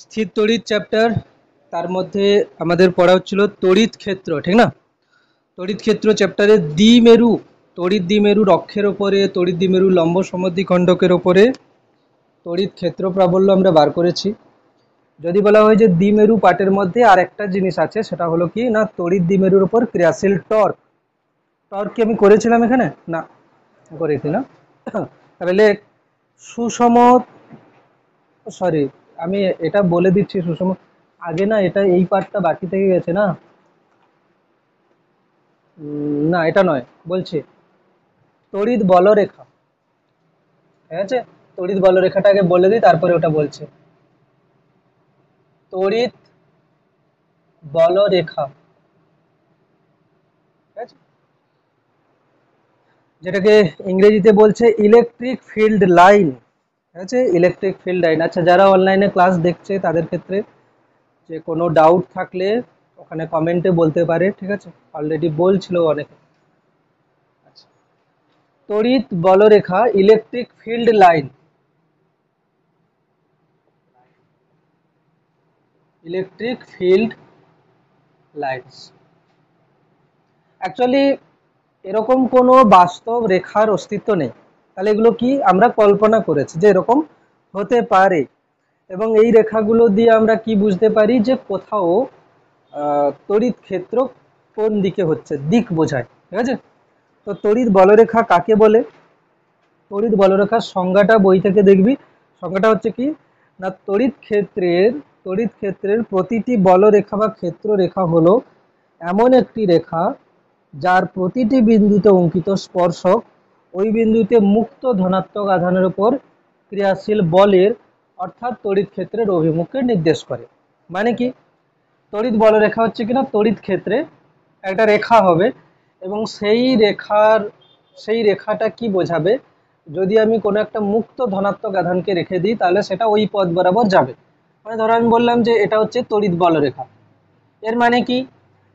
স্থির তড়িৎ চ্যাপ্টার, তার মধ্যে আমাদের পড়া হচ্ছিল তড়িৎ ক্ষেত্র, ঠিক না? তড়িৎ ক্ষেত্র চ্যাপ্টারে দ্বিমেরু, তড়িৎ দ্বিমেরুর অক্ষের ওপরে, তড়িৎ দ্বিমেরু লম্ব সমদ্বিখণ্ডকের ওপরে তড়িৎ ক্ষেত্র প্রাবল্য আমরা বার করেছি। যদি বলা হয় যে দ্বিমেরু পাটের মধ্যে আর একটা জিনিস আছে, সেটা হলো কি না তড়িৎ দ্বিমেরুর উপর ক্রিয়াশীল টর্ক। টর্ক কি আমি করেছিলাম এখানে? না, করেছি না। তাহলে সুষম, সরি আমি এটা বলে দিচ্ছি সুষম, আগে না এটা এই পার্টটা বাকি থেকে গেছে না। না এটা নয়, বলছি তড়িৎ বলরেখা, ঠিক আছে? তড়িৎ বলরেখাটা আগে বলে দিই, তারপরে ওটা বলছি। তড়িৎ বলরেখা, ঠিক আছে, যেটাকে ইংরেজিতে বলছে ইলেকট্রিক ফিল্ড লাইন, ঠিক আছে, ইলেকট্রিক ফিল্ড লাইন। আচ্ছা, যারা অনলাইনে ক্লাস দেখছে তাদের ক্ষেত্রে যে কোনো ডাউট থাকলে ওখানে কমেন্টে বলতে পারে, ঠিক আছে? অলরেডি বলছিল অনেকে। আচ্ছা, তড়িৎ বলরেখা, electric field line, electric field lines, actually এরকম কোনো বাস্তব রেখার অস্তিত্ব নেই। তাহলে এগুলো কি আমরা কল্পনা করেছি যে এরকম হতে পারে, এবং এই রেখাগুলো দিয়ে আমরা কি বুঝতে পারি যে কোথাও তড়িৎ ক্ষেত্র কোন দিকে হচ্ছে, দিক বোঝায়, ঠিক আছে? তো তড়িৎ বলরেখা কাকে বলে? তড়িৎ বলরেখার সংজ্ঞাটা বই থেকে দেখবি। সংজ্ঞাটা হচ্ছে কি না তড়িৎ ক্ষেত্রের প্রতিটি বলরেখা বা ক্ষেত্র রেখা হলো এমন একটি রেখা যার প্রতিটি বিন্দুতে অঙ্কিত স্পর্শক ওই বিন্দুতে মুক্ত ধনাত্মক আধানের উপর ক্রিয়াশীল বলের অর্থাৎ তড়িৎ ক্ষেত্রের অভিমুখকে নির্দেশ করে। মানে কি, তড়িৎ বলরেখা হচ্ছে কিনা তড়িৎ ক্ষেত্রে একটা রেখা হবে, এবং সেই রেখাটা কি বোঝাবে, যদি আমি কোনো একটা মুক্ত ধনাত্মক আধানকে রেখে দিই তাহলে সেটা ওই পথ বরাবর যাবে। মানে ধরো আমি বললাম যে এটা হচ্ছে তড়িৎ বলরেখা, এর মানে কি,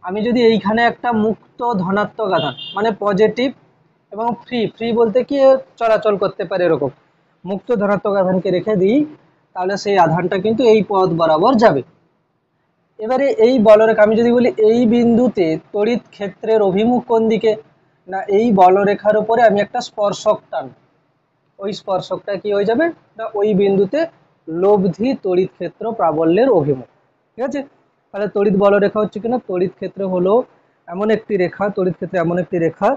আমি যদি এইখানে একটা মুক্ত ধনাত্মক আধান মানে পজিটিভ এবং ফ্রি, ফ্রি বলতে কি চলাচল করতে পারে এরকম মুক্ত ধনাত্মক আধানকে রেখে দিই, তাহলে সেই আধানটা কিন্তু এই পথ বরাবর যাবে। এবারে এই বলরেখা, আমি যদি বলি এই বিন্দুতে তড়িৎ ক্ষেত্রের অভিমুখ কোন দিকে, না এই বলরেখার উপরে আমি একটা স্পর্শক টান, ওই স্পর্শকটা কি হয়ে যাবে না ওই বিন্দুতে লব্ধি তড়িৎ ক্ষেত্র প্রাবল্যের অভিমুখ, ঠিক আছে? তাহলে তড়িৎ বলরেখা হচ্ছে কিনা তড়িৎ ক্ষেত্র হলো এমন একটি রেখা, তড়িৎ ক্ষেত্রে এমন একটি রেখা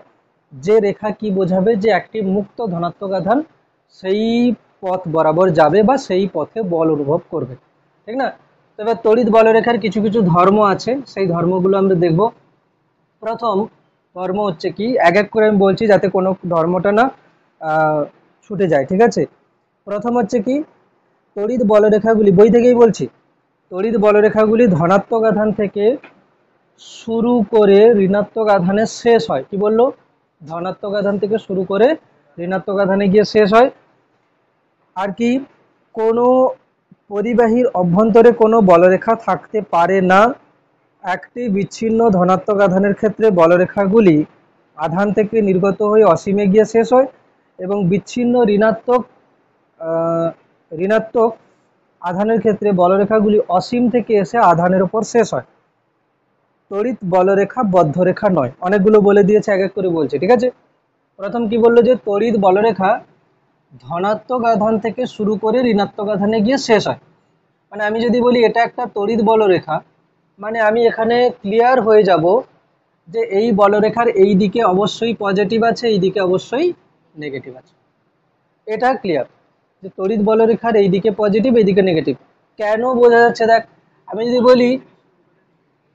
যে রেখা কি বোঝাবে যে একটি মুক্ত ধনাত্মক আধান সেই পথ বরাবর যাবে বা সেই পথে বল অনুভব করবে, ঠিক না? তবে তড়িৎ বলরেখার কিছু কিছু ধর্ম আছে, সেই ধর্মগুলো আমরা দেখব। প্রথম ধর্ম হচ্ছে কি, এক এক করে আমি বলছি যাতে কোনো ধর্মটা না ছুটে যায়, ঠিক আছে? প্রথম হচ্ছে কি, তড়িৎ বলরেখাগুলি, বই থেকেই বলছি, তড়িৎ বলরেখাগুলি ধনাত্মক আধান থেকে শুরু করে ঋণাত্মক আধানে শেষ হয়। কি বললো? ধনাত্মক আধান থেকে শুরু করে ঋণাত্মক আধানে গিয়ে শেষ হয়। আর কি, কোনো পরিবাহীর অভ্যন্তরে কোনো বলরেখা থাকতে পারে না। একটি বিচ্ছিন্ন ধনাত্মক আধানের ক্ষেত্রে বলরেখাগুলি আধান থেকে নির্গত হয়ে অসীমে গিয়ে শেষ হয়, এবং বিচ্ছিন্ন ঋণাত্মক আধানের ক্ষেত্রে বলরেখাগুলি অসীম থেকে এসে আধানের উপর শেষ হয়। তড়িৎ বলরেখা বদ্ধরেখা নয়, অনেকগুলো বলে দিয়েছে, এক এক করে বলছে, ঠিক আছে? প্রথম কি বললো যে তড়িৎ বলরেখা ধনাত্মক আধান থেকে শুরু করে ঋণাত্মক আধানে গিয়ে শেষ হয়। মানে আমি যদি বলি এটা একটা তড়িৎ বলরেখা, মানে আমি এখানে ক্লিয়ার হয়ে যাব যে এই বলরেখার এই দিকে অবশ্যই পজিটিভ আছে, এই দিকে অবশ্যই নেগেটিভ আছে। এটা ক্লিয়ার যে তড়িৎ বলরেখার এই দিকে পজিটিভ, এই দিকে নেগেটিভ। কেন বোঝা যাচ্ছে, দেখ, আমি যদি বলি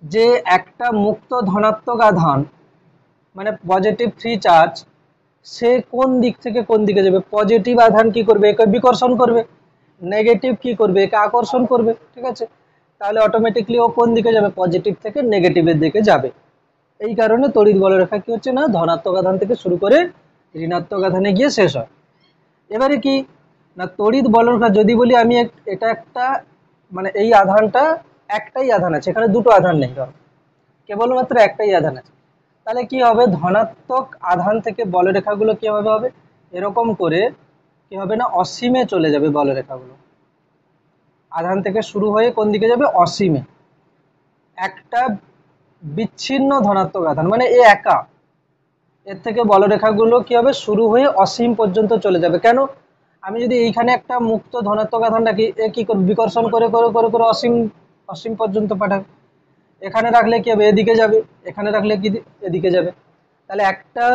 যে একটা মুক্ত ধনাত্মক আধান মানে পজিটিভ ফ্রি চার্জ, সে কোন দিক থেকে কোন দিকে যাবে, পজিটিভ আধান কি করবে, একে বিকর্ষণ করবে, নেগেটিভ কি করবে, একে আকর্ষণ করবে, ঠিক আছে? তাহলে অটোমেটিকলি ও কোন দিকে যাবে, পজিটিভ থেকে নেগেটিভের দিকে যাবে। এই কারণে তড়িৎ বলরেখা কি হচ্ছে না ধনাত্মক আধান থেকে শুরু করে ঋণাত্মক আধানে গিয়ে শেষ হয়। এবারে কি না তড়িৎ বলরেখা যদি বলি আমি এটা একটা, মানে এই আধানটা একটাই আধান আছে, এখানে দুটো আধান নেই, ধরো কেবলমাত্র একটাই আধান আছে, তাহলে কি হবে, ধনাত্মক আধান থেকে বলরেখাগুলো কিভাবে হবে, এরকম করে কি হবে না অসীমে চলে যাবে বলরেখাগুলো। আধান থেকে শুরু হয়ে কোন দিকে যাবে, অসীমে। একটা বিচ্ছিন্ন ধনাত্মক আধান মানে এ একা, এর থেকে বলরেখাগুলো কি হবে, শুরু হয়ে অসীম পর্যন্ত চলে যাবে। কেন, আমি যদি এইখানে একটা মুক্ত ধনাত্মক আধান রাখি, এ কি করবে, বিকর্ষণ করে করে করে করে অসীম অসীম পর্যন্ত পাঠাবে। এখানে রাখলে কি হবে, এদিকে যাবে, এখানে রাখলে কি এদিকে যাবে। তাহলে একটা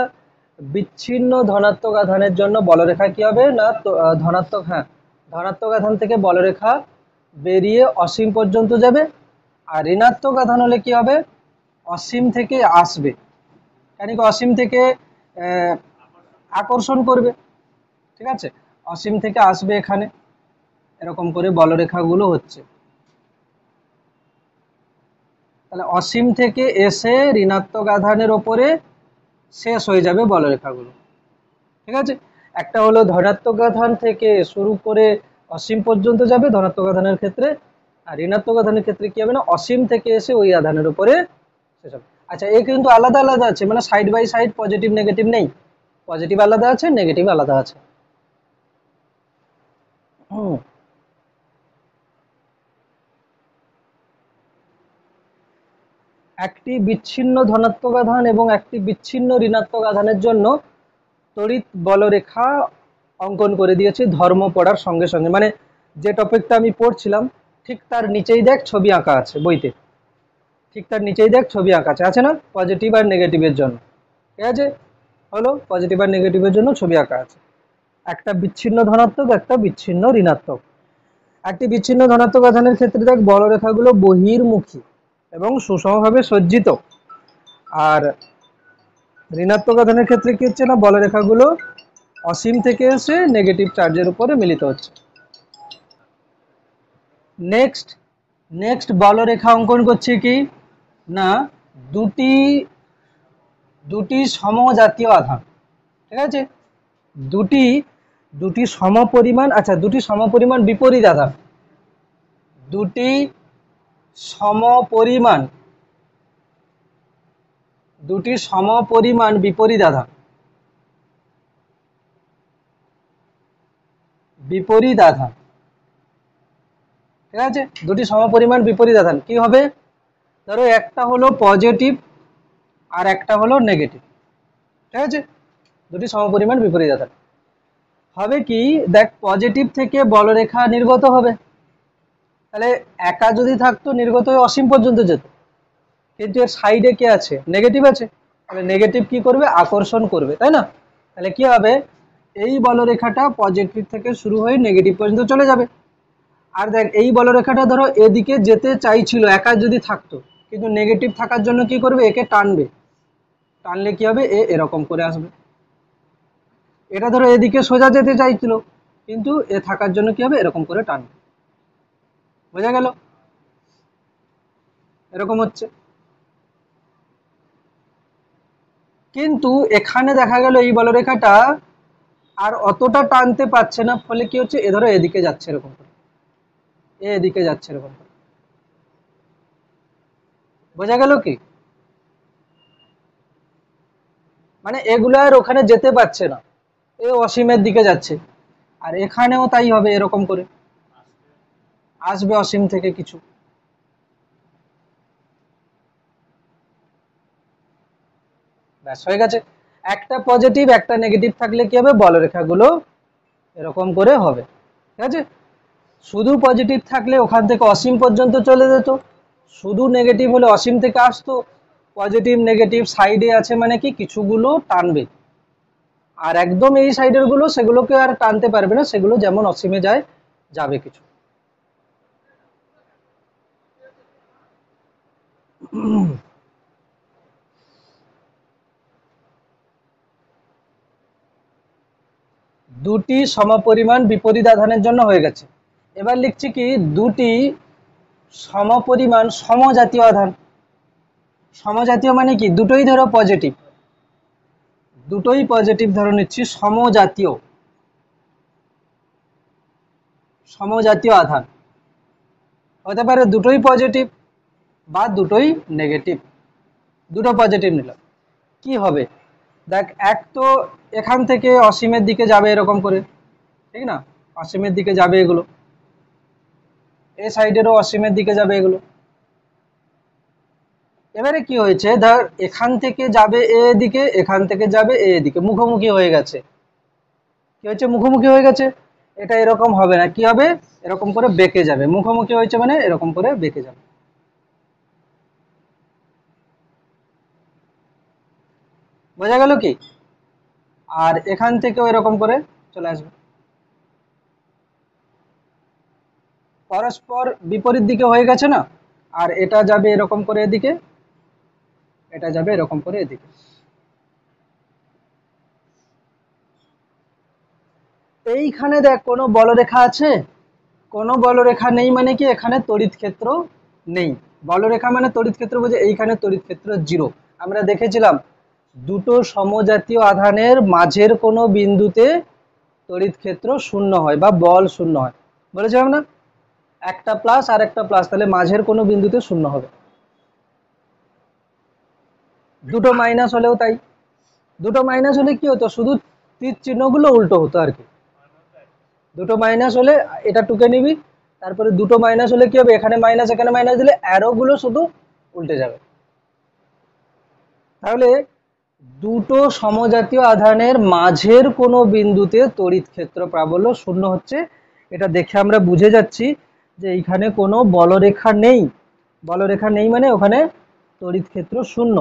বিচ্ছিন্ন ধনাত্মক আধানের জন্য বলরেখা কি হবে না, ধনাত্মক, হ্যাঁ, ধনাত্মক আধান থেকে বলরেখা বেরিয়ে অসীম পর্যন্ত যাবে। আর ঋণাত্মক আধান হলে কি হবে, অসীম থেকে আসবে, কেন কি অসীম থেকে আকর্ষণ করবে, ঠিক আছে, অসীম থেকে আসবে এখানে, এরকম করে বলরেখাগুলো হচ্ছে। তাহলে অসীম থেকে এসে ঋণাত্মক আধানের ওপরে শেষ হয়ে যাবে বলরেখাগুলো, ঠিক আছে। একটা হলো ধনাত্মক আধান থেকে শুরু করে অসীম পর্যন্ত যাবে ধনাত্মক আধানের ক্ষেত্রে, আর ঋণাত্মক আধানের ক্ষেত্রে কি হবে না, অসীম থেকে এসে ওই আধানের উপরে শেষ হবে। আচ্ছা, এ কিন্তু আলাদা আলাদা আছে, মানে side by side positive negative নেই, পজিটিভ আলাদা আছে, নেগেটিভ আলাদা আছে। একটি বিচ্ছিন্ন ধনাত্মক আধান এবং একটি বিচ্ছিন্ন ঋণাত্মক আধানের জন্য তড়িৎ বলরেখা অঙ্কন করে দিয়েছি ধর্ম পড়ার সঙ্গে সঙ্গে, মানে যে টপিকটা আমি পড়ছিলাম ঠিক তার নিচেই দেখ ছবি আঁকা আছে বইতে, ঠিক তার নিচেই দেখ ছবি আঁকা আছে না, পজিটিভ আর নেগেটিভের জন্য, ঠিক আছে, হলো পজিটিভ আর নেগেটিভের জন্য ছবি আঁকা আছে। একটা বিচ্ছিন্ন ধনাত্মক, একটা বিচ্ছিন্ন ঋণাত্মক। একটি বিচ্ছিন্ন ধনাত্মক আধানের ক্ষেত্রে দেখ বলরেখাগুলো বহির্মুখী এবং সুষমভাবে সজ্জিত, আর ঋণাত্মক আধানের ক্ষেত্রে কি হচ্ছে না, বলরেখাগুলো অসীম থেকে এসে নেগেটিভ চার্জের উপরে মিলিত হচ্ছে। নেক্সট নেক্সট বলরেখা অঙ্কন করছে কি না, দুটি দুটি সমজাতীয় আধান, ঠিক আছে, দুটি দুটি সমপরিমাণ, আচ্ছা দুটি সমপরিমাণ বিপরীত আধান, দুটি সমপরিমাণ দুটি সমপরিমাণ বিপরীত আধান, বিপরীত আধান, ঠিক আছে, দুটি সমপরিমাণ বিপরীত আধান কি হবে, ধরো একটা হলো পজিটিভ আর একটা হলো নেগেটিভ, ঠিক আছে, দুটি সমপরিমাণ বিপরীত আধান। হবে কি দেখ, পজিটিভ থেকে বলরেখা নির্গত হবে, তাহলে একা যদি থাকতো নির্গত হয়ে অসীম পর্যন্ত যেত, কিন্তু এর সাইডে কে আছে, নেগেটিভ আছে, তাহলে নেগেটিভ কি করবে, আকর্ষণ করবে, তাই না। তাহলে কি হবে, এই বলরেখাটা পজিটিভ থেকে শুরু হয়ে নেগেটিভ পর্যন্ত চলে যাবে। আর দেখ এই বলরেখাটা ধরো এদিকে যেতে চাইছিল একা যদি থাকতো, কিন্তু নেগেটিভ থাকার জন্য কি করবে, একে টানবে, টানলে কি হবে, এ এরকম করে আসবে। এটা ধরো এদিকে সোজা যেতে চাইছিল, কিন্তু এ থাকার জন্য কি হবে, এরকম করে টানবে, বোঝা গেল, এরকম হচ্ছে। কিন্তু এখানে দেখা গেল এই বলরেখাটা আর অতটা টানতে পারছে না, ফলে কি হচ্ছে, এ ধরো এদিকে যাচ্ছে এরকম করে, এদিকে যাচ্ছে এরকম করে, বোঝা গেল কি, মানে এগুলো আর ওখানে যেতে পারছে না, এ অসীমের দিকে যাচ্ছে, আর এখানেও তাই হবে, এরকম করে আসবে অসীম থেকে কিছু। ব্যাস হয়ে গেছে, একটা পজিটিভ একটা নেগেটিভ থাকলে কি হবে, বলরেখাগুলো এরকম করে হবে, ঠিক আছে। শুধু পজিটিভ থাকলে ওখান থেকে অসীম পর্যন্ত চলে যেত, শুধু নেগেটিভ হলে অসীম থেকে আসতো, পজিটিভ নেগেটিভ সাইডে আছে মানে কি কিছুগুলো টানবে, আর একদম এই সাইডের গুলো সেগুলোকে আর টানতে পারবে না, সেগুলো যেমন অসীমে যায় যাবে কিছু। দুটি সমপরিমাণ বিপরীত আধানের জন্য হয়ে গেছে। এবার লিখছি কি, দুটি সমপরিমাণ সমজাতীয় আধান, সমজাতীয় মানে কি, দুটোই ধরো পজিটিভ, দুটোই পজিটিভ ধরে নিচ্ছি, সমজাতীয় সমজাতীয় আধান হতে পারে দুটোই পজিটিভ বা দুটোই নেগেটিভ, দুটো পজিটিভ নিলাম, কি হবে দেখ, এক তো এখান থেকে অসীমের দিকে যাবে এরকম করে, ঠিক না, অসীমের দিকে যাবে এগুলো, এই সাইডেরও অসীমের দিকে যাবে এগুলো। এবারে কি হয়েছে, ধর এখান থেকে যাবে এ দিকে, এখান থেকে যাবে এ দিকে, মুখোমুখি হয়ে গেছে। কি হচ্ছে, মুখোমুখি হয়ে গেছে। এটা এরকম হবে না, কি হবে, এরকম করে বেঁকে যাবে। মুখোমুখি হয়েছে মানে এরকম করে বেঁকে যাবে। বোঝা গেল কি? আর এখান থেকেও এরকম করে চলে আসবে, পরস্পর বিপরীত দিকে হয়ে গেছে না। আর এটা যাবে এরকম করে এদিকে, এটা যাবে এরকম করে এদিকে। এইখানে দেখ কোনো বলরেখা আছে? কোনো বলরেখা নেই, মানে কি এখানে তড়িৎ ক্ষেত্র নেই। বলরেখা মানে তড়িৎ ক্ষেত্র বুঝে, এইখানে তড়িৎ ক্ষেত্র জিরো। আমরা দেখেছিলাম দুটো সমজাতীয় আধানের মাঝের কোনো বিন্দুতে তড়িৎ ক্ষেত্র শূন্য হয় বা বল শূন্য হয়, বলেছিলাম না? একটা প্লাস আর একটা প্লাস, তাহলে মাঝের কোনো বিন্দুতে শূন্য হবে। দুটো মাইনাস হলেও তাই। দুটো মাইনাস হলে কি হতো, শুধু তীর চিহ্নগুলো উল্টো হতো আর কি। দুটো মাইনাস হলে এটা টুকে নিবি, তারপরে দুটো মাইনাস হলে কি হবে, এখানে মাইনাস দিলে অ্যারো গুলো শুধু উল্টে যাবে। তাহলে দুটো সমজাতীয় আধানের মাঝের কোনো বিন্দুতে তড়িৎ ক্ষেত্র প্রাবল্য শূন্য হচ্ছে, এটা দেখে আমরা বুঝে যাচ্ছি যে এইখানে কোনো বলরেখা নেই। বলরেখা নেই মানে ওখানে তড়িৎ ক্ষেত্র শূন্য।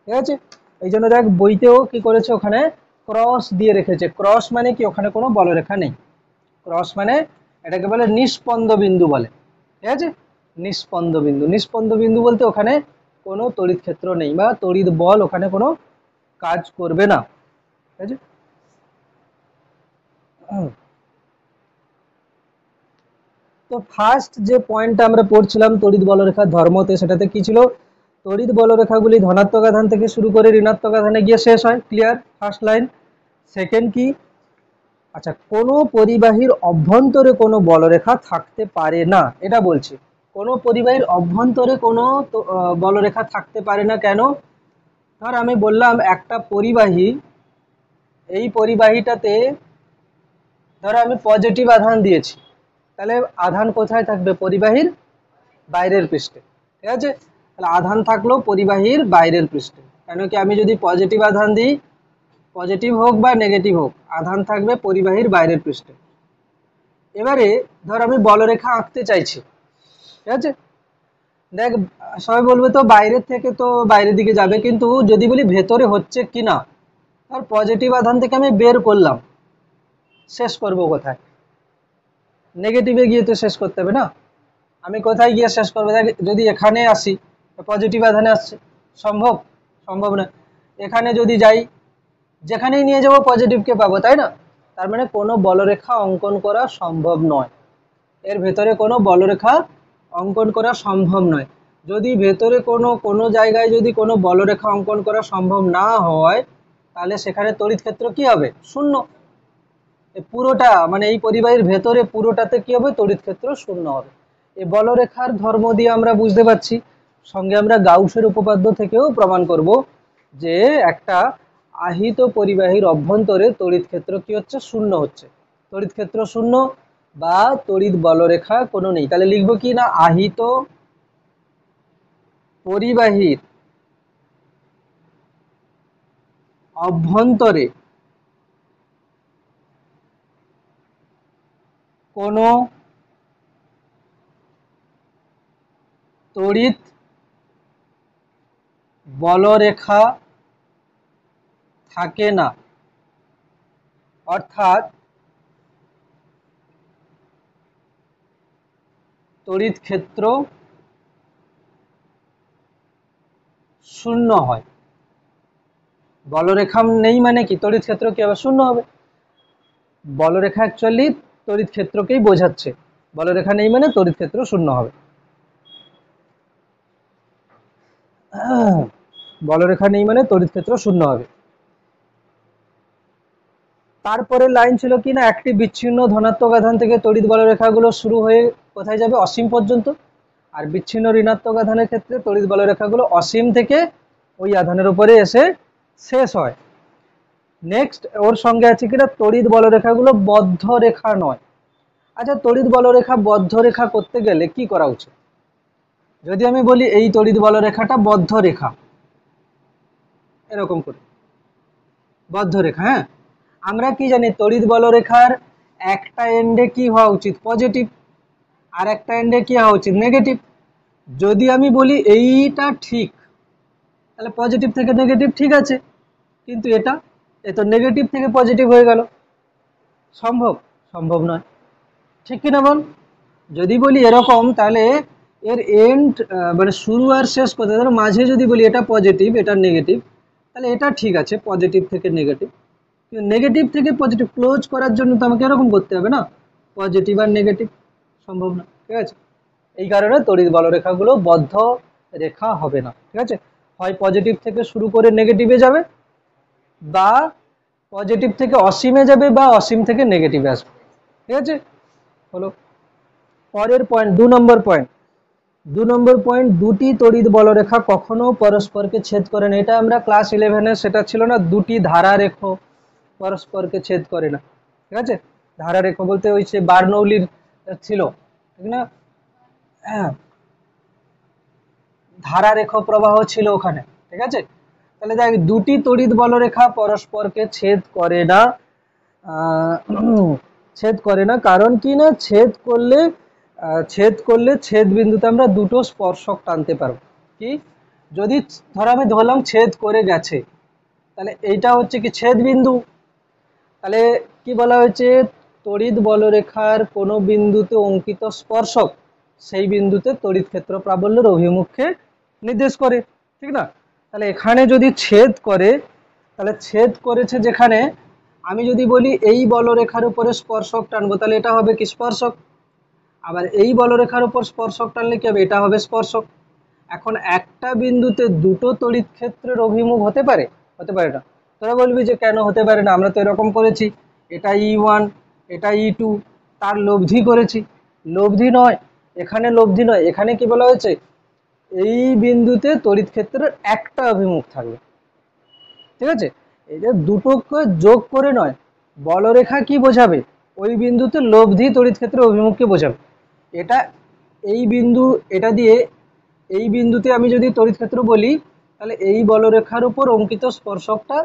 ঠিক আছে, এই জন্য দেখ বইতেও কি করেছে, ওখানে ক্রস দিয়ে রেখেছে। ক্রস মানে কি, ওখানে কোনো বলরেখা নেই। ক্রস মানে এটাকে বলে নিষ্পন্দ বিন্দু বলে। ঠিক আছে, নিষ্পন্দ বিন্দু। নিষ্পন্দ বিন্দু বলতে ওখানে কোনো তড়িৎ ক্ষেত্র নেই বা তড়িৎ বল ওখানে কোনো কাজ করবে না। ঠিক আছে, তো ফার্স্ট যে পয়েন্টটা আমরা পড়ছিলাম তড়িৎ বলরেখার ধর্মতে, সেটাতে কি ছিল, তড়িৎ বলরেখাগুলি ধনাত্মক আধান থেকে শুরু করে ঋণাত্মক আধানে গিয়ে শেষ হয়। Clear, first line. সেকেন্ড কি, আচ্ছা, কোনো পরিবাহীর অভ্যন্তরে কোনো বলরেখা থাকতে পারে না, এটা বলছি। কোনো পরিবাহীর অভ্যন্তরে কোনো বলরেখা থাকতে পারে না, কেন? ধর আমি বললাম একটা পরিবাহী, এই পরিবাহীটাতে ধরো আমি পজিটিভ আধান দিয়েছি, তাহলে আধান কোথায় থাকবে, পরিবাহীর বাইরের পৃষ্ঠে। ঠিক আছে, তাহলে আধান থাকলো পরিবাহীর বাইরের পৃষ্ঠে। কেন কি, আমি যদি পজিটিভ আধান দিই, পজিটিভ হোক বা নেগেটিভ হোক, আধান থাকবে পরিবাহীর বাইরের পৃষ্ঠে। এবারে ধর আমি বলরেখা আঁকতে চাইছি, ঠিক আছে, দেখ সবাই বলবে তো বাইরের থেকে তো বাইরের দিকে যাবে, কিন্তু যদি বলি ভেতরে হচ্ছে কি না, ধর পজিটিভ আধান থেকে আমি বের করলাম, শেষ করব কোথায়, নেগেটিভে গিয়ে তো শেষ করতে হবে না। আমি কোথায় গিয়ে শেষ করবো, দেখ যদি এখানে আসি, পজিটিভ আধানে আসছে, সম্ভব? সম্ভব না। এখানে যদি যাই, যেখানেই নিয়ে যাব পজিটিভকে পাবো, তাই না? তার মানে কোনো বলরেখা অঙ্কন করা সম্ভব নয়, এর ভেতরে কোনো বলরেখা অঙ্কন করা সম্ভব নয়। যদি ভেতরে কোনো কোনো জায়গায় যদি কোনো বলরেখা অঙ্কন করা সম্ভব না হয়, তাহলে সেখানে তড়িৎ ক্ষেত্র কি হবে, শূন্য। পুরোটা মানে এই পরিবাহীর ভেতরে পুরোটাতে কি হবে, তড়িৎ ক্ষেত্র শূন্য হবে। এই বলরেখার ধর্ম দিয়ে আমরা বুঝতে পারছি, সঙ্গে আমরা গাউসের উপপাদ্য থেকেও প্রমাণ করব যে একটা আহিত পরিবাহীর অভ্যন্তরে তড়িৎ ক্ষেত্র কি হচ্ছে, শূন্য হচ্ছে। তড়িৎ ক্ষেত্র শূন্য বা তড়িৎ বলরেখা কোনো নেই। তাহলে লিখবো কি না, আহিত পরিবাহীর অভ্যন্তরে কোনো তড়িৎ বলরেখা থাকে না, অর্থাৎ তড়িৎ ক্ষেত্র শূন্য হয়। বলরেখা নেই মানে কি, তড়িৎ ক্ষেত্র কি হবে, শূন্য হবে। বলরেখা অ্যাকচুয়ালি তড়িৎ ক্ষেত্রকেই বোঝাচ্ছে, বলরেখা নেই মানে তড়িৎ ক্ষেত্র শূন্য হবে। বলরেখা নেই মানে তড়িৎ ক্ষেত্র শূন্য হবে। তারপরে লাইন ছিল কি না, একটি বিচ্ছিন্ন ধনাত্মক আধান থেকে তড়িৎ বলরেখাগুলো শুরু হয়ে কোথায় যাবে, অসীম পর্যন্ত। আর বিচ্ছিন্ন ঋণাত্মক আধানের ক্ষেত্রে তড়িৎ বলরেখাগুলো অসীম থেকে ওই আধানের উপরে এসে শেষ হয়। নেক্সট ওর সঙ্গে আছে কিনা, তড়িৎ বলরেখাগুলো বদ্ধ রেখা নয়। আচ্ছা, তড়িৎ বলরেখা বদ্ধ রেখা করতে গেলে কি করা উচিত? যদি আমি বলি এই তড়িৎ বলরেখাটা বদ্ধ রেখা, এরকম করে বদ্ধ রেখা, হ্যাঁ, আমরা কি জানি তড়িৎ বলরেখার একটা এন্ডে কি হওয়া উচিত? পজিটিভ, আর একটা এন্ডে কি হওয়া উচিত? নেগেটিভ। যদি আমি বলি এইটা ঠিক, তাহলে পজিটিভ থেকে নেগেটিভ ঠিক আছে, কিন্তু এটা এ তো নেগেটিভ থেকে পজিটিভ হয়ে গেল। সম্ভব? সম্ভব নয়, ঠিক কিনা বল? যদি বলি এরকম, তাহলে এর এন্ড মানে শুরু আর শেষ কোথায়? ধরো মাঝে যদি বলি এটা পজিটিভ এটা নেগেটিভ, তাহলে এটা ঠিক আছে পজিটিভ থেকে নেগেটিভ, কিন্তু নেগেটিভ থেকে পজিটিভ ক্লোজ করার জন্য তো আমাকে এরকম করতে হবে না, পজিটিভ আর নেগেটিভ। সম্ভব না, ঠিক আছে? এই কারণে তড়িৎ বলরেখাগুলো বদ্ধ রেখা হবে না, ঠিক আছে? হয় পজিটিভ থেকে শুরু করে নেগেটিভে যাবে, বা পজিটিভ থেকে অসীমে যাবে, বা অসীম থেকে নেগেটিভে আসবে, ঠিক আছে? হলো পরের পয়েন্ট, 2 নম্বর পয়েন্ট। 2 নম্বর পয়েন্ট, দুটি তড়িৎ বলরেখা কখনো পরস্পরকে ছেদ করে না। এটা আমরা ক্লাস 11-এ সেটা ছিল না, দুটি ধারারেখ পরস্পরকে ছেদ করে না, ঠিক আছে? ধারারেখ বলতে ওই সে বার্নৌলির ছিল, ঠিক না? হ্যাঁ, ধারারেখ প্রবাহ ছিল ওখানে, ঠিক আছে? তাহলে দেখ, দুটি তড়িৎ বলরেখা পরস্পরকে ছেদ করে না। ছেদ করে না কারণ কি না, ছেদ করলে ছেদ বিন্দুতে আমরা দুটো স্পর্শক টানতে পারবো। কি, যদি ধরো আমি ধরলাম ছেদ করে গেছে, তাহলে এইটা হচ্ছে কি ছেদ বিন্দু। তাহলে কি বলা হয়েছে, তড়িৎ বলরেখার কোনো বিন্দুতে অঙ্কিত স্পর্শক সেই বিন্দুতে তড়িৎ ক্ষেত্র প্রাবল্যের অভিমুখে নির্দেশ করে, ঠিক না? তাহলে এখানে যদি ছেদ করে, তাহলে ছেদ করেছে যেখানে, আমি যদি বলি এই বলরেখার উপরে স্পর্শক টানবো, তাহলে এটা হবে কি স্পর্শক। আবার এই বলরেখার উপর স্পর্শক টানলে কি হবে, এটা হবে স্পর্শক। এখন একটা বিন্দুতে দুটো তড়িৎ ক্ষেত্রের অভিমুখ হতে পারে? হতে পারে না। তোরা বলবি যে কেন হতে পারে না, আমরা তো এরকম করেছি, এটা E1 এটা E2, তার লব্ধি করেছি। লব্ধি নয়, এখানে লব্ধি নয়, এখানে কি বলা হয়েছে, এই বিন্দুতে তড়িৎ ক্ষেত্রের একটা অভিমুখ থাকবে, ঠিক আছে? এই যে দুটোকে যোগ করে নয়, বলরেখা কি বোঝাবে, ওই বিন্দুতে লব্ধি তড়িৎ ক্ষেত্রের অভিমুখকে বোঝাবে। এটা এই বিন্দু, এটা দিয়ে এই বিন্দুতে আমি যদি তড়িৎ ক্ষেত্র বলি, তাহলে এই বলরেখার উপর অঙ্কিত স্পর্শকটা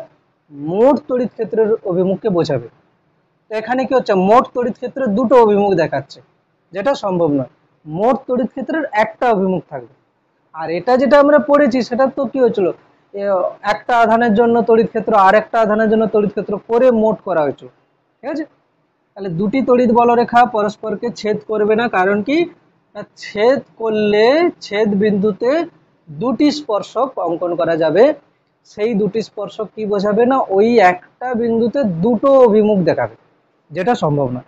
মোট তড়িৎ ক্ষেত্রের অভিমুখকে বোঝাবে। তো এখানে কি হচ্ছে, মোট তড়িৎ ক্ষেত্রের দুটো অভিমুখ দেখাচ্ছে, যেটা সম্ভব নয়। মোট তড়িৎ ক্ষেত্রের একটা অভিমুখ থাকবে। আর এটা যেটা আমরা পড়েছি সেটা তো কি হয়েছিল, একটা আধানের জন্য তড়িৎ ক্ষেত্র আর একটা আধানের জন্য তড়িৎ ক্ষেত্র করে মোট করা হয়েছিল, ঠিক আছে? তাহলে দুটি তড়িৎ বলরেখা পরস্পরকে ছেদ করবে না, কারণ কি না, ছেদ করলে ছেদ বিন্দুতে দুটি স্পর্শক অঙ্কন করা যাবে। সেই দুটি স্পর্শক কি বোঝাবে না, ওই একটা বিন্দুতে দুটো অভিমুখ দেখাবে, যেটা সম্ভব না।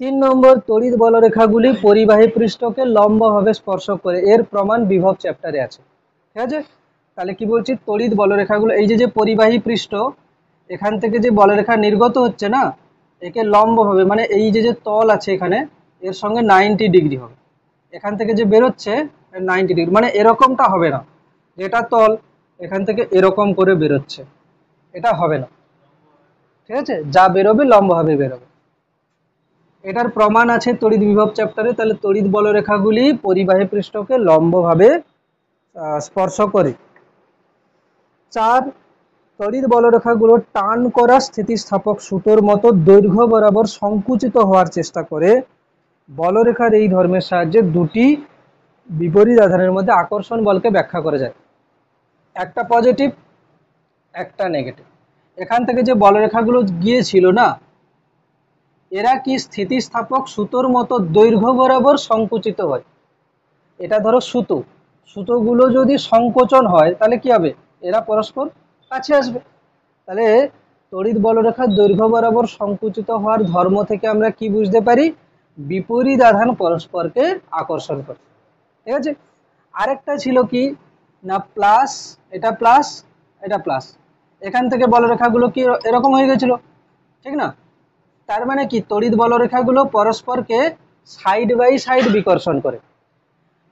3 নম্বর, তড়িৎ বলরেখাগুলি পরিবাহী পৃষ্ঠকে লম্বভাবে স্পর্শ করে, এর প্রমাণ বিভব চ্যাপ্টারে আছে, ঠিক আছে? তাহলে কি বলছি, তড়িৎ বলরেখাগুলো এই যে পরিবাহী পৃষ্ঠ, এখান থেকে যে বলরেখা নির্গত হচ্ছে না, একে লম্বভাবে, মানে এই যে তল আছে এখানে, এর সঙ্গে 90 ডিগ্রি হবে। এখান থেকে যে বেরোচ্ছে 90 ডিগ্রি, মানে এরকমটা হবে না, যেটা তল এখান থেকে এরকম করে বেরোচ্ছে, এটা হবে না, ঠিক আছে? যা বেরোবে লম্বভাবে বেরোবে। এটার প্রমাণ আছে তড়িৎ বিভব চ্যাপ্টারে। তাহলে তড়িৎ বলরেখাগুলি পরিবাহী পৃষ্ঠকে লম্বভাবে স্পর্শ করে। 4, তড়িৎ বলরেখাগুলো টান করা স্থিতিস্থাপক সুতোর মতো দৈর্ঘ্য বরাবর সংকুচিত হওয়ার চেষ্টা করে। বলরেখার এই ধর্মের সাহায্যে দুটি বিপরীত আধানের মধ্যে আকর্ষণ বলকে ব্যাখ্যা করা যায়, একটা পজিটিভ একটা নেগেটিভ। এখান থেকে যে বলরেখাগুলো গিয়েছিল না, এরা কি স্থিতিস্থাপক সুতোর মতো দৈর্ঘ্য বরাবর সংকুচিত হয়। এটা ধরো সুতো, সুতোগুলো যদি সংকোচন হয় তাহলে কি হবে, এরা পরস্পর কাছে আসবে। তাহলে তড়িৎ বলরেখার দৈর্ঘ্য বরাবর সংকুচিত হওয়ার ধর্ম থেকে আমরা কি বুঝতে পারি, বিপরীত আধান পরস্পরকে আকর্ষণ করে, ঠিক আছে? আরেকটা ছিল কি না, প্লাস, এটা প্লাস এটা প্লাস, এখান থেকে বলরেখাগুলো কি এরকম হয়ে গেছিল, ঠিক না? তার মানে কি, তড়িৎ বলরেখাগুলো পরস্পরকে সাইড বাই সাইড বিকর্ষণ করে।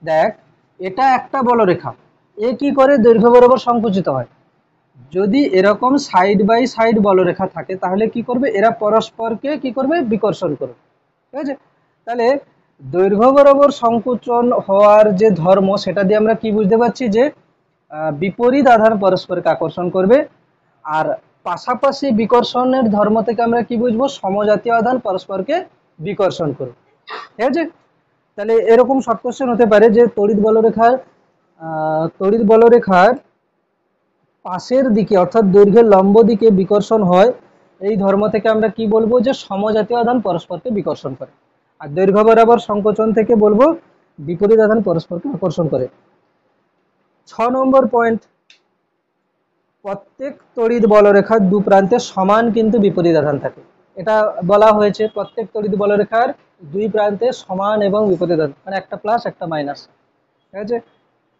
দেখ, এটা একটা বলরেখা, এ কি করে দৈর্ঘ্য বরাবর সংকুচিত হয়, যদি এরকম সাইড বাই সাইড বলরেখা থাকে তাহলে কি করবে, এরা পরস্পরকে কি করবে, বিকর্ষণ করবে। ঠিক আছে, তাহলে দৈর্ঘ্য বরাবর সংকোচন হওয়ার যে ধর্ম সেটা দিয়ে আমরা কি বুঝতে পারছি যে বিপরীত আধান পরস্পরকে আকর্ষণ করবে। আর পাশাপাশি বিকর্ষণের ধর্ম থেকে আমরা কি বুঝবো, সমজাতীয় আধান পরস্পরকে বিকর্ষণ করবে। ঠিক আছে, তাহলে এরকম শর্ট কোশ্চেন হতে পারে যে তড়িৎ বলরেখার পাশের দিকে অর্থাৎ দৈর্ঘ্যের লম্ব দিকে বিকর্ষণ হয়, এই ধর্ম থেকে আমরা কি বলবো, যে সমজাতীয় আধান পরস্পরকে বিকর্ষণ করে। আর দৈর্ঘ্য বরাবর সংকোচন থেকে বলবো বিপরীত আধান পরস্পরকে আকর্ষণ করে। 6 নম্বর পয়েন্ট, প্রত্যেক তড়িৎ বলরেখার দু প্রান্তে সমান কিন্তু বিপরীত আধান থাকে। এটা বলা হয়েছে, প্রত্যেক তড়িৎ বলরেখার দুই প্রান্তে সমান এবং বিপরীত আধান, মানে একটা প্লাস একটা মাইনাস। ঠিক আছে,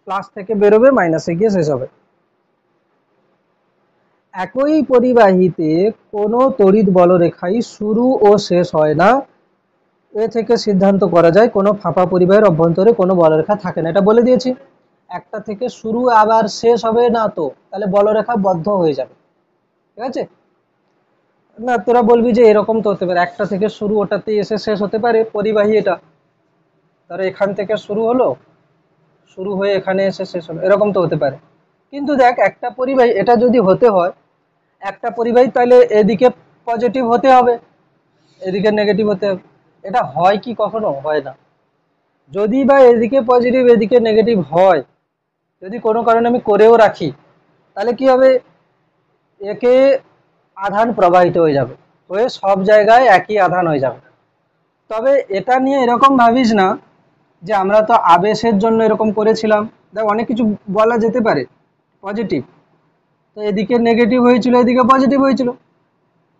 প্লাস থেকে বেরোবে, মাইনাসে গিয়ে শেষ হবে। একই পরিবাহীতে কোনো তড়িৎ বলরেখাই শুরু ও শেষ হয় না। এ থেকে সিদ্ধান্ত করা যায় কোনো ফাঁপা পরিবাহের অভ্যন্তরে কোনো বলরেখা থাকে না। এটা বলে দিয়েছি, একটা থেকে শুরু আবার শেষ হবে না, তো তাহলে বলরেখা বদ্ধ হয়ে যাবে। ঠিক আছে, না তোরা বলবি যে এরকম তো হতে পারে, একটা থেকে শুরু ওটাতে এসে শেষ হতে পারে, পরিবাহী এটা, ধরো এখান থেকে শুরু হলো, শুরু হয়ে এখানে এসে শেষ হলো, এরকম তো হতে পারে। কিন্তু দেখ, একটা পরিবাহী এটা যদি হতে হয়, একটা পরিবাহী তাহলে এদিকে পজিটিভ হতে হবে, এদিকে নেগেটিভ হতে হবে। এটা হয় কি, কখনো হয় না। যদি বা এদিকে পজিটিভ এদিকে নেগেটিভ হয়, যদি কোনো কারণে আমি করেও রাখি, তাহলে কি হবে, একে আধান প্রবাহিত হয়ে যাবে, হয়ে সব জায়গায় একই আধান হয়ে যাবে। তবে এটা নিয়ে এরকম ভাবিস না যে আমরা তো আবেশের জন্য এরকম করেছিলাম। দেখ, অনেক কিছু বলা যেতে পারে পজিটিভ, তো এদিকে নেগেটিভ হয়েছিল, এদিকে পজিটিভ হয়েছিল,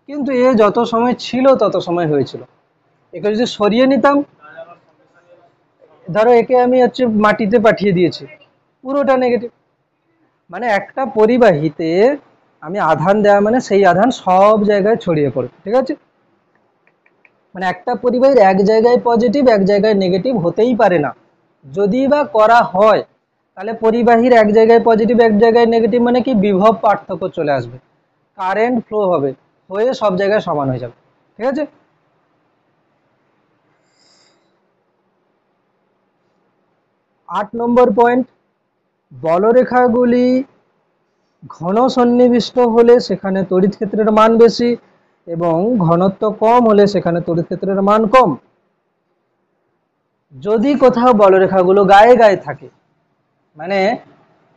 কিন্তু এ যত সময় ছিল তত সময় হয়েছিল। একে যদি সরিয়ে নিতাম, ধরো একে আমি মাটিতে পাঠিয়ে দিয়েছি, পুরোটা নেগেটিভ। মানে একটা পরিবাহীতে আমি আধান দেওয়া মানে সেই আধান সব জায়গায় ছড়িয়ে পড়ে। ঠিক আছে, মানে একটা পরিবাহীর এক জায়গায় পজিটিভ এক জায়গায় নেগেটিভ হতেই পারে না। যদি বা করা হয়, তাহলে পরিবাহীর এক জায়গায় পজিটিভ এক জায়গায় নেগেটিভ মানে কি, বিভব পার্থক্য চলে আসবে, কারেন্ট ফ্লো হবে, হয়ে সব জায়গায় সমান হয়ে যাবে। ঠিক আছে, 8 নম্বর পয়েন্ট, বলরেখাগুলি ঘন সন্নিবিষ্ট হলে সেখানে তড়িৎ ক্ষেত্রের মান বেশি এবং ঘনত্ব কম হলে সেখানে তড়িৎ ক্ষেত্রের মান কম। যদি কোথাও বলরেখাগুলো গায়ে গায়ে থাকে, মানে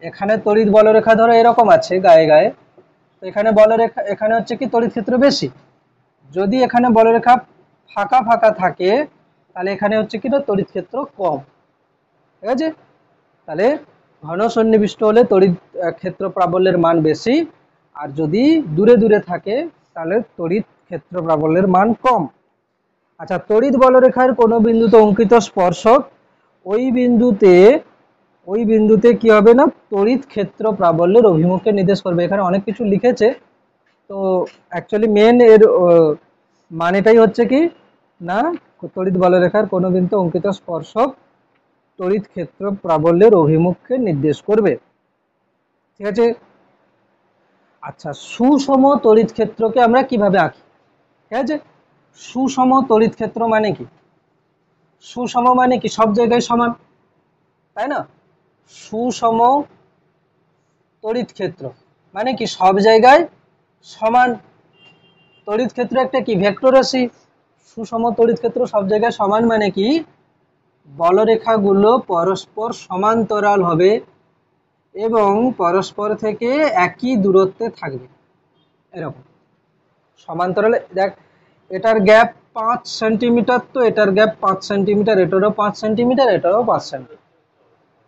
এখানে তড়িৎ বলরেখা ধরো এরকম আছে গায়ে গায়ে, তো এখানে বলরেখা, এখানে হচ্ছে কি তড়িৎ ক্ষেত্র বেশি। যদি এখানে বলরেখা ফাঁকা ফাঁকা থাকে, তাহলে এখানে হচ্ছে কি না, তড়িৎ ক্ষেত্র কম। ঠিক আছে, তাহলে ঘন সন্নিবিষ্ট হলে তড়িৎ ক্ষেত্র প্রাবল্যের মান বেশি, আর যদি দূরে দূরে থাকে তাহলে তড়িৎ ক্ষেত্র প্রাবল্যের মান কম। আচ্ছা, তড়িৎ বলরেখার কোনো বিন্দুতে অঙ্কিত স্পর্শক ওই বিন্দুতে কি হবে না, তড়িৎ ক্ষেত্র প্রাবল্যের অভিমুখকে নির্দেশ করবে। এখানে অনেক কিছু লিখেছে, তো অ্যাকচুয়ালি মেন এর মানেটাই হচ্ছে কি না, তড়িৎ বলরেখার কোনো বিন্দুতে অঙ্কিত স্পর্শক তড়িৎ ক্ষেত্র প্রাবল্যের অভিমুখকে নির্দেশ করবে। ঠিক আছে, আচ্ছা, সুষম তড়িৎ ক্ষেত্রকে আমরা কিভাবে আঁকি? ঠিক আছে, সুষম তড়িৎ ক্ষেত্র মানে কি, সুষম মানে কি সব জায়গায় সমান, তাই না? সুষম তড়িৎ ক্ষেত্র মানে কি সব জায়গায় সমান। তড়িৎ ক্ষেত্র একটা কি, ভেক্টর রাশি। সুষম তড়িৎ ক্ষেত্র সব জায়গায় সমান মানে কি, বলরেখাগুলো পরস্পর সমান্তরাল হবে এবং পরস্পর থেকে একই দূরত্বে থাকবে, এরকম সমান্তরালে। দেখ, এটার গ্যাপ 5 সেন্টিমিটার, তো এটার গ্যাপ 5 সেন্টিমিটার, এটারও 5 সেন্টিমিটার, এটারও 5 সেন্টিমিটার।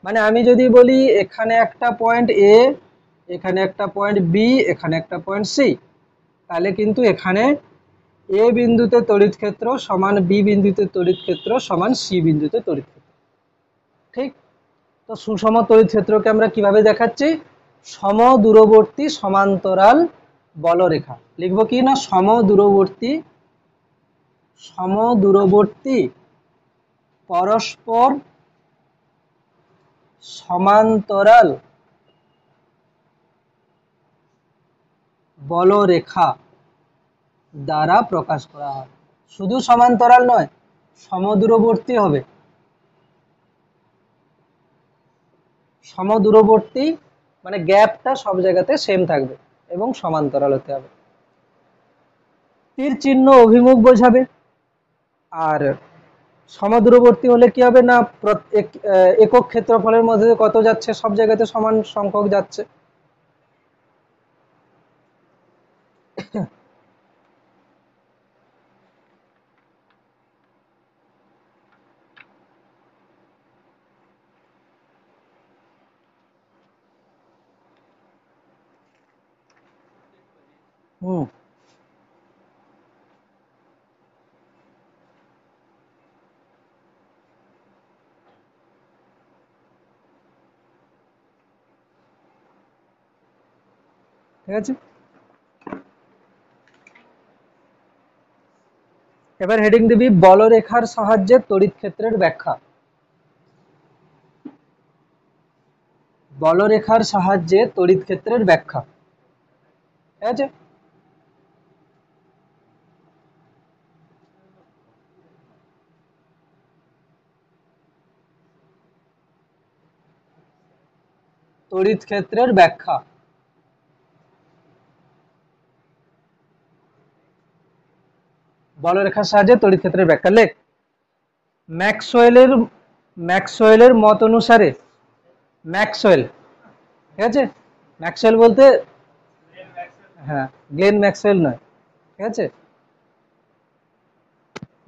মানে আমি যদি বলি এখানে একটা পয়েন্ট এ, এখানে একটা পয়েন্ট বি, এখানে একটা পয়েন্ট সি, তাহলে কিন্তু এখানে এ বিন্দুতে তড়িৎ ক্ষেত্র সমান বি বিন্দুতে তড়িৎ ক্ষেত্র সমান সি বিন্দুতে তড়িৎ ক্ষেত্র। ঠিক, তো সুষম তড়িৎ ক্ষেত্রকে আমরা কিভাবে দেখাচ্ছি, সমদূরবর্তী সমান্তরাল বলরেখা। লিখবো কি না, সমদূরবর্তী পরস্পর সমান্তরাল বলরেখা দ্বারা প্রকাশ করা হয়। শুধু সমান্তরাল নয়, সমদূরবর্তী হবে। সমদূরবর্তী মানে গ্যাপটা সব জায়গাতে সেম থাকবে এবং সমান্তরাল হতে হবে। তীর চিহ্ন অভিমুখ বোঝাবে। আর সমদূরবর্তী হলে কি হবে না, একক ক্ষেত্রফলের মধ্যে কত যাচ্ছে, সব জায়গাতে সমান সংখ্যক যাচ্ছে। হুম, ঠিক আছে। এবার হেডিং দিবি বলরেখার সাহায্যে তড়িৎ ক্ষেত্রের ব্যাখ্যা। বলরেখার সাহায্যে তড়িৎ ক্ষেত্রের ব্যাখ্যা, ঠিক আছে। তড়িৎ ক্ষেত্রের ব্যাখ্যা, বলরেখার সাহায্যে তড়িৎ ক্ষেত্রের ব্যাখ্যা লেখ। ম্যাক্সওয়েলের ম্যাক্সওয়েলের মত অনুসারে, ম্যাক্সওয়েল, ঠিক আছে। ম্যাক্সওয়েল বলতে, হ্যাঁ, গ্লেন ম্যাক্সওয়েল নয়, ঠিক আছে।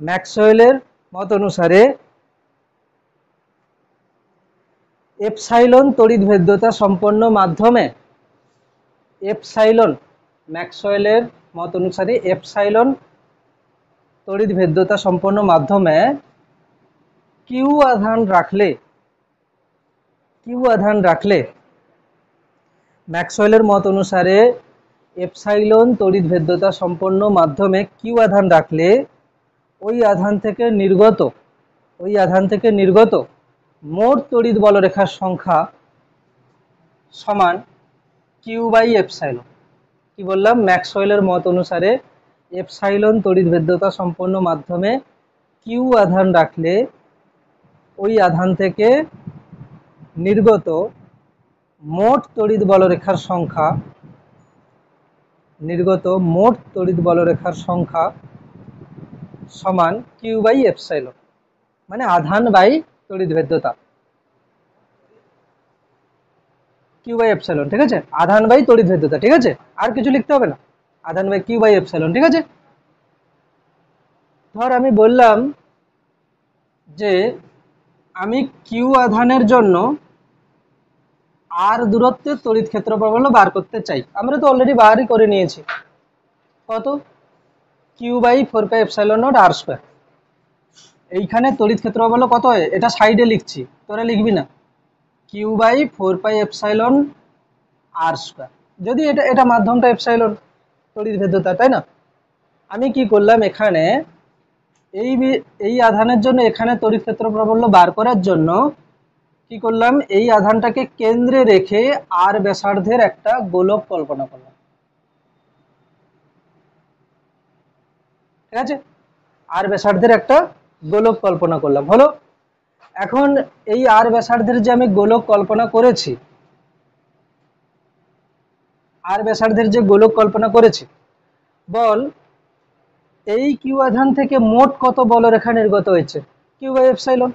ম্যাক্সওয়েলের মত অনুসারে এপসাইলন তড়িৎ ভেদ্যতা সম্পন্ন মাধ্যমে, এপসাইলন, ম্যাক্সওয়েলের মত অনুসারে এপসাইলন তড়িৎ ভেদ্যতা সম্পন্ন মাধ্যমে কিউ আধান রাখলে ম্যাক্সওয়েলের মত অনুসারে এপসাইলন তড়িৎ ভেদ্যতা সম্পন্ন মাধ্যমে কিউ আধান রাখলে ওই আধান থেকে নির্গত মোট তড়িৎ বলরেখার সংখ্যা সমান কিউ বাই এপসাইলন। কি বললাম, ম্যাক্সওয়েলের মত অনুসারে এপসাইলন তড়িৎ ভেদ্যতা সম্পন্ন মাধ্যমে কিউ আধান রাখলে ওই আধান থেকে নির্গত মোট তড়িৎ বলরেখার সংখ্যা সমান কিউ বাই এপসাইলন, মানে আধান বাই তড়িৎ ভেদ্যতা, কিউ বাই এপসাইলন, ঠিক আছে। আধান বাই তড়িৎ ভেদ্যতা, ঠিক আছে, আর কিছু লিখতে হবে না, আধান বাই কিউ বাই এপসাইলন, ঠিক আছে। ধর আমি বললাম যে আমি কিউ আধানের জন্য আর দূরত্বের তড়িৎ ক্ষেত্রফল বার করতে চাই। আমরা তো অলরেডি বারই করে নিয়েছি, কত, কিউ বাই 4πε0 আর স্কয়ার। এইখানে তড়িৎ ক্ষেত্রফল কত হয়, এটা সাইডে লিখছি, তোরা লিখবি না, কিউ বাই 4πε আর স্কয়ার, যদি এটা মাধ্যমটা এপসাইলন তড়িৎ ভেদ্যতা, তাই না। আমি কি করলাম, এখানে এই আধানের জন্য এখানে তড়িৎ ক্ষেত্রফল বার করার জন্য কি করলাম, এই আধানটাকে কেন্দ্রে রেখে আর ব্যাসার্ধের একটা গোলক কল্পনা করলাম, ঠিক আছে। আর ব্যাসার্ধের একটা গোলক কল্পনা করলাম, হলো। এখন এই আর ব্যাসার্ধের যে আমি গোলক কল্পনা করেছি, বল এই কিউ আধান থেকে মোট কত বলরেখা নির্গত হয়েছে, কিউ বাই এপসাইলন।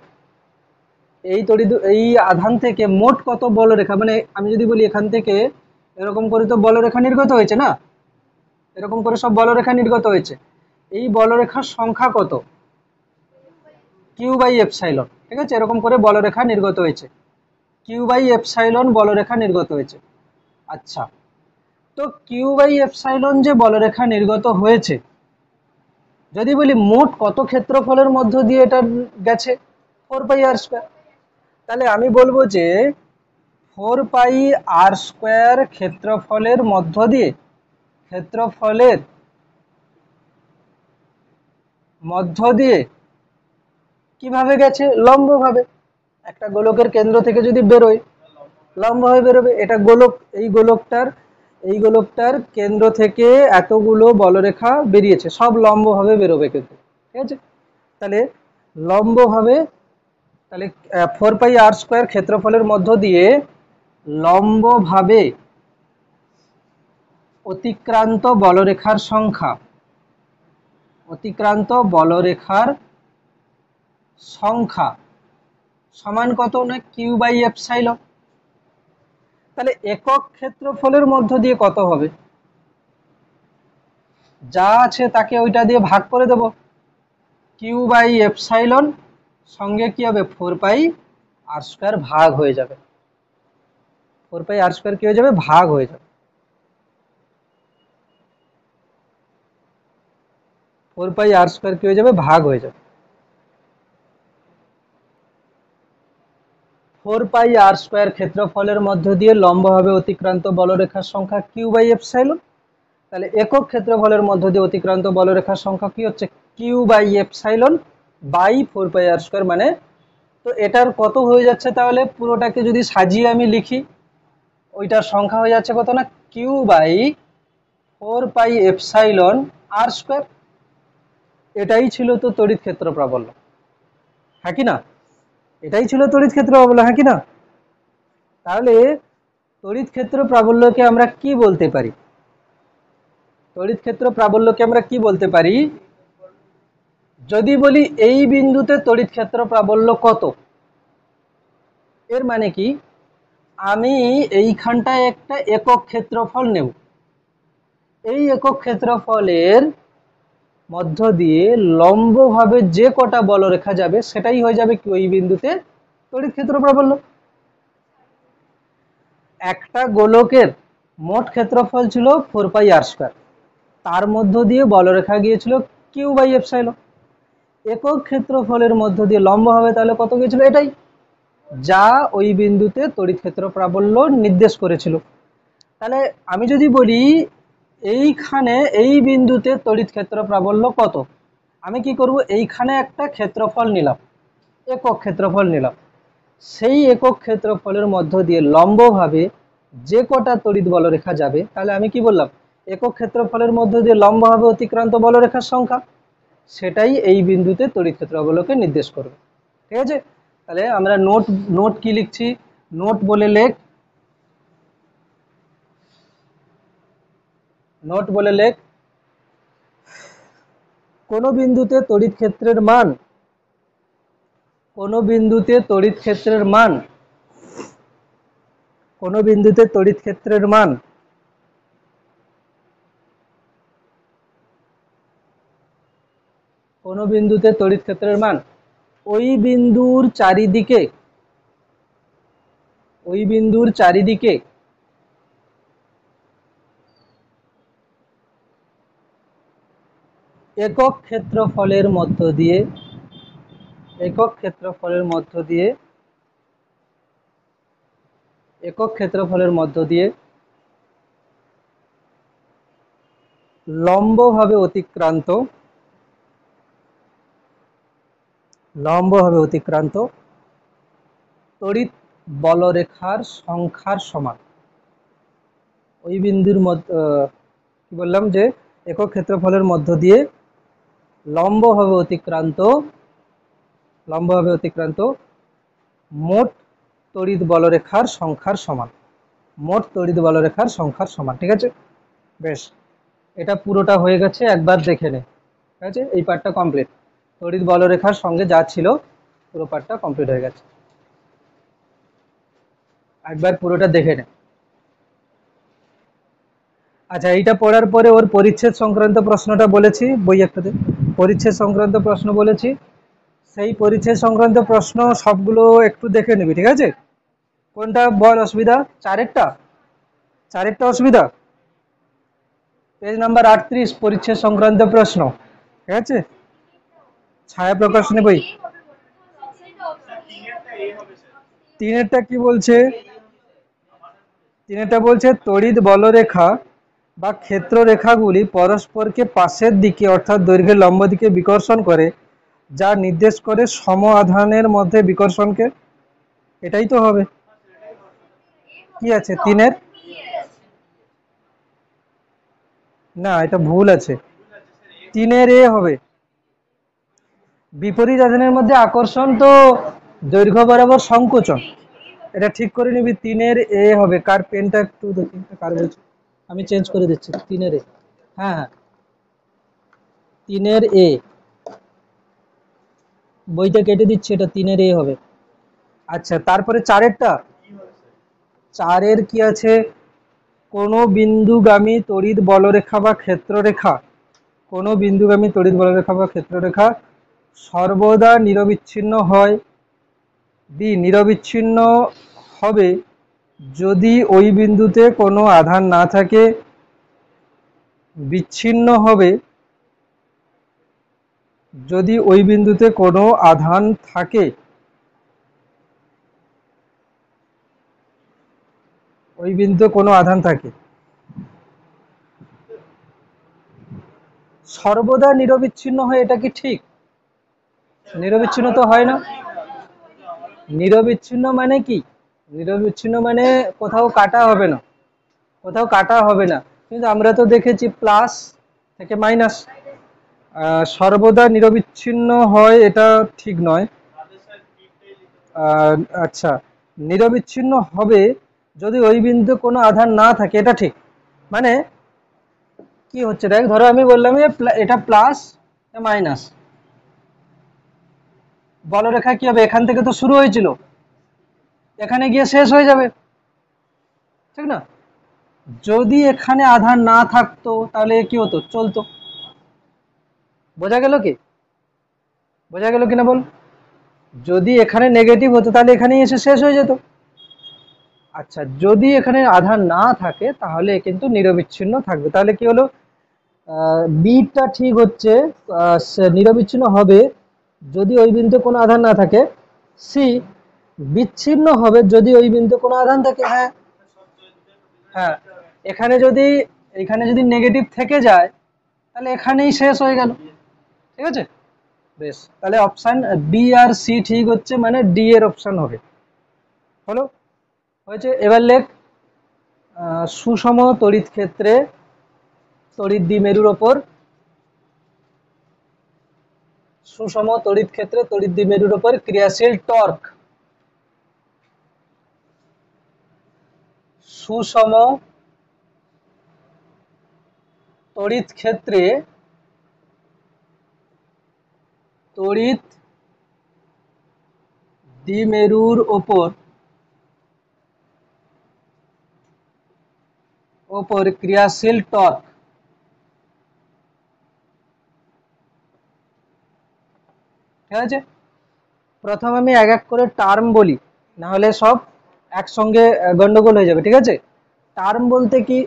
এই আধান থেকে মোট কত বলরেখা, মানে আমি যদি বলি এখান থেকে এরকম করে তো বলরেখা নির্গত হয়েছে না, এরকম করে সব বলরেখা নির্গত হয়েছে, এই বলরেখার সংখ্যা কত, কিউ বাই এপসাইলন, ঠিক আছে। এরকম করে বলরেখা নির্গত হয়েছে, কিউ বাই এপসাইলন বলরেখা নির্গত হয়েছে। আচ্ছা, তো কিউ বাই এপসাইলন যে বলরেখা নির্গত হয়েছে, যদি বলি মোট কত ক্ষেত্রফলের মধ্য দিয়ে এটা গেছে, 4πr², তাহলে আমি বলবো যে 4πr² ক্ষেত্রফলের মধ্য দিয়ে কিভাবে গেছে, লম্বভাবে। একটা গোলকের কেন্দ্র থেকে যদি বেরোয় লম্বভাবে বেরোবে, এটা গোলক, এই গোলকটার এই গোলকটার কেন্দ্র থেকে এতগুলো বলরেখা বেরিয়েছে, সব লম্বভাবে বেরোবে কিন্তু, ঠিক আছে। তাহলে লম্বভাবে, তাহলে 4πr² ক্ষেত্রফলের মধ্য দিয়ে লম্বভাবে অতিক্রান্ত বলরেখার সংখ্যা, অতিক্রান্ত বলরেখার সংখ্যা সমান কত না Q/ε। তাহলে একক ক্ষেত্রফলের মধ্য দিয়ে কত হবে, যা আছে তাকে ওইটা দিয়ে ভাগ করে দেব, Q/ε সঙ্গে কি হবে 4πr² ভাগ হয়ে যাবে, 4πr² কি হয়ে যাবে, ভাগ হয়ে যাবে, 4πr² কি হয়ে যাবে, ভাগ হয়ে যাবে। 4πr² ক্ষেত্রফলের মধ্য দিয়ে লম্বভাবে অতিক্রান্ত বলরেখার সংখ্যা Q/ε। তাহলে একক ক্ষেত্রফলের মধ্য দিয়ে অতিক্রান্ত বলরেখার সংখ্যা কি হচ্ছে, Q/ε/4πr², মানে তো এটার কত হয়ে যাচ্ছে, তাহলে পুরোটাকে যদি সাজিয়ে আমি লিখি, ওইটার সংখ্যা হয়ে যাচ্ছে কত না Q/4πε r²। এটাই ছিল তো তড়িৎ ক্ষেত্র প্রাবল্য, হ্যাঁ কি না, এটাই ছিল তড়িৎ ক্ষেত্র প্রাবল্য, হ্যাঁ কি না। তাহলে তড়িৎ ক্ষেত্র প্রাবল্যকে আমরা কি বলতে পারি, তড়িৎ ক্ষেত্র প্রাবল্যকে আমরা কি বলতে পারি, যদি বলি এই বিন্দুতে তড়িৎ ক্ষেত্র প্রাবল্য কত, এর মানে কি আমি এইখানটায় একটা একক ক্ষেত্রফল নেব, এই একক ক্ষেত্রফলের মধ্য দিয়ে লম্বভাবে যে কটা বলরেখা যাবে সেটাই হয়ে যাবে কি ওই বিন্দুতে তড়িৎ ক্ষেত্র প্রাবল্য। একটা গোলকের মোট ক্ষেত্রফল ছিল 4πr², তার মধ্য দিয়ে বলরেখা গিয়েছিল Q/ε। একক ক্ষেত্রফলের মধ্য দিয়ে লম্ব হবে, তাহলে কত গিয়েছিল, এটাই, যা ওই বিন্দুতে তড়িৎ ক্ষেত্র প্রাবল্য নির্দেশ করেছিল। তাহলে আমি যদি বলি এইখানে এই বিন্দুতে তড়িৎ ক্ষেত্র প্রাবল্য কত, আমি কি করব, এইখানে একটা ক্ষেত্রফল নিলাম, একক ক্ষেত্রফল নিলাম, সেই একক ক্ষেত্রফলের মধ্য দিয়ে লম্বভাবে যে কটা তড়িৎ বলরেখা যাবে, তাহলে আমি কি বললাম, একক ক্ষেত্রফলের মধ্য দিয়ে লম্বভাবে অতিক্রান্ত বলরেখার সংখ্যা, সেটাই এই বিন্দুতে তড়িৎ ক্ষেত্র বলকে নির্দেশ করবে, ঠিক আছে। তাহলে আমরা নোট কি লিখছি, নোট বলে লেখ, নোট বলে লেখ, কোন বিন্দুতে তড়িৎ ক্ষেত্রের মান, কোন বিন্দুতে তড়িৎ ক্ষেত্রের মান, কোন বিন্দুতে তড়িৎ ক্ষেত্রের মান কোন বিন্দুতে তড়িৎ ক্ষেত্রের মান ওই বিন্দুর চারিদিকে, ওই বিন্দুর চারিদিকে একক ক্ষেত্রফলের মধ্য দিয়ে, একক ক্ষেত্রফলের মধ্য দিয়ে, একক ক্ষেত্রফলের মধ্য দিয়ে লম্বভাবে অতিক্রান্ত, লম্বভাবে অতিক্রান্ত তড়িৎ বলরেখার সংখ্যার সমান। ওই বিন্দুর মধ্য, কি বললাম, যে একক ক্ষেত্রফলের মধ্য দিয়ে লম্বভাবে অতিক্রান্ত, লম্বভাবে অতিক্রান্ত মোট তড়িৎ বলরেখার সংখ্যার সমান, মোট তড়িৎ বলরেখার সংখ্যার সমান, ঠিক আছে। বেশ, এটা পুরোটা হয়ে গেছে, একবার দেখে নে, ঠিক আছে, এই পার্টটা কমপ্লিট, তড়িৎ বলরেখার সঙ্গে যা ছিল পুরো পার্টটা কমপ্লিট হয়ে গেছে, একবার পুরোটা দেখে নে। আচ্ছা, এইটা পড়ার পরে ওর পরিচ্ছেদ সংক্রান্ত প্রশ্নটা বলেছি, বই একটাতে পরিচ্ছেদ সংক্রান্ত প্রশ্ন বলেছি, সেই পরিচ্ছেদ সংক্রান্ত প্রশ্ন সবগুলো একটু দেখে নিবি, ঠিক আছে। কোনটা বল অসুবিধা, চারেরটা, চারেরটা অসুবিধা, পেজ নাম্বার 38 পরিচ্ছেদ সংক্রান্ত প্রশ্ন, ঠিক আছে, ছায়া প্রকাশনী বই। তিনেরটা কি বলছে, তিনেরটা বলছে তড়িৎ বলরেখা বা ক্ষেত্র রেখাগুলি পরস্পরকে পাশের দিকে অর্থাৎ দৈর্ঘ্যের লম্ব দিকে বিকর্ষণ করে, যা নির্দেশ করে সম আধানের মধ্যে বিকর্ষণকে, এটাই তো হবে। কি আছে তিনের, না, এটা ভুল আছে, 3-এর এ হবে। বিপরীত আধানের মধ্যে আকর্ষণ তো দৈর্ঘ্য বরাবর সংকোচন, এটা ঠিক করে নিবি। 3-এর এ হবে। কার পেনটা একটু দেখি, কার বলছি, আমি চেঞ্জ করে দিচ্ছি। 3-এর এ, হ্যাঁ হ্যাঁ, 3-এর এ, বইটা কেটে দিচ্ছি, এটা 3-এর এ হবে। আচ্ছা, তারপরে 4-এরটা, 4-এর কি আছে, কোনো বিন্দুগামী তড়িৎ বলরেখা বা ক্ষেত্ররেখা, কোনো বিন্দুগামী তড়িৎ বলরেখা বা ক্ষেত্ররেখা সর্বদা নিরবিচ্ছিন্ন হয়। নিরবিচ্ছিন্ন হবে যদি ওই বিন্দুতে কোনো আধান না থাকে। বিচ্ছিন্ন হবে যদি ওই বিন্দুতে কোনো আধান থাকে। ওই বিন্দুতে কোনো আধান থাকে। সর্বদা নিরবিচ্ছিন্ন হয়, এটা কি ঠিক? নিরবিচ্ছিন্ন তো হয় না। নিরবিচ্ছিন্ন মানে কি? নিরবিচ্ছিন্ন মানে কোথাও কাটা হবে না, কোথাও কাটা হবে না। কিন্তু আমরা তো দেখেছি প্লাস থেকে মাইনাস। সর্বদা নিরবিচ্ছিন্ন হয় এটা ঠিক নয়। আচ্ছা, নিরবিচ্ছিন্ন হবে যদি ওই বিন্দুতে কোনো আধান না থাকে, এটা ঠিক। মানে কি হচ্ছে দেখ, ধরো আমি বললাম যে এটা প্লাস মাইনাস, বলরেখা কি হবে, এখান থেকে তো শুরু হয়েছিল, এখানে গিয়ে শেষ হয়ে যাবে, ঠিক না? যদি এখানে আধান না থাকতো তাহলে কি হতো, চলতো। বোঝা গেল কি? বোঝা গেল কিনা বল? যদি এখানে নেগেটিভ হতো তাহলে এখানেই এসে শেষ হয়ে যেত। আচ্ছা, যদি এখানে আধান না থাকে তাহলে কিন্তু নিরবিচ্ছিন্ন থাকবে। তাহলে কি হলো, বিটা ঠিক হচ্ছে, নিরবিচ্ছিন্ন হবে যদি ওই বিন্দুতে কোনো আধান না থাকে। সি, বিচ্ছিন্ন হবে যদি ওই বিন্দুতে কোনো আধান থাকে। হ্যাঁ হ্যাঁ, এখানে যদি নেগেটিভ থেকে যায় তাহলে এখানেই শেষ হয়ে গেল, ঠিক আছে? বেশ, তাহলে অপশন বি আর সি ঠিক হচ্ছে, মানে ডি এর অপশন হবে। হলো, হয়েছে। এবার লেখ, সুষম তড়িৎ ক্ষেত্রে তড়িৎ দ্বিমেরুর ওপর, সুষম তড়িৎ ক্ষেত্রে তড়িৎ দ্বিমেরুর ওপর ক্রিয়াশীল টর্ক। সুষম তড়িৎ ক্ষেত্রে তড়িৎ দ্বিমেরুর ওপর ক্রিয়াশীল টর্ক। ঠিক আছে, প্রথম আমি এক এক করে টার্ম বলি, না হলে সব একসঙ্গে গন্ডগোল হয়ে যাবে, ঠিক আছে? টার্ম বলতে কি,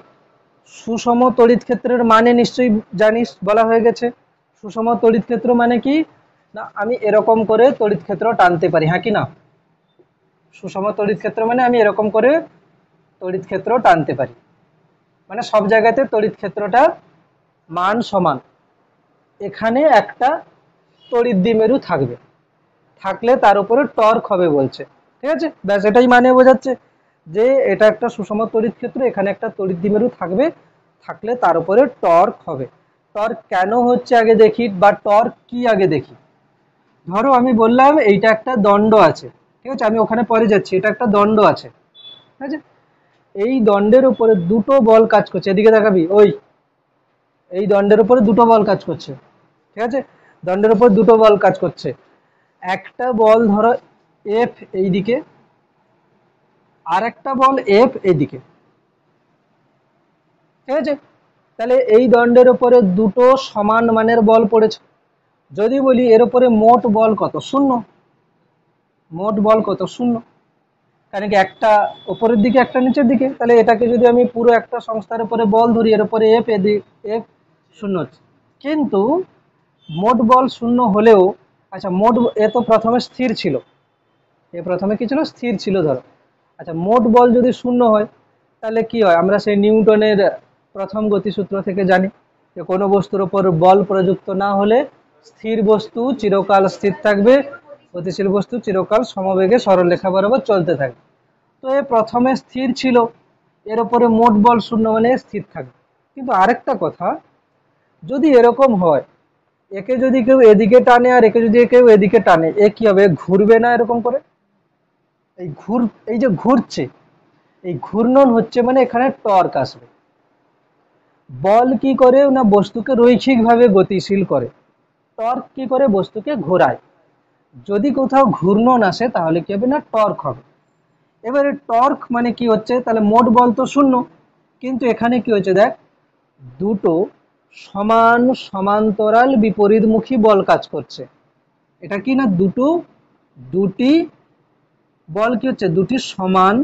সুষম তড়িৎ ক্ষেত্রের মানে নিশ্চয়ই জানিস, বলা হয়ে গেছে। সুষম তড়িৎ ক্ষেত্র মানে কি না, আমি এরকম করে তড়িৎ ক্ষেত্র টানতে পারি, হ্যাঁ কি না? সুষম তড়িৎ ক্ষেত্র মানে আমি এরকম করে তড়িৎ ক্ষেত্র টানতে পারি, মানে সব জায়গাতে তড়িৎ ক্ষেত্রটা মান সমান। এখানে একটা তড়িৎ দ্বিমেরু থাকবে, থাকলে তার উপরে টর্ক হবে বলছে, ঠিক আছে? ব্যাস, এটাই মানে বোঝাচ্ছে যে এটা একটা সুষম তড়িৎ ক্ষেত্র, এখানে একটা তড়িৎ দ্বিমেরু থাকবে, থাকলে তার উপরে টর্ক হবে। টর্ক কেন হচ্ছে আগে দেখি, বা টর্ক কি আগে দেখি। ধরো আমি বললাম এইটা একটা দণ্ড আছে, ঠিক আছে, আমি ওখানে পরে যাচ্ছি, এটা একটা দণ্ড আছে, ঠিক আছে? এই দণ্ডের উপরে দুটো বল কাজ করছে, এদিকে দেখাবি, ওই এই দণ্ডের উপরে দুটো বল কাজ করছে, ঠিক আছে? দণ্ডের উপর দুটো বল কাজ করছে। একটা বল ধরো এফ এইদিকে, আর একটা বল এফ এইদিকে, ঠিক আছে? তাহলে এই দণ্ডের উপরে দুটো সমান মানের বল পড়েছে। যদি বলি এর উপরে মোট বল কত, শূন্য। মোট বল কত, শূন্য। কারণ কি, একটা উপরের দিকে একটা নিচের দিকে, তাহলে এটাকে যদি আমি পুরো একটা সংস্থার উপরে বল ধরি, এর উপরে এফ, এফ শূন্য হচ্ছে। কিন্তু মোট বল শূন্য হলেও, আচ্ছা এ তো প্রথমে স্থির ছিল, এ প্রথমে কি ছিল, স্থির ছিল ধরো। আচ্ছা, মোট বল যদি শূন্য হয় তাহলে কি হয়, আমরা সেই নিউটনের প্রথম গতিসূত্র থেকে জানি যে কোনো বস্তুর উপর বল প্রযুক্ত না হলে স্থির বস্তু চিরকাল স্থির থাকবে, গতিশীল বস্তু চিরকাল সমবেগে সরলরেখা বরাবর চলতে থাকবে। তো এ প্রথমে স্থির ছিল, এর উপরে মোট বল শূন্য, মানে স্থির থাকবে। কিন্তু আরেকটা কথা, যদি এরকম হয় একে যদি কেউ এদিকে টানে আর একে যদি কেউ এদিকে টানে, এ কি হবে? ঘুরবে না এরকম করে? এই যে ঘুরছে, এই ঘূর্ণন হচ্ছে মানে এখানে টর্ক আসবে। বল কি করে না বস্তুকে রৈখিকভাবে গতিশীল করে, টর্ক কি করে বস্তুকে ঘোরায়। যদি কোথাও ঘূর্ণন আসে তাহলে কি হবে না টর্ক হবে। এবারে টর্ক মানে কি হচ্ছে, তাহলে মোট বল তো শূন্য, কিন্তু এখানে কি হচ্ছে দেখ, দুটো সমান সমান্তরাল বিপরীতমুখী বল কাজ করছে। এটা কি না দুটি বল কি হচ্ছে, দুটি সমান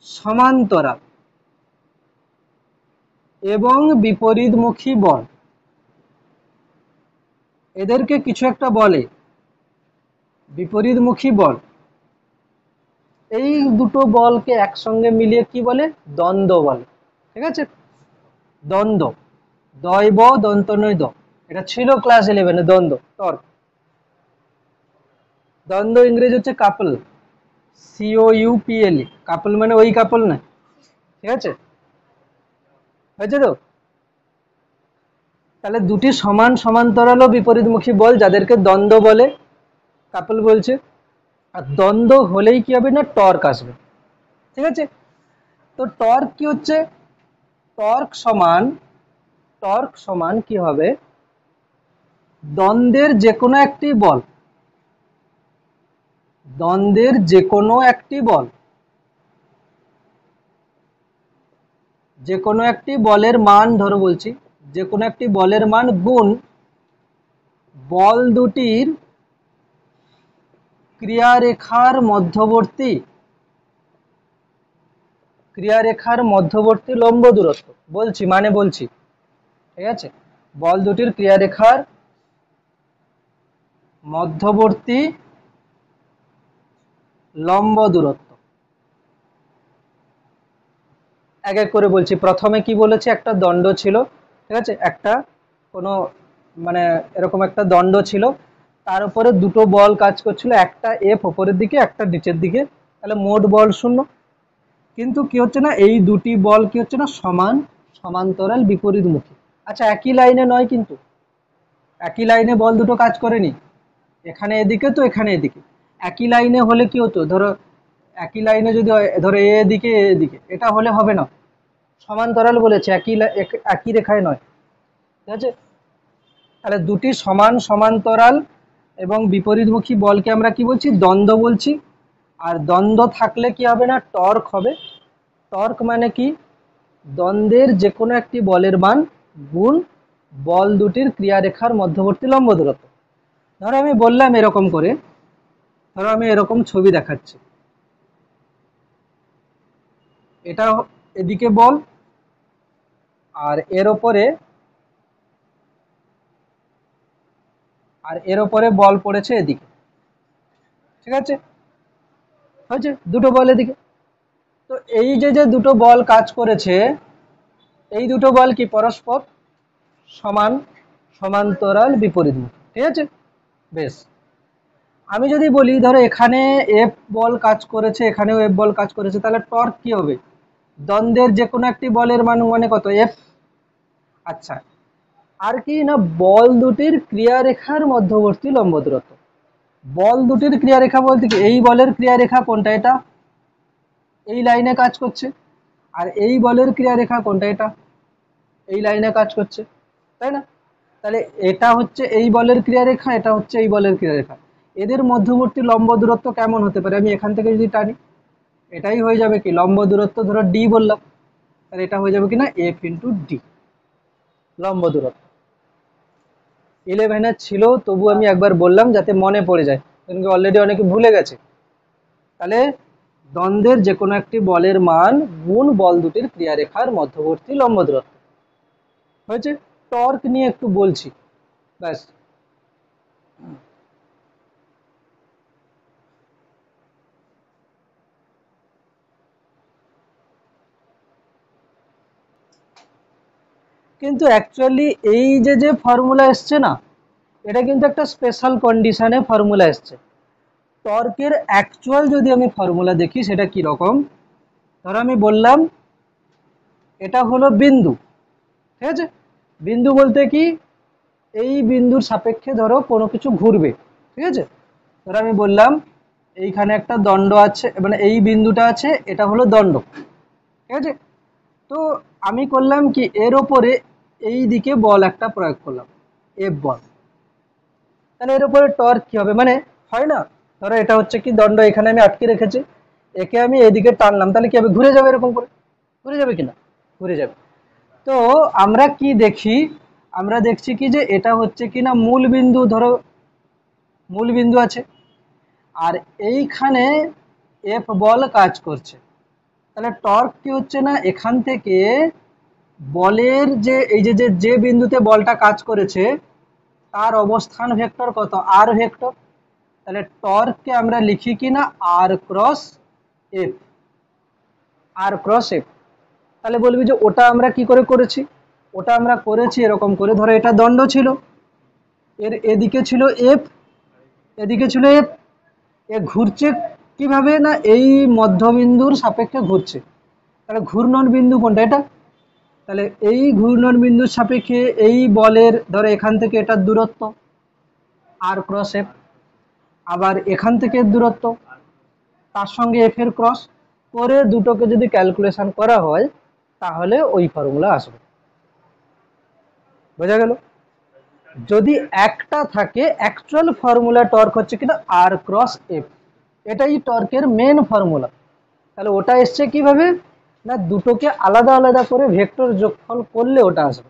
সমান্তরাল এবং বিপরীতমুখী বল, এদেরকে কিছু একটা বলে বিপরীতমুখী বল। এই দুটো বলকে একসঙ্গে মিলিয়ে কি বলে? দ্বন্দ্ব বলে। ঠিক আছে, দ্বন্দ্ব, দৈব দন্ত নয় দ, এটা ছিল ক্লাস 11-এ, দ্বন্দ্ব টর্ক। দ্বন্দ্ব ইংরেজি হচ্ছে কাপল, COUPLE, কাপল মানে ওই কাপল না। ঠিক আছে, হয়েছে তো? তাহলে দুটি সমান সমান্তরাল ও বিপরীতমুখী বল যাদেরকে দ্বন্দ্ব বলে, কাপল বলছে। আর দ্বন্দ্ব হলেই কি হবে না টর্ক আসবে। ঠিক আছে, তো টর্ক কি হচ্ছে, টর্ক সমান কি হবে, দ্বন্দ্বের যে কোনো একটি বল, দ্বন্দ্বের যে কোনো একটি বল, যে কোনো একটি বলের মান, ধরো বলছি যে কোনো একটি বলের মান গুণ বল দুটির ক্রিয়ারেখার মধ্যবর্তী লম্ব দূরত্ব। বলছি, ঠিক আছে, বল দুটির ক্রিয়ারেখার মধ্যবর্তী লম্ব দূরত্ব। এক এক করে বলছি। প্রথমে কি বলেছি, একটা দণ্ড ছিল, ঠিক আছে, একটা কোনো মানে এরকম একটা দণ্ড ছিল, তার উপরে দুটো বল কাজ করছিল, একটা এফ উপরের দিকে একটা নিচের দিকে, তাহলে মোট বল শূন্য। কিন্তু কি হচ্ছে না, এই দুটি বল কি হচ্ছে না সমান সমান্তরাল বিপরীতমুখী। আচ্ছা, একই লাইনে নয়, কিন্তু একই লাইনে বল দুটো কাজ করেনি, এখানে এদিকে তো এখানে এদিকে। একই লাইনে হলে কি হতো, ধরো একই লাইনে যদি ধরো এদিকে এদিকে, এটা হলে হবে না, সমান্তরাল বলেছে, একই রেখায় নয়। ঠিক আছে, তাহলে দুটি সমান সমান্তরাল এবং বিপরীতমুখী বলকে আমরা কি বলছি, দ্বন্দ্ব বলছি। আর দ্বন্দ্ব থাকলে কি হবে না টর্ক হবে। টর্ক মানে কি, দ্বন্দ্বের যে কোনো একটি বলের মান গুণ বল দুটির ক্রিয়ারেখার মধ্যবর্তী লম্ব দূরত্ব। ধরো আমি বললাম এরকম করে, ধরো আমি এরকম ছবি দেখাচ্ছি, এটা এদিকে বল আর এর ওপরে বল পড়েছে এদিকে। ঠিক আছে, হয়েছে, দুটো বল এদিকে। তো এই যে দুটো বল কাজ করেছে, এই দুটো বল কি পরস্পর সমান সমান্তরাল বিপরীতমুখী। ঠিক আছে, বেশ। আমি যদি বলি ধরো এখানে এফ বল কাজ করেছে, এখানেও এফ বল কাজ করেছে, তাহলে টর্ক কি হবে, দ্বন্দ্বের যে কোনো একটি বলের মান মানে কত, এফ। আচ্ছা, আর কি না বল দুটির ক্রিয়ারেখার মধ্যবর্তী লম্ব দূরত্ব। বল দুটির ক্রিয়ারেখা বলতে কি, এই বলের ক্রিয়ারেখা কোনটা, এটা এই লাইনে কাজ করছে, আর এই বলের ক্রিয়ারেখা কোনটা, এটা এই লাইনে কাজ করছে, তাই না? তাহলে এটা হচ্ছে এই বলের ক্রিয়ারেখা, এটা হচ্ছে এই বলের ক্রিয়ারেখা। এদের মধ্যবর্তী লম্ব দূরত্ব কেমন হতে পারে, আমি এখান থেকে যদি টানি, এটাই হয়ে যাবে কি লম্ব দূরত্ব, ধরো ডি বললাম, তাহলে এটা হয়ে যাবে কি না এফ ইন্টু ডি, লম্ব দূরত্ব। 11 ছিল, তবু আমি একবার বললাম যাতে মনে পড়ে যায়, কিন্তু অলরেডি অনেকে ভুলে গেছে। তাহলে দ্বন্দ্বের যে কোনো একটি বলের মান গুণ বল দুটির ক্রিয়ারেখার মধ্যবর্তী লম্ব দূরত্ব। হয়েছে, টর্ক নিয়ে একটু বলছি, ব্যাস। কিন্তু অ্যাকচুয়ালি এই যে ফর্মুলা এসছে না, এটা কিন্তু একটা স্পেশাল কন্ডিশনে ফর্মুলা এসছে। টর্কের অ্যাকচুয়াল যদি আমি ফর্মুলা দেখি, সেটা কি রকম, ধরো আমি বললাম এটা হলো বিন্দু, ঠিক আছে। বিন্দু বলতে কি, এই বিন্দুর সাপেক্ষে ধরো কোনো কিছু ঘুরবে, ঠিক আছে। ধরো আমি বললাম এইখানে একটা দণ্ড আছে, মানে এই বিন্দুটা আছে, এটা হলো দণ্ড, ঠিক আছে। তো আমি করলাম কি, এর ওপরে এই দিকে বল একটা প্রয়োগ করলাম, এফ বল। তাহলে এর উপরে টর্ক কি হবে, মানে হয় না, ধরো এটা হচ্ছে কি দণ্ড, এখানে আমি আটকে রেখেছি, একে আমি এদিকে টানলাম, তাহলে কি হবে, ঘুরে যাবে, এরকম করে ঘুরে যাবে কিনা, ঘুরে যাবে। তো আমরা কি দেখি, আমরা দেখছি কি যে এটা হচ্ছে কি না মূল বিন্দু, ধরো মূল বিন্দু আছে, আর এইখানে এফ বল কাজ করছে। তাহলে টর্ক কি হচ্ছে না, এখান থেকে বলের যে এই যে যে যে বিন্দুতে বলটা কাজ করেছে তার অবস্থান ভেক্টর কত, আর ভেক্টর। তাহলে টর্ককে আমরা লিখি কি না আর ক্রস এফ, আর ক্রস এফ। তাহলে বলবি যে ওটা আমরা কি করে করেছি, ওটা আমরা করেছি এরকম করে, ধরো এটা দণ্ড ছিল, এর এদিকে ছিল এফ, এদিকে ছিল এফ, এ ঘুরছে কিভাবে না এই মধ্যবিন্দুর সাপেক্ষে ঘুরছে। তাহলে ঘূর্ণন বিন্দু কোনটা, এটা। তাহলে এই ঘূর্ণন বিন্দুর সাপেক্ষে এই বলের ধরো এখান থেকে এটার দূরত্ব আর ক্রস এফ, আবার এখান থেকে দূরত্ব তার সঙ্গে এফ এর ক্রস করে দুটোকে যদি ক্যালকুলেশন করা হয় তাহলে ওই ফর্মুলা আসবে। বোঝা গেল। যদি একটা থাকে অ্যাকচুয়াল ফর্মুলা টর্ক হচ্ছে কিনা আর ক্রস এফ, এটাই টর্কের মেন ফর্মুলা। তাহলে ওটা এসছে কিভাবে না, দুটোকে আলাদা আলাদা করে ভেক্টর যোগফল করলে ওটা আসবে।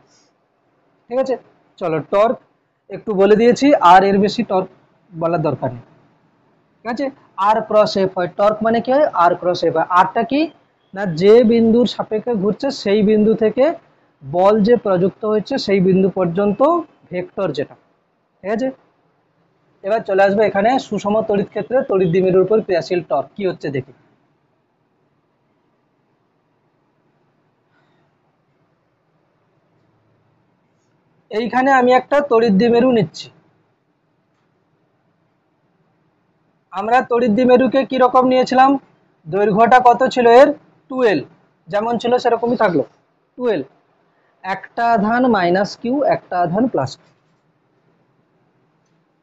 ঠিক আছে, চলো টর্ক একটু বলে দিয়েছি, আর এর বেশি টর্ক বলার দরকার নেই। ঠিক আছে, আর ক্রস এফ হয়, টর্ক মানে কি হয়, আর ক্রস এফ হয়। আরটা কি না, যে বিন্দুর সাপেক্ষে ঘুরছে সেই বিন্দু থেকে বল যে প্রযুক্ত হচ্ছে সেই বিন্দু পর্যন্ত ভেক্টর যেটা। ঠিক আছে, এবার চলে আসবে এখানে সুষম তড়িৎ ক্ষেত্রে তড়িৎ দ্বিমেরুর উপর ক্রিয়াশীল টর্ক কি হচ্ছে দেখি। এইখানে আমি একটা তড়িৎ দ্বিমেরু নিচ্ছি, আমরা তড়িৎ দ্বিমেরুকে কিরকম নিয়েছিলাম, দৈর্ঘ্যটা কত ছিল এর, 12, যেমন ছিল সেরকমই থাকলো 12, একটা আধান মাইনাস কিউ, একটা আধান plus Q,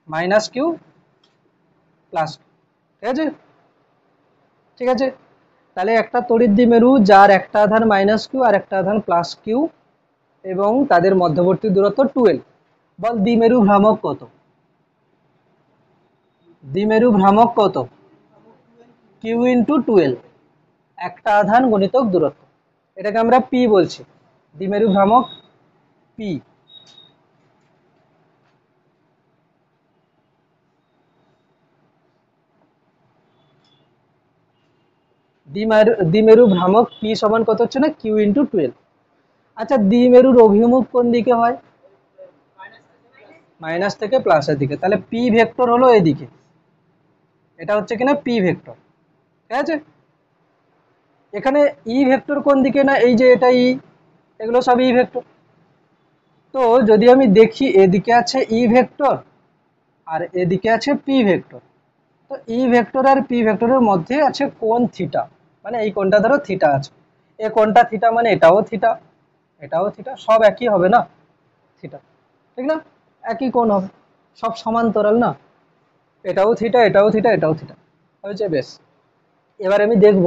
minus Q plus Q. ঠিক আছে, ঠিক আছে। তাহলে একটা তড়িৎ দ্বিমেরু যার একটা আধান মাইনাস কিউ আর একটা আধান প্লাস কিউ এবং তাদের মধ্যবর্তী দূরত্ব 12, বল দ্বিমেরু ভ্রামক কত, দ্বিমেরু ভ্রামক কত, কিউ ইন্টু 12, একটা আধান গণিতক দূরত্ব, এটাকে আমরা পি বলছি, দ্বিমেরু ভ্রামক পি। দ্বিমেরু ভ্রামক পি সমান কত হচ্ছে না, কিউ ইন্টু 12। আচ্ছা, দ্বিমেরুর অভিমুখ কোন দিকে হয়, মাইনাস থেকে প্লাসের দিকে, তাহলে পি ভেক্টর হলো এদিকে, এটা হচ্ছে কিনা পি ভেক্টর। ঠিক আছে, এখানে ই ভেক্টর কোন দিকে না, এই যে এটা ই, এগুলো সব ই ভেক্টর। তো যদি আমি দেখি এদিকে আছে ই ভেক্টর আর এদিকে আছে পি ভেক্টর, তো ই ভেক্টর আর পি ভেক্টরের মধ্যে আছে কোণ থিটা, মানে এই কোণটা ধরো থিটা আছে, এই কোণটা থিটা মানে এটাও থিটা, এটাও থিটা, সব একই হবে না, থিটা, ঠিক না, একই কোণ হবে, সব সমান্তরাল না, এটাও থিটা, এটাও থিটা, এটাও থিটা হয়েছে, বেশ। এবার আমি দেখব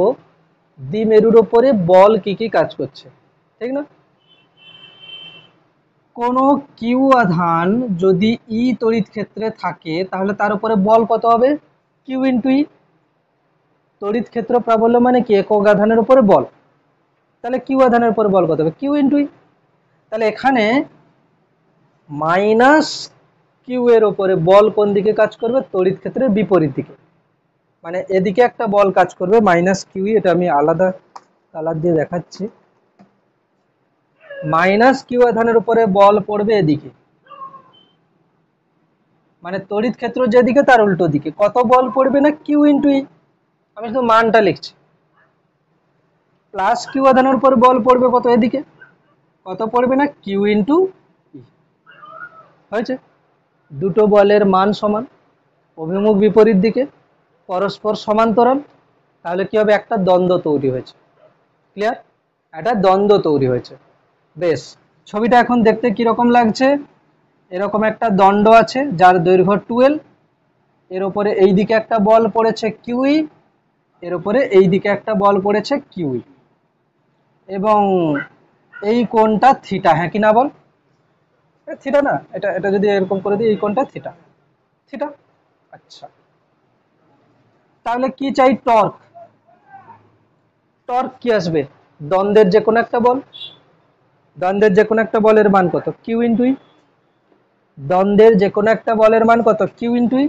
দ্বিমেরুর ওপরে বল কি কি কাজ করছে, ঠিক না। কোনো কিউ আধান যদি ই তড়িৎ ক্ষেত্রে থাকে তাহলে তার উপরে বল কত হবে, কিউ ইন্টু ই। তড়িৎ ক্ষেত্র প্রাবল্য মানে কি, একক আধানের উপরে বল, তাহলে কিউ আধানের উপরে বল কত হবে, কিউ ইন্টু ই। তাহলে এখানে মাইনাস কিউ এর উপরে বল কোন দিকে কাজ করবে, তড়িৎ ক্ষেত্রের বিপরীত দিকে, মানে এদিকে একটা বল কাজ করবে মাইনাস কিউ, এটা আমি আলাদা কালার দিয়ে দেখাচ্ছি, মাইনাস কিউ আধানের উপরে বল পড়বে এদিকে, মানে তড়িৎ ক্ষেত্র যেদিকে তার উল্টো দিকে কত বল পড়বে না, কিউ ইন্টু ই, আমি শুধু মানটা লিখছি। প্লাস কিউ আধানের উপর বল পড়বে কত এদিকে, কত পড়বে না, কিউ ইন্টু ই। হয়েছে, দুটো বলের মান সমান, অভিমুখ বিপরীত দিকে, পরস্পর সমান্তরাল, তাহলে কি হবে, একটা দ্বন্দ্ব তৈরি হয়েছে। ক্লিয়ার, একটা দ্বন্দ্ব তৈরি হয়েছে, বেশ। ছবিটা এখন দেখতে কিরকম লাগছে, এরকম একটা দণ্ড আছে যার দৈর্ঘ্য 12, এর উপরে এই দিকে একটা বল পড়েছে কিউই, এর উপরে এই দিকে একটা বল পড়েছে কিউই, এবং এই কোণটা থিটা, হ্যাঁ কি না বল? থিটা না, এটা এটা যদি এরকম করে দিই এই কোণটা থিটা, থিটা। আচ্ছা, তাহলে কি চাই? টর্ক। টর্ক কি আসবে? দ্বন্দ্বের যে কোনো একটা বল, দ্বন্দ্বের যে কোনো একটা বলের মান কত? কিউ ইন্টু ই। দ্বন্দ্বের যে কোনো একটা বলের মান কত? কিউ ইন্টু ই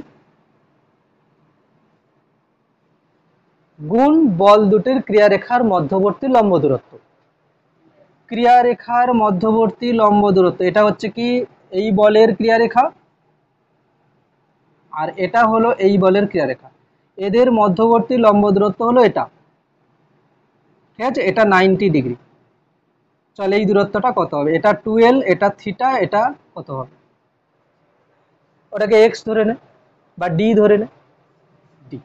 গুণ বল দুটির ক্রিয়ারেখার মধ্যবর্তী লম্ব দূরত্ব। ক্রিয়ারেখার মধ্যবর্তী লম্ব দূরত্ব, এটা হচ্ছে কি এই বলের ক্রিয়ারেখা, আর এটা হলো এই বলের ক্রিয়ারেখা, এদের মধ্যবর্তী লম্ব দূরত্ব হলো এটা, ঠিক আছে? এটা 90 ডিগ্রি। চলে এই দূরত্বটা কত হবে? এটা 12, এটা থিটা, এটা কত হবে? ওটাকে এক্স ধরে নে বা ডি ধরে নে, ডি।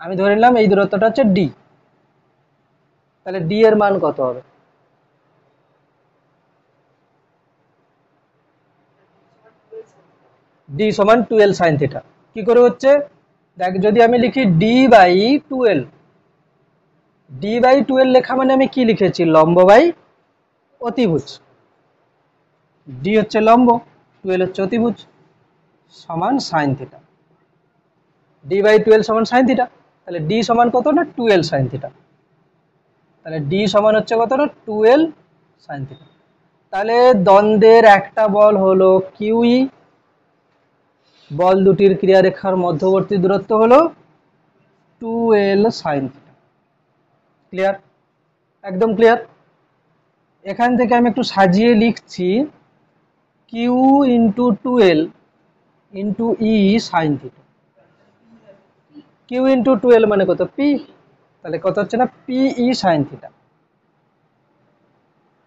আমি ধরে নিলাম এই দূরত্বটা হচ্ছে ডি, তাহলে ডি এর মান কত হবে? ডি সমান 12 সাইন থিটা। কি করে হচ্ছে দেখ, যদি আমি লিখি ডি বাই 12, ডি বাই 12 লেখা মানে আমি কি লিখেছি? লম্ব বাই অতিভুজ। ডি হচ্ছে লম্ব, 12 হচ্ছে অতিভুজ, সমান সাইন থিটা। ডি বাই 12 সমান সাইন থিটা, তাহলে ডি সমান কত না? 12 সাইন থিটা। তাহলে ডি সমান হচ্ছে কত না? 12 সাইন থিটা। তাহলে দ্বন্দ্বের একটা বল হলো কিউই, বল দুটির ক্রিয়ারেখার মধ্যবর্তী দূরত্ব হলো 12 সাইন থিটা। ক্লিয়ার? একদম ক্লিয়ার। এখান থেকে আমি একটু সাজিয়ে লিখছি, কিউ ইন্টু 12 ইন্টু ই সাইন থিটা। কিউ ইন্টু 12 মানে কত? পি। তাহলে কত হচ্ছে না? P E sine theta.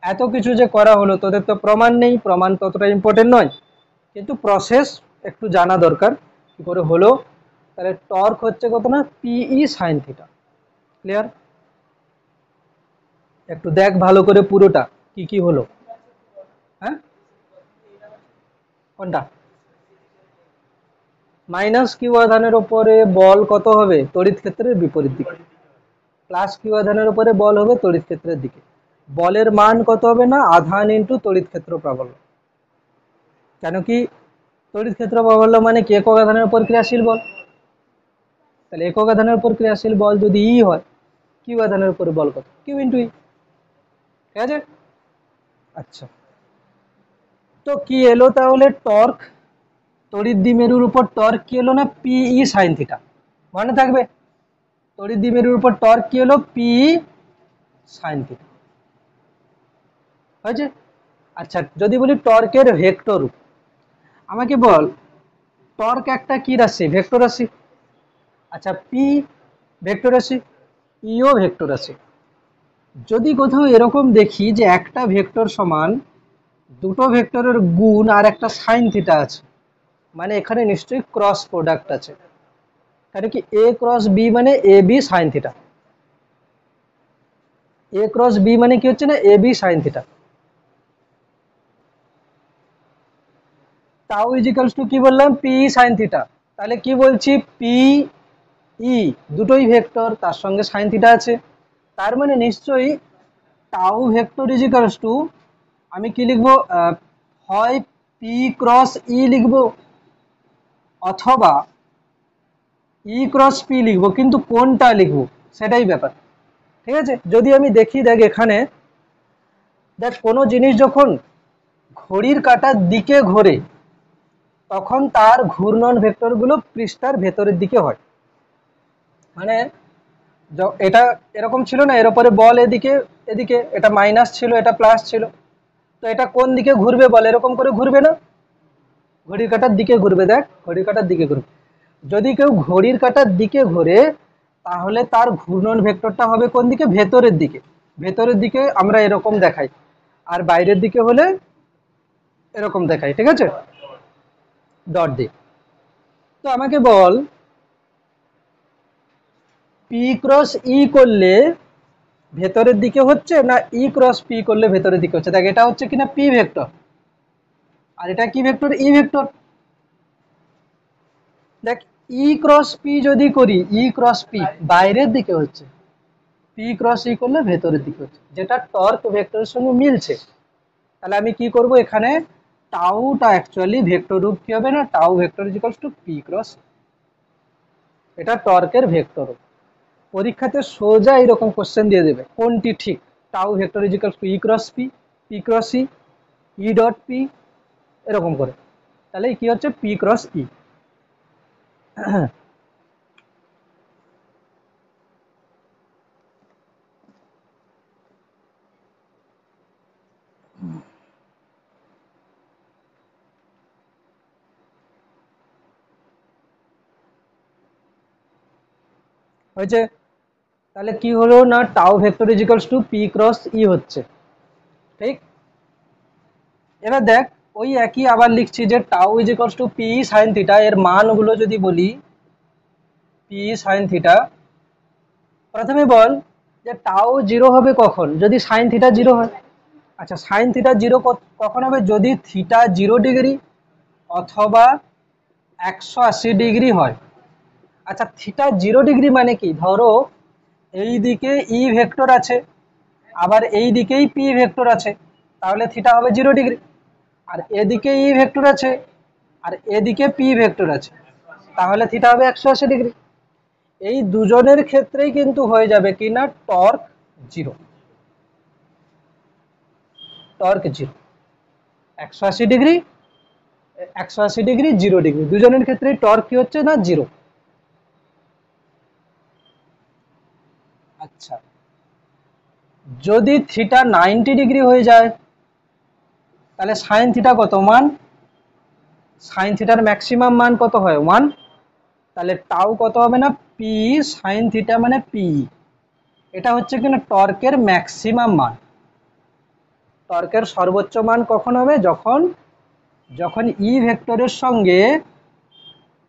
এত কিছু যে করা হলো, তোদের তো প্রমাণ নেই, প্রমাণ ততটা ইম্পর্টেন্ট নয়, কিন্তু প্রসেস একটু জানা দরকার কি করে হলো। তাহলে টর্ক হচ্ছে কত না? পিই সাইন থিটা। ক্লিয়ার? একটু দেখ ভালো করে পুরোটা কি কি হলো। হ্যাঁ, কোনটা? মাইনাস কিউ আধানের উপরে বল কত হবে? তড়িৎ ক্ষেত্রের বিপরীত দিকে। প্লাস কিউ আধানের উপরে বল হবে তড়িৎ ক্ষেত্রের দিকে। বলের মান কত হবে না? আধান ইন্টু তড়িৎ ক্ষেত্র প্রাবল্য। কেন কি? তড়িৎ ক্ষেত্র প্রাবল্য মানে কি? একক আধানের উপর ক্রিয়াশীল বল। তাহলে একক আধানের উপর ক্রিয়াশীল বল যদি ই হয়, কিউ আধানের উপর বল কত? কিউ ইন্টু ই। ঠিক আছে? আচ্ছা, তো কি এলো তাহলে? টর্ক, তড়িৎ দ্বিমেরুর উপর টর্ক কি এলো না? পিই সাইন থিটা। মনে থাকবে, তড়িৎ দ্বিমেরুর উপর টর্ক কি এলো? পিই সাইন থিটা। হয়েছে? আচ্ছা, যদি বলি টর্কের ভেক্টর, আমাকে বল টর্ক একটা কি রাশি? ভেক্টর রাশি। আচ্ছা, পি ভেক্টর রাশি, ইও ভেক্টর রাশি। যদি কোথাও এরকম দেখি যে একটা ভেক্টর সমান দুটো ভেক্টরের গুণ আর একটা সাইন থিটা আছে, মানে এখানে নিশ্চয়ই ক্রস প্রোডাক্ট আছে। তাহলে কি এ ক্রস বি মানে a b sine theta. A cross b মানে কি হচ্ছে না? A b sine theta. Tau equals to কি বললাম? P sine theta. তাহলে কি বলছি? পি ই দুটোই ভেক্টর, তার সঙ্গে সাইন থিটা আছে, তার মানে নিশ্চয়ই টাউ ভেক্টর ইজিক্যালস টু, আমি কি লিখবো? হয় পি ক্রস ই লিখবো, অথবা ই ক্রস পি লিখবো, কিন্তু কোনটা লিখবো সেটাই ব্যাপার। ঠিক আছে? যদি আমি দেখি, দেখ এখানে দেখ, কোনো জিনিস যখন ঘড়ির কাঁটার দিকে ঘোরে তখন তার ঘূর্ণন ভেক্টরগুলো পৃষ্ঠার ভেতরের দিকে হয়। মানে এটা এরকম ছিল না, এর উপরে বল এদিকে, এদিকে এটা মাইনাস ছিল, এটা প্লাস ছিল, তো এটা কোন দিকে ঘুরবে বল? এরকম করে ঘুরবে না, ঘড়ির কাঁটার দিকে ঘুরবে। দেখ, ঘড়ির কাঁটার দিকে ঘুরবে। যদি কেউ ঘড়ির কাঁটার দিকে ঘোরে তাহলে তার ঘূর্ণন ভেক্টরটা হবে কোন দিকে? ভেতরের দিকে। ভেতরের দিকে আমরা এরকম দেখাই, আর বাইরের দিকে হলে এরকম দেখাই। ঠিক আছে? ডট দিয়ে। তো আমাকে বল পি ক্রস ই করলে ভেতরের দিকে হচ্ছে না ই ক্রস পি করলে ভেতরের দিকে হচ্ছে? দেখ এটা হচ্ছে কিনা পি ভেক্টর, আর এটা কি ভেক্টর? E vector. দেখ ই ক্রস পি যদি করি, ই ক্রস পি বাইরের দিকে হচ্ছে, পি ক্রস ই করলে ভেতরের দিকে হচ্ছে, যেটা টর্ক ভেক্টরের সঙ্গে মিলছে। তাহলে আমি কি করব, এখানে টাউটা অ্যাকচুয়ালি ভেক্টর রূপ কি হবে না, tau vector equals to p cross, এটা টর্কের ভেক্টর। পরীক্ষাতে সোজা এরকম কোশ্চেন দিয়ে দেবে, কোনটি ঠিক? টাউ ভেক্টর ইকুয়ালস টু ই ক্রস পি, পি ক্রস ই, ই ডট পি, এরকম করে। তাহলে কি হচ্ছে পি ক্রস ই। হয়েছে? তাহলে কি হলো না, tau vector equals to p cross e হচ্ছে, ঠিক? এবার দেখ ওই একই আবার লিখছি যে tau is equals to p sine theta, এর মানগুলো যদি বলি পি সাইন থিটা, প্রথমে বল যে টাউ জিরো হবে কখন, যদি সাইন থিটা জিরো হয়। আচ্ছা সাইন থিটা জিরো কখন হবে, যদি থিটা 0 ডিগ্রি অথবা 180 ডিগ্রি হয়। আচ্ছা থিটা 0 ডিগ্রি মানে কি, ধরো এই দিকে ই ভেক্টর আছে, আবার এই দিকেই পি ভেক্টর আছে, তাহলে থিটা হবে 0 ডিগ্রি। আর এদিকে ই ভেক্টর আছে আর এদিকে পি ভেক্টর আছে, তাহলে থিটা হবে 180 ডিগ্রি। এই দুজনের ক্ষেত্রেই কিন্তু হয়ে যাবে কি না torque zero, torque zero. 180 degree, 180 degree, 0 degree, দুজনের ক্ষেত্রে টর্ক কি হচ্ছে না জিরো। আচ্ছা যদি থিটা 90 ডিগ্রি হয়ে যায়, তাহলে সাইন থিটা কত মান, সাইন থিটার ম্যাক্সিমাম মান কত হয় 1, তাহলে টাউ কত হবে না পি সাইন থিটা মানে পি, এটা হচ্ছে কিনা টর্কের ম্যাক্সিমাম মান। টর্কের সর্বোচ্চ মান কখন হবে, যখন যখন ই ভেক্টরের সঙ্গে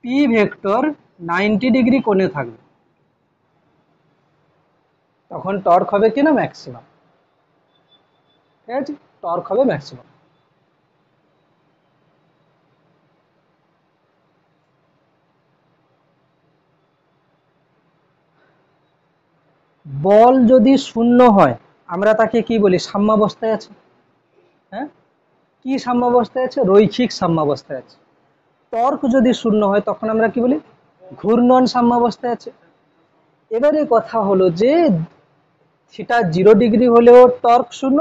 পি ভেক্টর 90 ডিগ্রি কোণে থাকবে, তখন টর্ক হবে কিনা ম্যাক্সিমাম। ঠিক আছে, টর্ক হবে ম্যাক্সিমাম। বল যদি শূন্য হয় আমরা তাকে কি বলি, সাম্যাবস্থায় আছে। হ্যাঁ, কি সাম্যাবস্থায় আছে, রৈখিক সাম্যাবস্থায় আছে। টর্ক যদি শূন্য হয় তখন আমরা কি বলি, ঘূর্ণন সাম্যাবস্থায় আছে। এবারে কথা হলো যে সেটা 0 ডিগ্রি হলেও টর্ক শূন্য,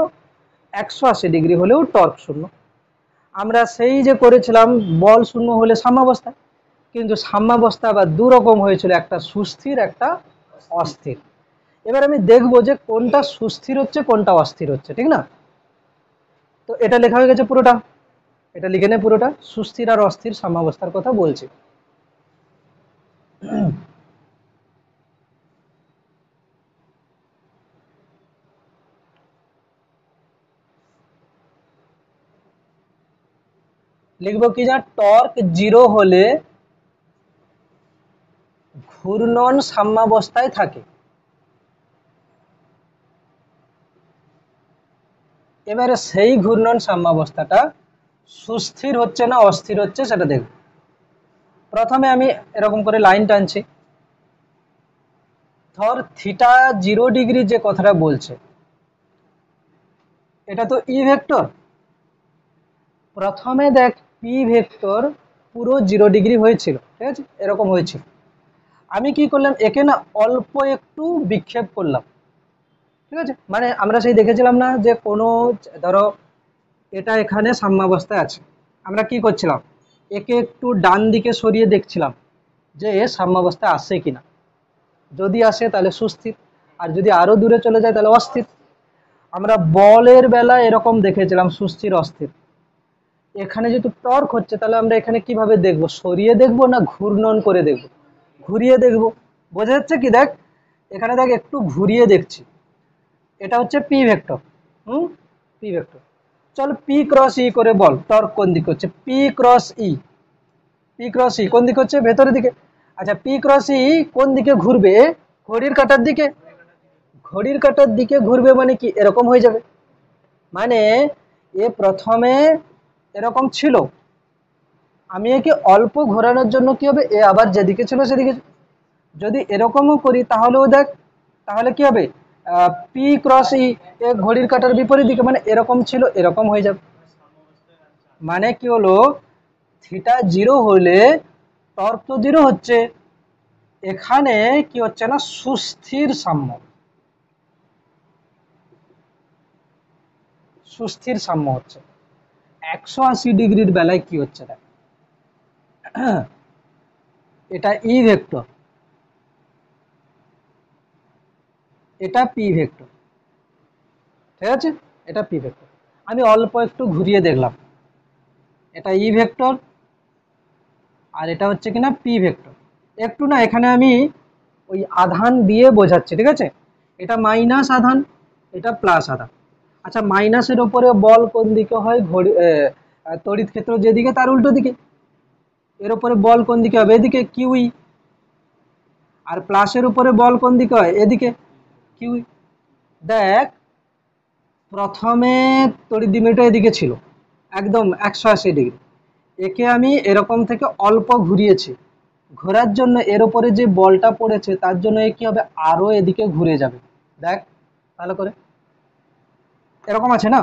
180 ডিগ্রি হলেও টর্ক শূন্য। আমরা সেই যে করেছিলাম বল শূন্য হলে সাম্যাবস্থা, কিন্তু সাম্যাবস্থা আবার দুরকম হয়েছিল, একটা সুস্থির একটা অস্থির। এবার আমি দেখবো যে কোনটা সুস্থির হচ্ছে কোনটা অস্থির হচ্ছে, ঠিক না? তো এটা লেখা হয়ে গেছে পুরোটা, এটা লিখে নে পুরোটা, সুস্থির আর অস্থির সাম্যাবস্থার কথা বলছি। লিখবো কি, যা টর্ক 0 হলে ঘূর্ণন সাম্যাবস্থায় থাকে। এবারে সেই ঘূর্ণন সাম্যাবস্থাটা সুস্থির হচ্ছে না অস্থির হচ্ছে সেটা দেখব। প্রথমে আমি এরকম করে লাইন টানছি, ধর থিটা 0 ডিগ্রি যে কথাটা বলছে, এটা তো ই ভেক্টর। প্রথমে দেখ পি ভেক্টর পুরো 0 ডিগ্রি হয়েছিল, ঠিক আছে, এরকম হয়েছিল। আমি কি করলাম, একে না অল্প একটু বিক্ষেপ করলাম, ঠিক আছে। মানে আমরা সেই দেখেছিলাম না যে কোনো, ধরো এটা এখানে সাম্যাবস্থায় আছে, আমরা কি করছিলাম, একে একটু ডান দিকে সরিয়ে দেখছিলাম যে এ সাম্যাবস্থায় আসে কিনা, যদি আসে তাহলে সুস্থির, আর যদি আরো দূরে চলে যায় তাহলে অস্থির। আমরা বলের বেলা এরকম দেখেছিলাম সুস্থির অস্থির। এখানে যেহেতু টর্ক হচ্ছে তাহলে আমরা এখানে কিভাবে দেখব, সরিয়ে দেখব না ঘূর্ণন করে দেখব, ঘুরিয়ে দেখব। বোঝা যাচ্ছে কি, দেখ এখানে দেখ একটু ঘুরিয়ে দেখছি, এটা হচ্ছে পি ভেক্টর। পি ভেক্টর, চল পি ক্রস ই করে বল টর্ক কোন দিকে হচ্ছে, পি ক্রস ই, পি ক্রস ই কোন দিকে হচ্ছে, ভেতরের দিকে। আচ্ছা পি ক্রস ই কোন দিকে ঘুরবে, ঘড়ির কাঁটার দিকে। ঘড়ির কাঁটার দিকে ঘুরবে মানে কি এরকম হয়ে যাবে, মানে এ প্রথমে এরকম ছিল, আমি একে অল্প ঘোরানোর জন্য কি হবে এ আবার যেদিকে ছিল সেদিকে, যদি এরকমও করি তাহলেও দেখ, তাহলে কি হবে পি ক্রস ই, এ ঘড়ির কাঁটার বিপরীত দিকে, মানে এরকম ছিল এরকম হয়ে যাবে। মানে কি হলো, থিটা জিরো হলে টর্ক তো জিরো হচ্ছে, এখানে কি হচ্ছে না সুস্থির সাম্য, সুস্থির সাম্য হচ্ছে। 180 ডিগ্রির বেলায় কি হচ্ছে দেখ, এটা ই ভেক্টর, এটা পি ভেক্টর, ঠিক আছে, এটা পি ভেক্টর। আমি অল্প একটু ঘুরিয়ে দেখলাম, এটা ই ভেক্টর আর এটা হচ্ছে কিনা পি ভেক্টর। একটু না এখানে আমি ওই আধান দিয়ে বোঝাচ্ছি, ঠিক আছে, এটা মাইনাস আধান, এটা প্লাস আধান। আচ্ছা মাইনাসের ওপরে বল কোন দিকে হয়, ঘড়ি তড়িৎ ক্ষেত্র যেদিকে তার উল্টো দিকে, এর উপরে বল কোন দিকে হবে এদিকে কিউই, আর প্লাসের উপরে বল কোন দিকে হয় এদিকে কিউই। দেখ প্রথমে তড়িৎ দ্বিমেরুটা এদিকে ছিল একদম 180 ডিগ্রি, একে আমি এরকম থেকে অল্প ঘুরিয়েছি, ঘোরার জন্য এর উপরে যে বলটা পড়েছে তার জন্য এ কি হবে আরো এদিকে ঘুরে যাবে। দেখ ভালো করে এরকম আছে না,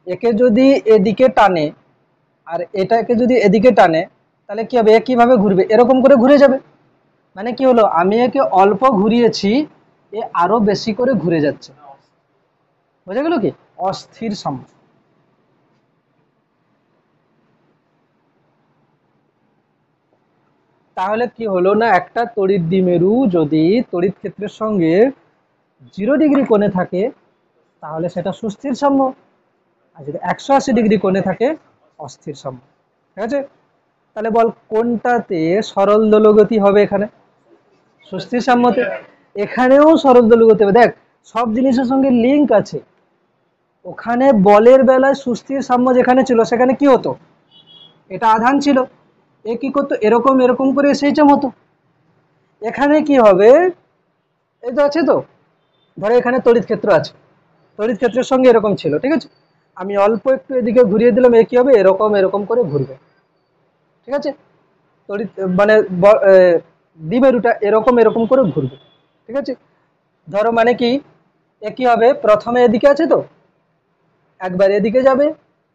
একে যদি এদিকে টানে আর এটাকে যদি এদিকে টানে তাহলে কি হবে এ কিভাবে ঘুরবে এরকম করে ঘুরে যাবে, মানে কি হলো আমি একে অল্প ঘুরিয়েছি এ আরো বেশি করে ঘুরে যাচ্ছে, বোঝা গেল কি, অস্থির সাম্য। তাহলে কি হলো না একটা তড়িৎ দ্বিমেরু যদি তড়িৎ ক্ষেত্রের সঙ্গে 0 ডিগ্রি কোণে থাকে তাহলে সেটা সুস্থির সাম্য, আর যদি 180 ডিগ্রি কোণে থাকে অস্থির সাম্য, ঠিক আছে। তাহলে বল কোনটাতে সরল দোলগতি হবে, এখানে সুস্থির সাম্যতে, এখানেও সরল দোলগতি হবে। দেখ সব জিনিসের সঙ্গে লিঙ্ক আছে, ওখানে বলের বেলায় সুস্থির সাম্য যেখানে ছিল সেখানে কি হতো, এটা আধান ছিল, এ কি করতো এরকম এরকম করে এসেই হতো, এখানে কি হবে এই তো আছে তো, ধরো এখানে তড়িৎ ক্ষেত্র আছে, তড়িৎ ক্ষেত্রের সঙ্গে এরকম ছিল, ঠিক আছে, আমি অল্প একটু এদিকে ঘুরিয়ে দিলাম এ কি হবে এরকম এরকম করে ঘুরবে, ঠিক আছে, তড়িৎ মানে দ্বিমেরুটা এরকম এরকম করে ঘুরবে, ঠিক আছে। ধরো মানে কি এ কি হবে প্রথমে এদিকে আছে তো, একবার এদিকে যাবে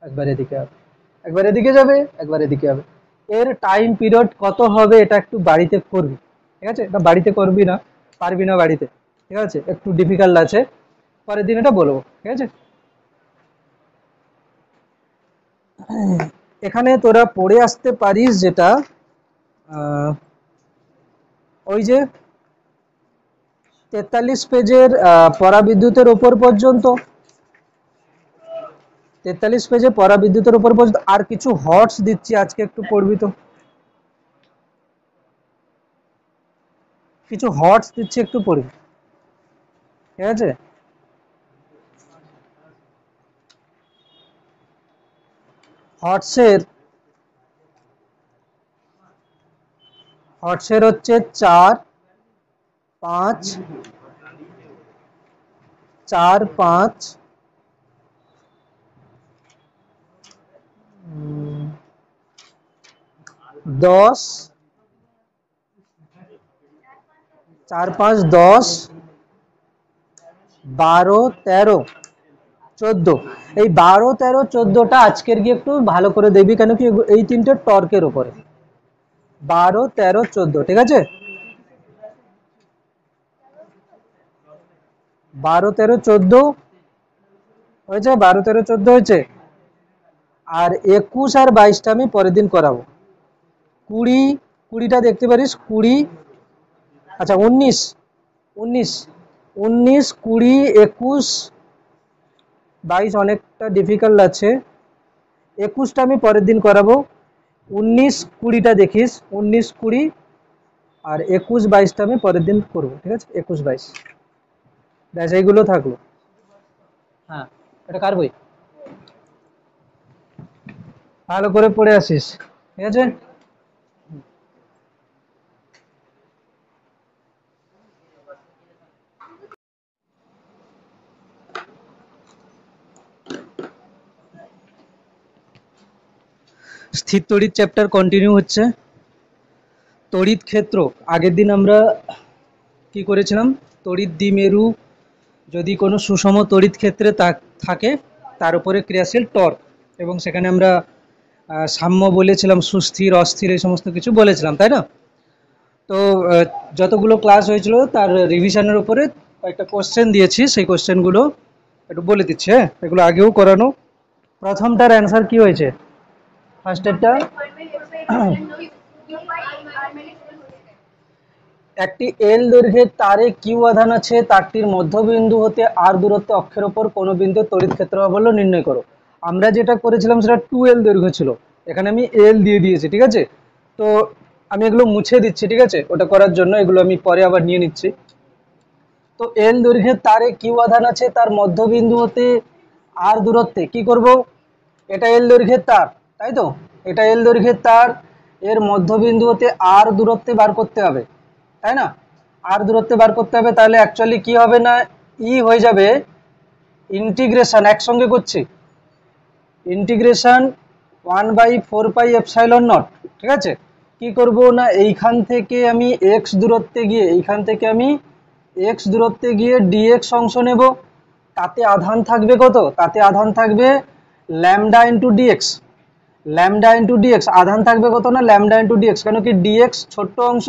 একবার এদিকে যাবে, একবার এদিকে যাবে একবার এদিকে যাবে, এর টাইম পিরিয়ড কত হবে এটা একটু বাড়িতে করবি, ঠিক আছে, এটা বাড়িতে করবি না, পারবি না বাড়িতে, ঠিক আছে, একটু ডিফিকাল্ট আছে, পরের দিন এটা বলবো, ঠিক আছে। এখানে তোরা পড়ে আসতে পারিস যেটা ওই যে 43 পেজের পরাবিদ্যুতের ওপর পর্যন্ত, 43 পেজে পরাবিদ্যুতের উপর পর্যন্ত, আর কিছু হটস দিচ্ছি আজকে একটু পড়বি তো, কিছু হটস দিচ্ছি একটু পড়বি, ঠিক আছে। হটসের হটসের হচ্ছে 4 5 4 5 10, 4 5 10 12 13 14, এই 12 13 14টা আজকের গিয়ে একটু ভালো করে দেখবি, কেন কি এই তিনটে টর্কের উপরে 12 13 14, ঠিক আছে, 12 13 14 হয়েছে, 12 13 14 হয়েছে, আর 21 আর 22টা আমি পরের দিন করাবো, 20 20টা দেখতে পারিস 20, আচ্ছা 19 19 19 20 21 22 অনেকটা ডিফিকাল্ট আছে, 21টা আমি পরের দিন করাবো, 19 20টা দেখিস 19 20, আর 21 22টা আমি পরের দিন করবো, ঠিক আছে, 21 22 ব্যাস এইগুলো থাকলো। হ্যাঁ এটা কার বই, ভালো করে পড়ে আসিস, ঠিক আছে। স্থির তড়িৎ চ্যাপ্টার কন্টিনিউ হচ্ছে। তড়িৎ ক্ষেত্র, আগের দিন আমরা কি করেছিলাম, তড়িৎ দ্বিমেরু যদি কোনো সুষম তড়িৎ ক্ষেত্রে থাকে তার উপরে ক্রিয়াশীল টর্ক, এবং সেখানে আমরা সাম্য বলেছিলাম, সুস্থির অস্থির এই সমস্ত কিছু বলেছিলাম, তাই না? তো যতগুলো ক্লাস হয়েছিল তার রিভিশনের উপরে কয়েকটা কোশ্চেন দিয়েছি, সেই কোশ্চেনগুলো একটু বলে দিচ্ছি। হ্যাঁ, এগুলো আগেও করানো। প্রথমটার অ্যান্সার কি হয়েছে? ফার্স্টেরটা একটি এল দৈর্ঘ্যের তারে কিউ আধান আছে, তারটির মধ্যবিন্দু হতে আর দূরত্বে অক্ষের ওপর কোনো বিন্দু তড়িৎ ক্ষেত্র বলল নির্ণয় করো। আমরা যেটা করেছিলাম সেটা 2L দৈর্ঘ্য ছিল, এখানে আমি এল দিয়ে দিয়েছি, ঠিক আছে? তো আমি এগুলো মুছে দিচ্ছি, ঠিক আছে? ওটা করার জন্য এগুলো আমি পরে আবার নিয়ে নিচ্ছি। তো এল দৈর্ঘ্যের তারে কিউ আধান আছে, তার মধ্যবিন্দু হতে আর দূরত্বে কি করব, এটা এল দৈর্ঘ্যের তার, তাই তো? এটা এল দৈর্ঘ্যের তার, এর মধ্যবিন্দু হতে আর দূরত্বে বার করতে হবে, তাই না? আর দূরত্বে বার করতে হবে, তাহলে অ্যাকচুয়ালি কি হবে না, ই হয়ে যাবে ইন্টিগ্রেশন, একসঙ্গে করছি, ইন্টিগ্রেশন 1/4πε0, ঠিক আছে? কি করব না, এইখান থেকে আমি এক্স দূরত্বে গিয়ে, এইখান থেকে আমি এক্স দূরত্বে গিয়ে ডিএক্স অংশ নেব, তাতে আধান থাকবে কত, তাতে আধান থাকবে lambda into dx, lambda into dx, আধান থাকবে কত না ল্যামডা ইন্টু ডিএক্স, কেন কি ডিএক্স ছোট্ট অংশ,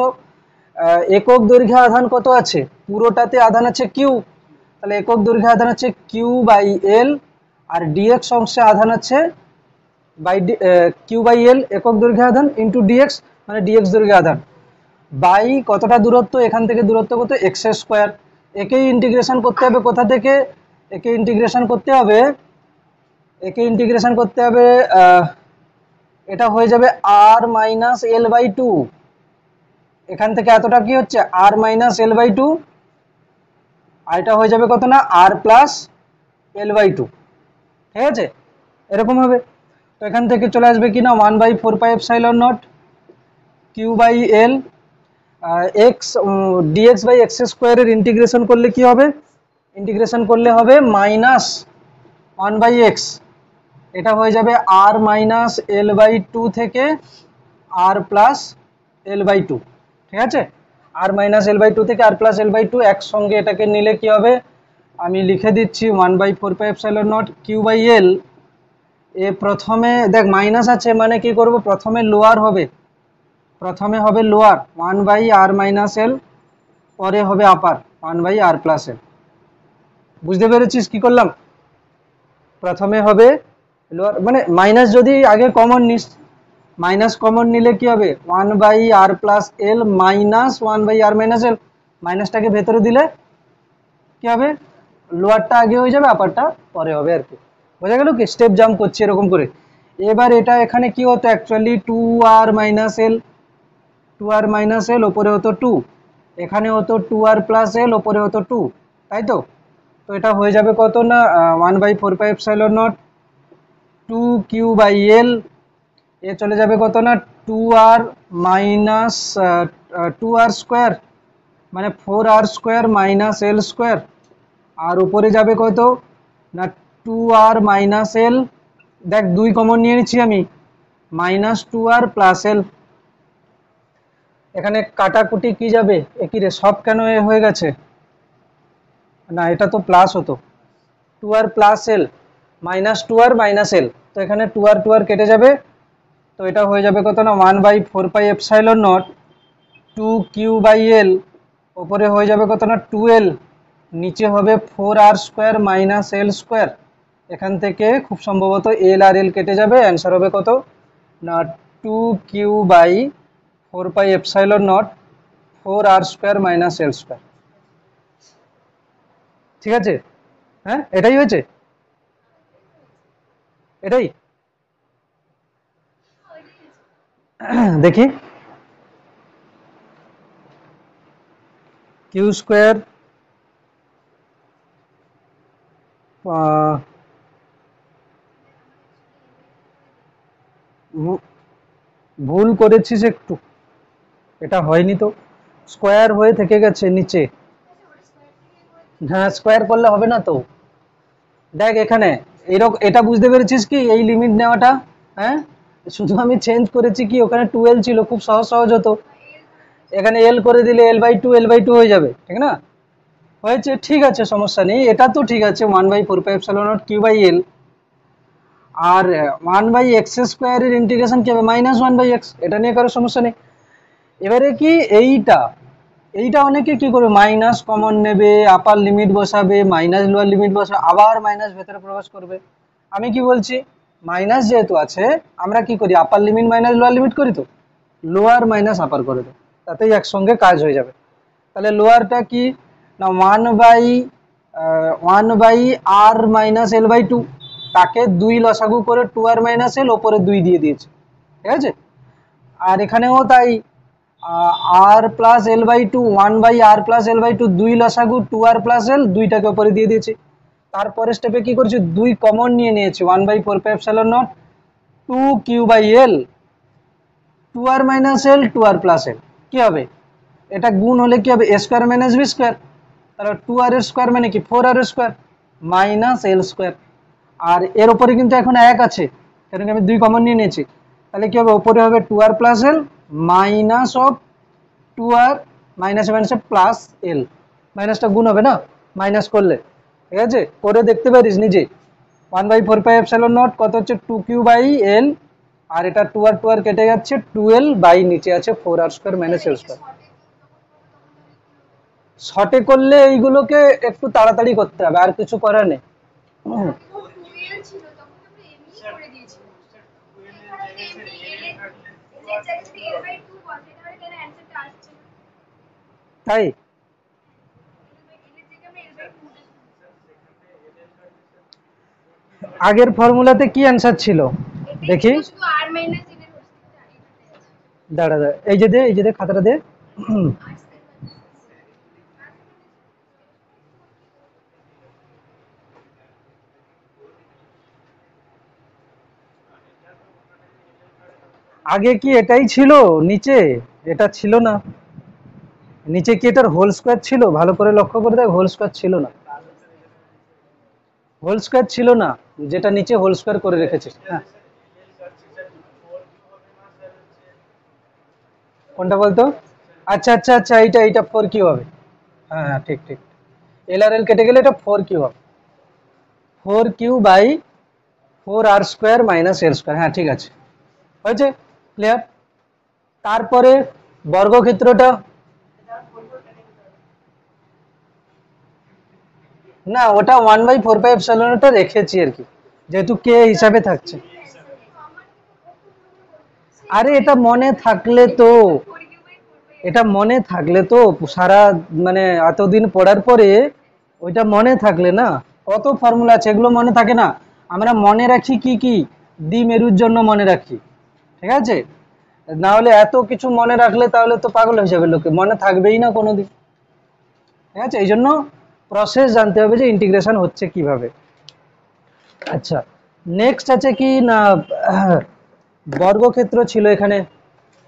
একক দৈর্ঘ্যে আধান কত আছে, পুরোটাতে আধান আছে কিউ, তাহলে একক দৈর্ঘ্যে আধান আছে কিউ বাই এল, আর ডিএক্স অংশে আধান আছে বাই কিউ বাই এল, একক দৈর্ঘ্যে আধান ইন্টু ডিএক্স, মানে ডিএক্স দৈর্ঘ্যে আধান, বাই কতটা দূরত্ব, এখান থেকে দূরত্ব কত, এক্স স্কোয়ার। একেই ইন্টিগ্রেশন করতে হবে কোথা থেকে, একে ইন্টিগ্রেশন করতে হবে, একে ইন্টিগ্রেশন করতে হবে, এটা হয়ে যাবে আর মাইনাস এল বাই টু, এখান থেকে এতটা কি হচ্ছে আর মাইনাস এল বাই টু, আর এটা হয়ে যাবে কত না আর প্লাস এল বাই টু, ঠিক আছে? এরকম হবে। তো এখান থেকে চলে আসবে কি না 1/4πε0 q by l, x dx by x স্কোয়ারের ইন্টিগ্রেশন করলে কি হবে, ইন্টিগ্রেশন করলে হবে মাইনাস 1/x, এটা হয়ে যাবে আর মাইনাস এল বাই টু থেকে আর প্লাস এল বাই টু, ঠিক আছে? আর মাইনাস এল বাই টু থেকে আর প্লাস এল বাই টু একসঙ্গে এটাকে নিলে কি হবে, আমি লিখে দিচ্ছি 1/4πε0 কিউ বাই এল, এ প্রথমে দেখ মাইনাস আছে মানে কি করব, প্রথমে লোয়ার হবে, প্রথমে হবে লোয়ার 1/r মাইনাস এল, পরে হবে আপার 1/r প্লাস এল। বুঝতে পেরেছিস কি করলাম? প্রথমে হবে লোয়ার, মানে মাইনাস যদি আগে কমন নিস, মাইনাস কমন নিলে কি হবে 1/r plus L minus 1/r minus L, মাইনাসটাকে ভেতরে দিলে কি হবে, লোয়ারটা আগে হয়ে যাবে, আপারটা পরে হবে আর কি। বোঝা গেল কি, স্টেপ জাম্প করছি এরকম করে। এবার এটা এখানে কি হতো actually 2r minus L, 2r minus L ওপরে হতো 2, এখানে হতো 2r প্লাস এল ওপরে হতো 2, তাই তো? তো এটা হয়ে যাবে কত না 1/4πε0 টু কিউ বাই এল, এ চলে যাবে কত না 2r মাইনাস 2r স্কোয়ার, মানে 4r square minus L square, আর উপরে যাবে কত না 2r মাইনাস এল, দেখ 2 কমন নিয়ে নিচ্ছি আমি, মাইনাস 2r প্লাস এল, এখানে কাটাকুটি কি যাবে, একই রে, সব কেন এ হয়ে গেছে, না এটা তো প্লাস হতো, 2r plus L minus 2r minus L, তো এখানে 2r কেটে যাবে, তো এটা হয়ে যাবে কত না 1/4πε0 টু কিউ বাই এল, ওপরে হয়ে যাবে কত না 2l, নিচে হবে 4r square minus L square, এখান থেকে খুব সম্ভবত এল আর এল কেটে যাবে, অ্যান্সার হবে কত না 2q/4πε0 4r square minus L square, ঠিক আছে? হ্যাঁ, এটাই হয়েছে, এটাই দেখি, কিউ স্কোয়ার ভুল করেছিস একটু, এটা হয়নি তো, স্কোয়ার হয়ে থেকে গেছে নিচে, হ্যাঁ স্কোয়ার করলে হবে না তো, দেখ এখানে এরকম, এটা বুঝতে পেরেছিস কি এই লিমিট নেওয়াটা, হ্যাঁ শুধু আমি চেঞ্জ করেছি কি, ওখানে 2l ছিল, খুব সহজ সহজ হতো, এখানে l করে দিলে l/2 হয়ে যাবে, ঠিক না? হয়েছে, ঠিক আছে, সমস্যা নেই, এটা তো ঠিক আছে, 1/4πε0 q/l। আর 1/x² এর ইন্টিগ্রেশন কি হবে, -1/x, এটা নিয়ে কারো সমস্যা নেই। এবারে কি এইটা এইটা অনেকে কি করবে, মাইনাস কমন নেবে, আপার লিমিট বসাবে, মাইনাস লোয়ার লিমিট বসাবে, আবার মাইনাস ভেতরে প্রবেশ করবে। আমি কি বলছি, মাইনাস যেহেতু আছে, আমরা কি করি, আপার লিমিট মাইনাস লোয়ার লিমিট করি, তো লোয়ার মাইনাস আপার করে দেবো, তাতেই একসঙ্গে কাজ হয়ে যাবে। তাহলে লোয়ারটা কি না, 1/r-l/2, তাকে 2 লসাগু করে 2r-l, ওপরে 2 দিয়ে দিয়েছে, ঠিক আছে? আর এখানেও তাই, r+l/2, 1/r+l/2, 2 লসাগু 2r+l, 2টাকে উপরে দিয়ে দিয়েছি। তারপরে স্টেপে কি করছি, 2 কমন নিয়ে নিয়েছি, 1/4πε0 2q/l, 2r-l, 2r+l, কি হবে, এটা গুণ হলে কি হবে, a² - b², তাহলে 2r² মানে কি 4r² -l²। আর এর উপরে কিন্তু এখন 1 আছে, কারণ আমি 2 কমন নিয়ে নিয়েছি, তাহলে কি হবে, উপরে হবে 2r+l মাইনাস অফ 2r, মাইনাসে মাইনাসে প্লাস l, মাইনাসটা গুণ হবে না মাইনাস করলে, ঠিক আছে? করে দেখতে পারিস নিজে, 1/4πε0 কত হচ্ছে 2q/l, আর এটা 2r কেটে যাচ্ছে, 2l বাই নিচে আছে 4r² - l²। শর্টে করলে এইগুলোকে একটু তাড়াতাড়ি করতে হবে, আর কিছু করার নেই। তাই আগের ফর্মুলাতে কি অ্যান্সার ছিল দেখি, দাঁড়া দাঁড়া, এই যে দে খাতাটা দে। আগে কি এটাই ছিল নিচে, এটা ছিল না, নিচে কি এটার হোল স্কোয়ার ছিল, ভালো করে লক্ষ্য করে দেখ, হোল স্কোয়ার ছিল না, হোল স্কোয়ার ছিল না, যেটা নিচে হোল স্কোয়ার করে রেখেছিস। হ্যাঁ, কোনটা বলতো, আচ্ছা আচ্ছা আচ্ছা, এইটা 4q হবে, হ্যাঁ হ্যাঁ, ঠিক ঠিক, l/l কেটে গেলে এটা 4q হবে, 4q/4r² - l², হ্যাঁ ঠিক আছে, হয়েছে, ক্লিয়ার। তারপরে বর্গক্ষেত্রটা, না ওটা 1/4πε রেখেছি আর কি, যেহেতু কে হিসাবে থাকছে। আরে এটা মনে থাকলে তো, এটা মনে থাকলে তো সারা, মানে এতদিন পড়ার পরে ওইটা মনে থাকলে না, কত ফর্মুলা আছে, এগুলো মনে থাকে না। আমরা মনে রাখি কি কি, দ্বিমেরুর জন্য মনে রাখি, ঠিক আছে? না হলে এত কিছু মনে রাখলে তাহলে তো পাগল হয়ে যাবে লোকে, মনে থাকবেই না কোনোদিন, ঠিক আছে? এই জন্য প্রসেস জানতে হবে যে ইন্টিগ্রেশন হচ্ছে কিভাবে। আচ্ছা, নেক্সট আছে কি না, বর্গক্ষেত্র ছিল এখানে,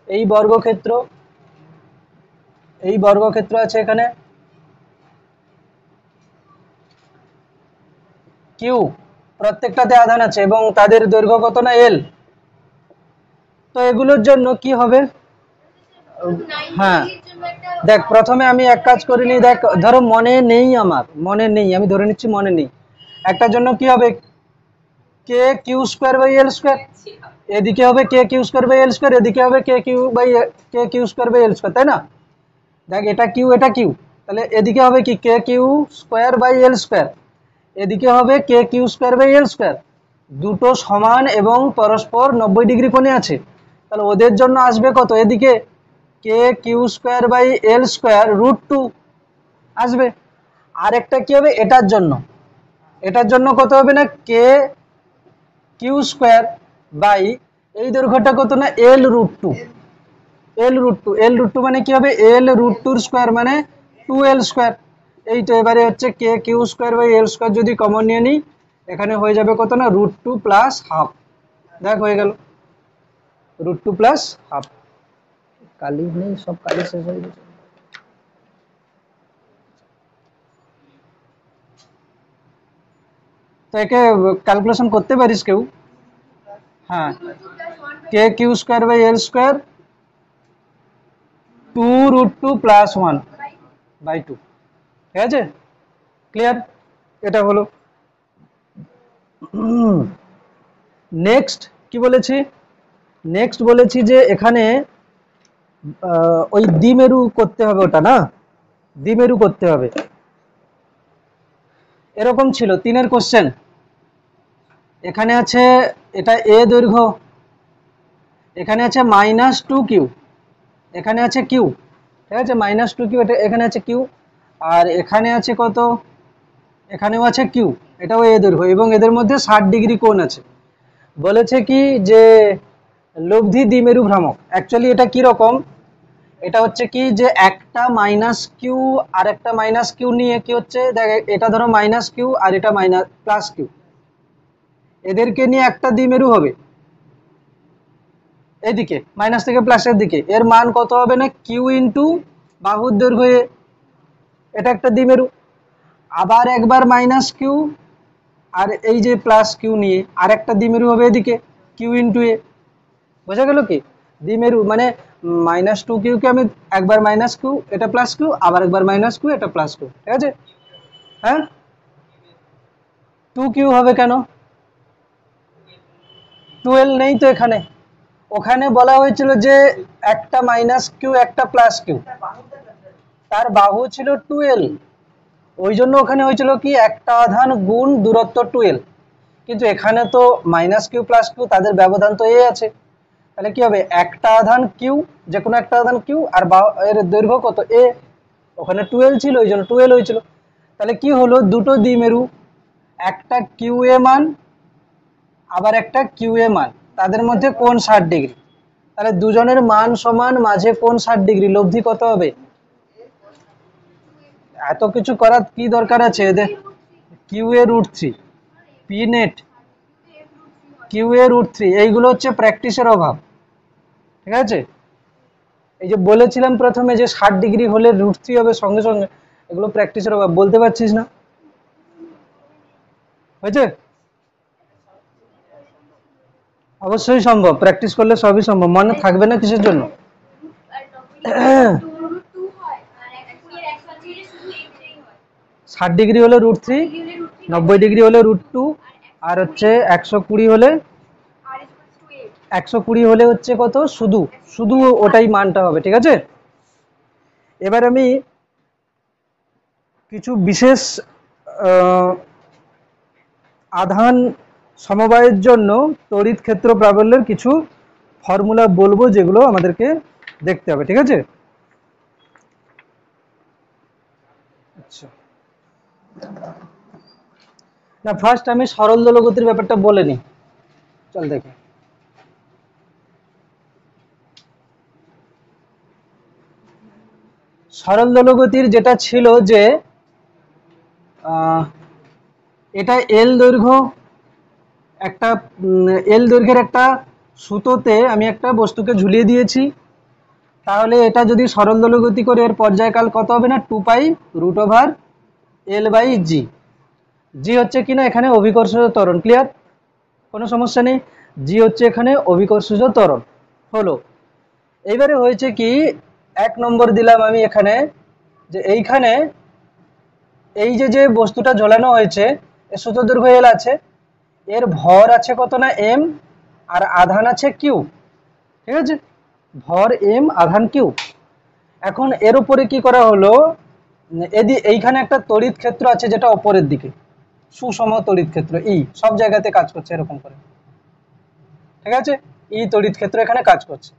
এই বর্গক্ষেত্র, এই বর্গক্ষেত্র আছে এখানে কিউ, প্রত্যেকটাতে আধান আছে এবং তাদের দৈর্ঘ্য কত না এল। তো এগুলোর জন্য কি হবে, হ্যাঁ দেখ, প্রথমে আমি এক কাজ করিনি, দেখ ধরো মনে নেই, আমার মনে নেই, আমি ধরে নিচ্ছি মনে নেই, একটার জন্য কি হবে, k/q²/l², এদিকে হবে k/q²/l², এদিকে হবে k/q²/l², তাই না? দেখ এটা কিউ, এটা কিউ, তাহলে এদিকে হবে কি k/q²/l², এদিকে হবে k/q²/l², দুটো সমান এবং পরস্পর 90 ডিগ্রি কোণে আছে, তাহলে ওদের জন্য আসবে কত, এদিকে k/q²/l² আসবে। আর একটা কি হবে এটার জন্য, এটার জন্য কত হবে না, k/q² এই দৈর্ঘ্যটা কত না l√2, l√2 মানে কি হবে, l√2² মানে 2l²। এই তো এবারে হচ্ছে k/q²/l² যদি কমন নিয়ে নিই, এখানে হয়ে যাবে কত না √2 প্লাস হাফ, দেখ হয়ে গেল √2 প্লাস হাফ। কালি নেই, সব কালি শেষ হয়ে গেছে। তো একে ক্যালকুলেশন করতে পারিস কেউ, হ্যাঁ k q square by l square 2√2 plus 1/2। ঠিক আছে, ক্লিয়ার? এটা হলো। নেক্সট কি বলেছি? নেক্সট বলেছি যে এখানে ওই দ্বিমেরু করতে হবে, ওটা না দ্বিমেরু করতে হবে। এরকম ছিল 3-এর কোশ্চেন। এখানে আছে এটা এ দৈর্ঘ্য, এখানে আছে -2q, এখানে আছে q। ঠিক আছে, -2q, এটা এখানে আছে q, আর এখানে আছে কত, এখানেও আছে q, এটাও এ দৈর্ঘ্য, এবং এদের মধ্যে 60 ডিগ্রি কোণ আছে। বলেছে কি যে লব্ধি দ্বিমেরু ভ্রামক। অ্যাকচুয়ালি এটা কি রকম, এটা হচ্ছে কি যে একটা -q আর একটা -q নিয়ে কি হচ্ছে, দেখ এটা ধরো -q আর এটা +q, এদেরকে নিয়ে একটা দ্বিমেরু হবে এদিকে মাইনাস থেকে প্লাসের দিকে। এর মান কত হবে না q ইন্টু বাহুর দৈর্ঘ্য এ, এটা একটা দ্বিমেরু। আবার একবার -q আর এই যে +q নিয়ে আর একটা দ্বিমেরু হবে এদিকে q ইন্টু এ। বোঝা গেল কি? দ্বিমেরু মানে -2q কে আমি একবার -q, এটা +q, আবার একবার -q, এটা +q। ঠিক আছে, হ্যাঁ 2q হবে কেন? 12 নেই তো এখানে, ওখানে বলা হয়েছিল যে একটা -q একটা +q, তার বাহু ছিল 12, ওই জন্য ওখানে হয়েছিল কি একটা আধান গুণ দূরত্ব 12। কিন্তু এখানে তো -q +q তাদের ব্যবধান তো এ আছে, তাহলে কি হবে একটা আধান q, যে কোনো একটা আধান q, আর এর দৈর্ঘ্য কত এ, ওখানে 12 ছিল ওই জন্য 12 হয়েছিল। তাহলে কি হলো, দুটো দ্বিমেরু, একটা কিউ এ মান আবার একটা কিউ এ মান, তাদের মধ্যে কোণ 60 ডিগ্রি। তাহলে দুজনের মান সমান, মাঝে কোণ 60 ডিগ্রি, লব্ধি কত হবে? এত কিছু করার কি দরকার আছে এদের? কিউ এ √3, পি নেট, কিউ এ √3, এইগুলো হচ্ছে প্র্যাকটিসের অভাব। ঠিক আছে, এই যে বলেছিলাম প্রথমে যে 60 ডিগ্রি হলে √3 হবে সঙ্গে সঙ্গে, এগুলো প্র্যাকটিসের অভাব, বলতে পারছিস না। হয়েছে? অবশ্যই সম্ভব, প্র্যাকটিস করলে সবই সম্ভব, মনে থাকবে না কিসের জন্য? 60 ডিগ্রি হলে √3, 90 ডিগ্রি হলে √2, আর হচ্ছে 120 হলে 120 হলে হচ্ছে কত, শুধু শুধু ওটাই মানটা হবে। ঠিক আছে, এবার আমি কিছু বিশেষ আধান সমবায়ের জন্য তড়িৎ ক্ষেত্র প্রাবল্যের কিছু ফর্মুলা বলবো, যেগুলো আমাদেরকে দেখতে হবে। ঠিক আছে, আচ্ছা না, ফার্স্ট আমি সরল দোলগতির ব্যাপারটা বলে নিই, চল দেখি। সরল দোলগতির যেটা ছিল যে এটা এল দৈর্ঘ্য, একটা এল দৈর্ঘ্যের একটা সুতোতে আমি একটা বস্তুকে ঝুলিয়ে দিয়েছি, তাহলে এটা যদি সরল দোলগতি করে এর পর্যায়কাল কত হবে না 2π√L/g। জি হচ্ছে কিনা এখানে অভিকর্ষজ ত্বরণ, ক্লিয়ার, কোনো সমস্যা নেই। জি হচ্ছে এখানে অভিকর্ষজ ত্বরণ হলো। এইবারে হয়েছে কি, 1 নম্বর দিলাম আমি এখানে, যে এইখানে এই যে বস্তুটা ঝোলানো হয়েছে, এর সুতো দৈর্ঘ্য এল আছে, এর ভর আছে কত না এম, আর আধান আছে কিউ। ঠিক আছে, ভর এম, আধান কিউ। এখন এর উপরে কি করা হলো, এইখানে একটা তড়িৎ ক্ষেত্র আছে যেটা উপরের দিকে, সুষম তড়িৎ ক্ষেত্র ই, সব জায়গাতে কাজ করছে এরকম করে। ঠিক আছে, ই তড়িৎ ক্ষেত্র এখানে কাজ করছে।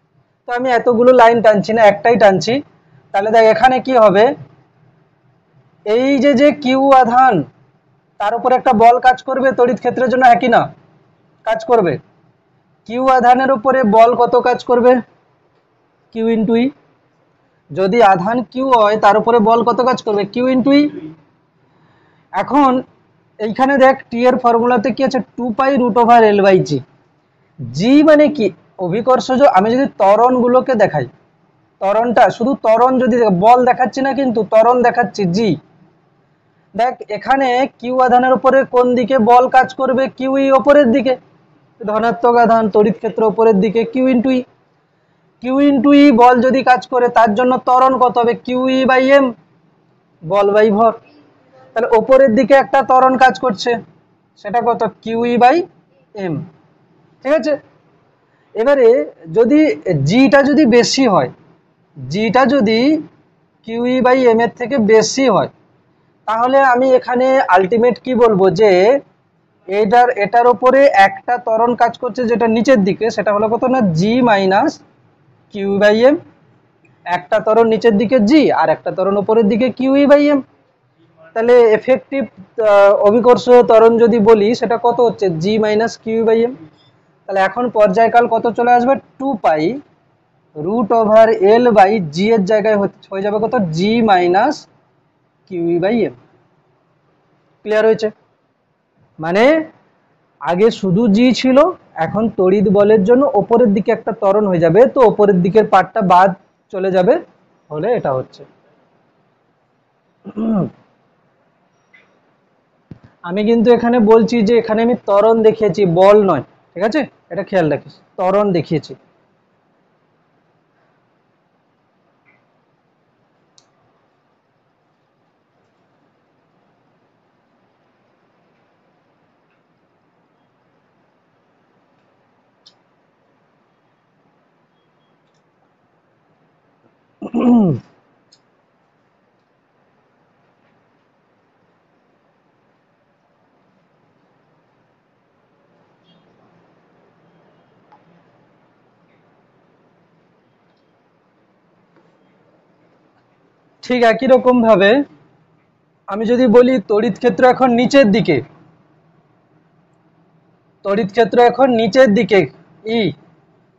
তো আমি এতগুলো লাইন টানছি না, একটাই টানছি। তাহলে দেখ এখানে কি হবে, এই যে কিউ আধান, তার উপর একটা বল কাজ করবে তড়িৎ ক্ষেত্রের জন্য, একই না কাজ করবে। কিউ আধানের উপরে বল কত কাজ করবে, কিউ ইন্টু ই। যদি আধান কিউ হয় তার উপরে বল কত কাজ করবে, কিউ ইন্টু ই। এখন এইখানে দেখ টি এর ফর্মুলাতে কি আছে, 2π√L/g। জি মানে কি অভিকর্ষজ। আমি যদি ত্বরণ গুলোকে দেখাই, ত্বরণটা শুধু ত্বরণ যদি বল দেখাচ্ছি না, কিন্তু ত্বরণ দেখাচ্ছি জি। দেখ এখানে কিউ আধানের উপরে কোন দিকে বল কাজ করবে, কিউ ই ওপরের দিকে, ধনাত্মক আধান, তড়িৎ ক্ষেত্র উপরের দিকে Q into E. Q into E বল যদি কাজ করে তার জন্য ত্বরণ কত হবে? কিউ ই বাই এম, বল বাই ভর। তাহলে ওপরের দিকে একটা ত্বরণ কাজ করছে, সেটা কত? Q E by M. ঠিক আছে, এবারে যদি জিটা যদি বেশি হয়, জিটা যদি কিউ ই বাই এম এর থেকে বেশি হয়, তাহলে আমি এখানে আলটিমেট কি বলবো, যে এটার উপরে একটা ত্বরণ কাজ করছে যেটা নিচের দিকে, সেটা হলো কত না জি মাইনাস কিউ বাই এম। একটা ত্বরণ নিচের দিকে জি আর একটা ত্বরণ উপরের দিকে কিউ ই বাই এম। তাহলে এফেক্টিভ অভিকর্ষ ত্বরণ যদি বলি সেটা কত হচ্ছে? G minus q by M. তাহলে এখন পর্যায়কাল কত চলে আসবে? 2 pi root over l by g এর জায়গায় হয়ে যাবে কত? G minus q by m. Clear হয়েছে? মানে আগে শুধু জি ছিল, এখন তড়িৎ বলের জন্য ওপরের দিকে একটা ত্বরণ হয়ে যাবে, তো ওপরের দিকের পার্টটা বাদ চলে যাবে, হলে এটা হচ্ছে। আমি কিন্তু এখানে বলছি যে এখানে আমি ত্বরণ দেখিয়েছি, বল নয়, ঠিক আছে? এটা খেয়াল রাখিস, ত্বরণ দেখিয়েছি। ঠিক একই রকম ভাবে আমি যদি বলি তড়িৎ ক্ষেত্র এখন নিচের দিকে, তড়িৎ ক্ষেত্র এখন নিচের দিকে ই,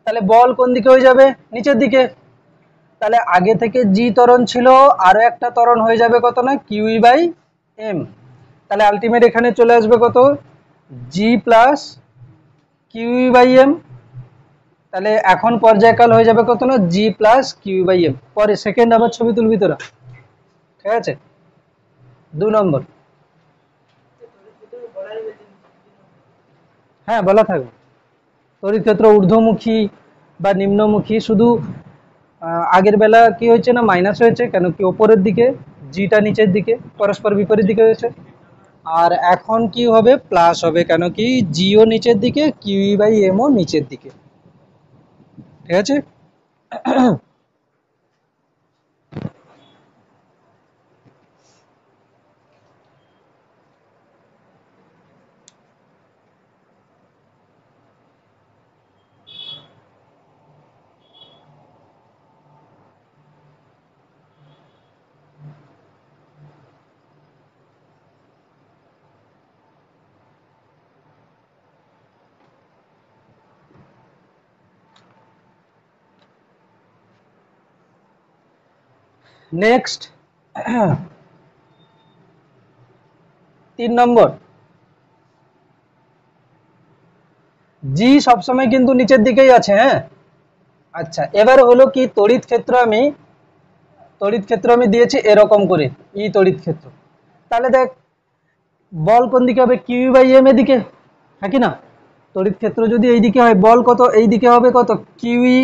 তাহলে বল কোন দিকে হয়ে যাবে? নিচের দিকে। তাহলে আগে থেকে জি ত্বরণ ছিল, আরো একটা ত্বরণ হয়ে যাবে কত না কিউ ই বাই এম। তাহলে আলটিমেট এখানে চলে আসবে কত? G plus Q E by M. তাহলে এখন পর্যায়কাল হয়ে যাবে কত না G plus Q by M. পরে সেকেন্ড আবার ছবি তুলবি তোরা, ঠিক আছে? 2 নম্বর, হ্যাঁ বলা থাকবে। তড়িৎ ক্ষেত্র ঊর্ধ্বমুখী বা নিম্নমুখী, শুধু আগের বেলা কি হয়েছে না মাইনাস হয়েছে, কেন কি ওপরের দিকে, জিটা নিচের দিকে, পরস্পর বিপরীত দিকে হয়েছে। আর এখন কি হবে? প্লাস হবে, কেন কি জিও নিচের দিকে, কিউ বাই এমও নিচের দিকে, ঠিক আছে? নেক্সট 3 নম্বর, জি সবসময় কিন্তু নিচের দিকেই আছে, হ্যাঁ। আচ্ছা, এবার হলো কি তড়িৎ ক্ষেত্র আমি দিয়েছি এরকম করে, ই তড়িৎ ক্ষেত্র। তাহলে দেখ বল কোন দিকে হবে? কিউ বাই এম এদিকে, হ্যাঁ কি না? তড়িৎ ক্ষেত্র যদি এইদিকে হয়, বল কত? এইদিকে হবে কত? কিউই।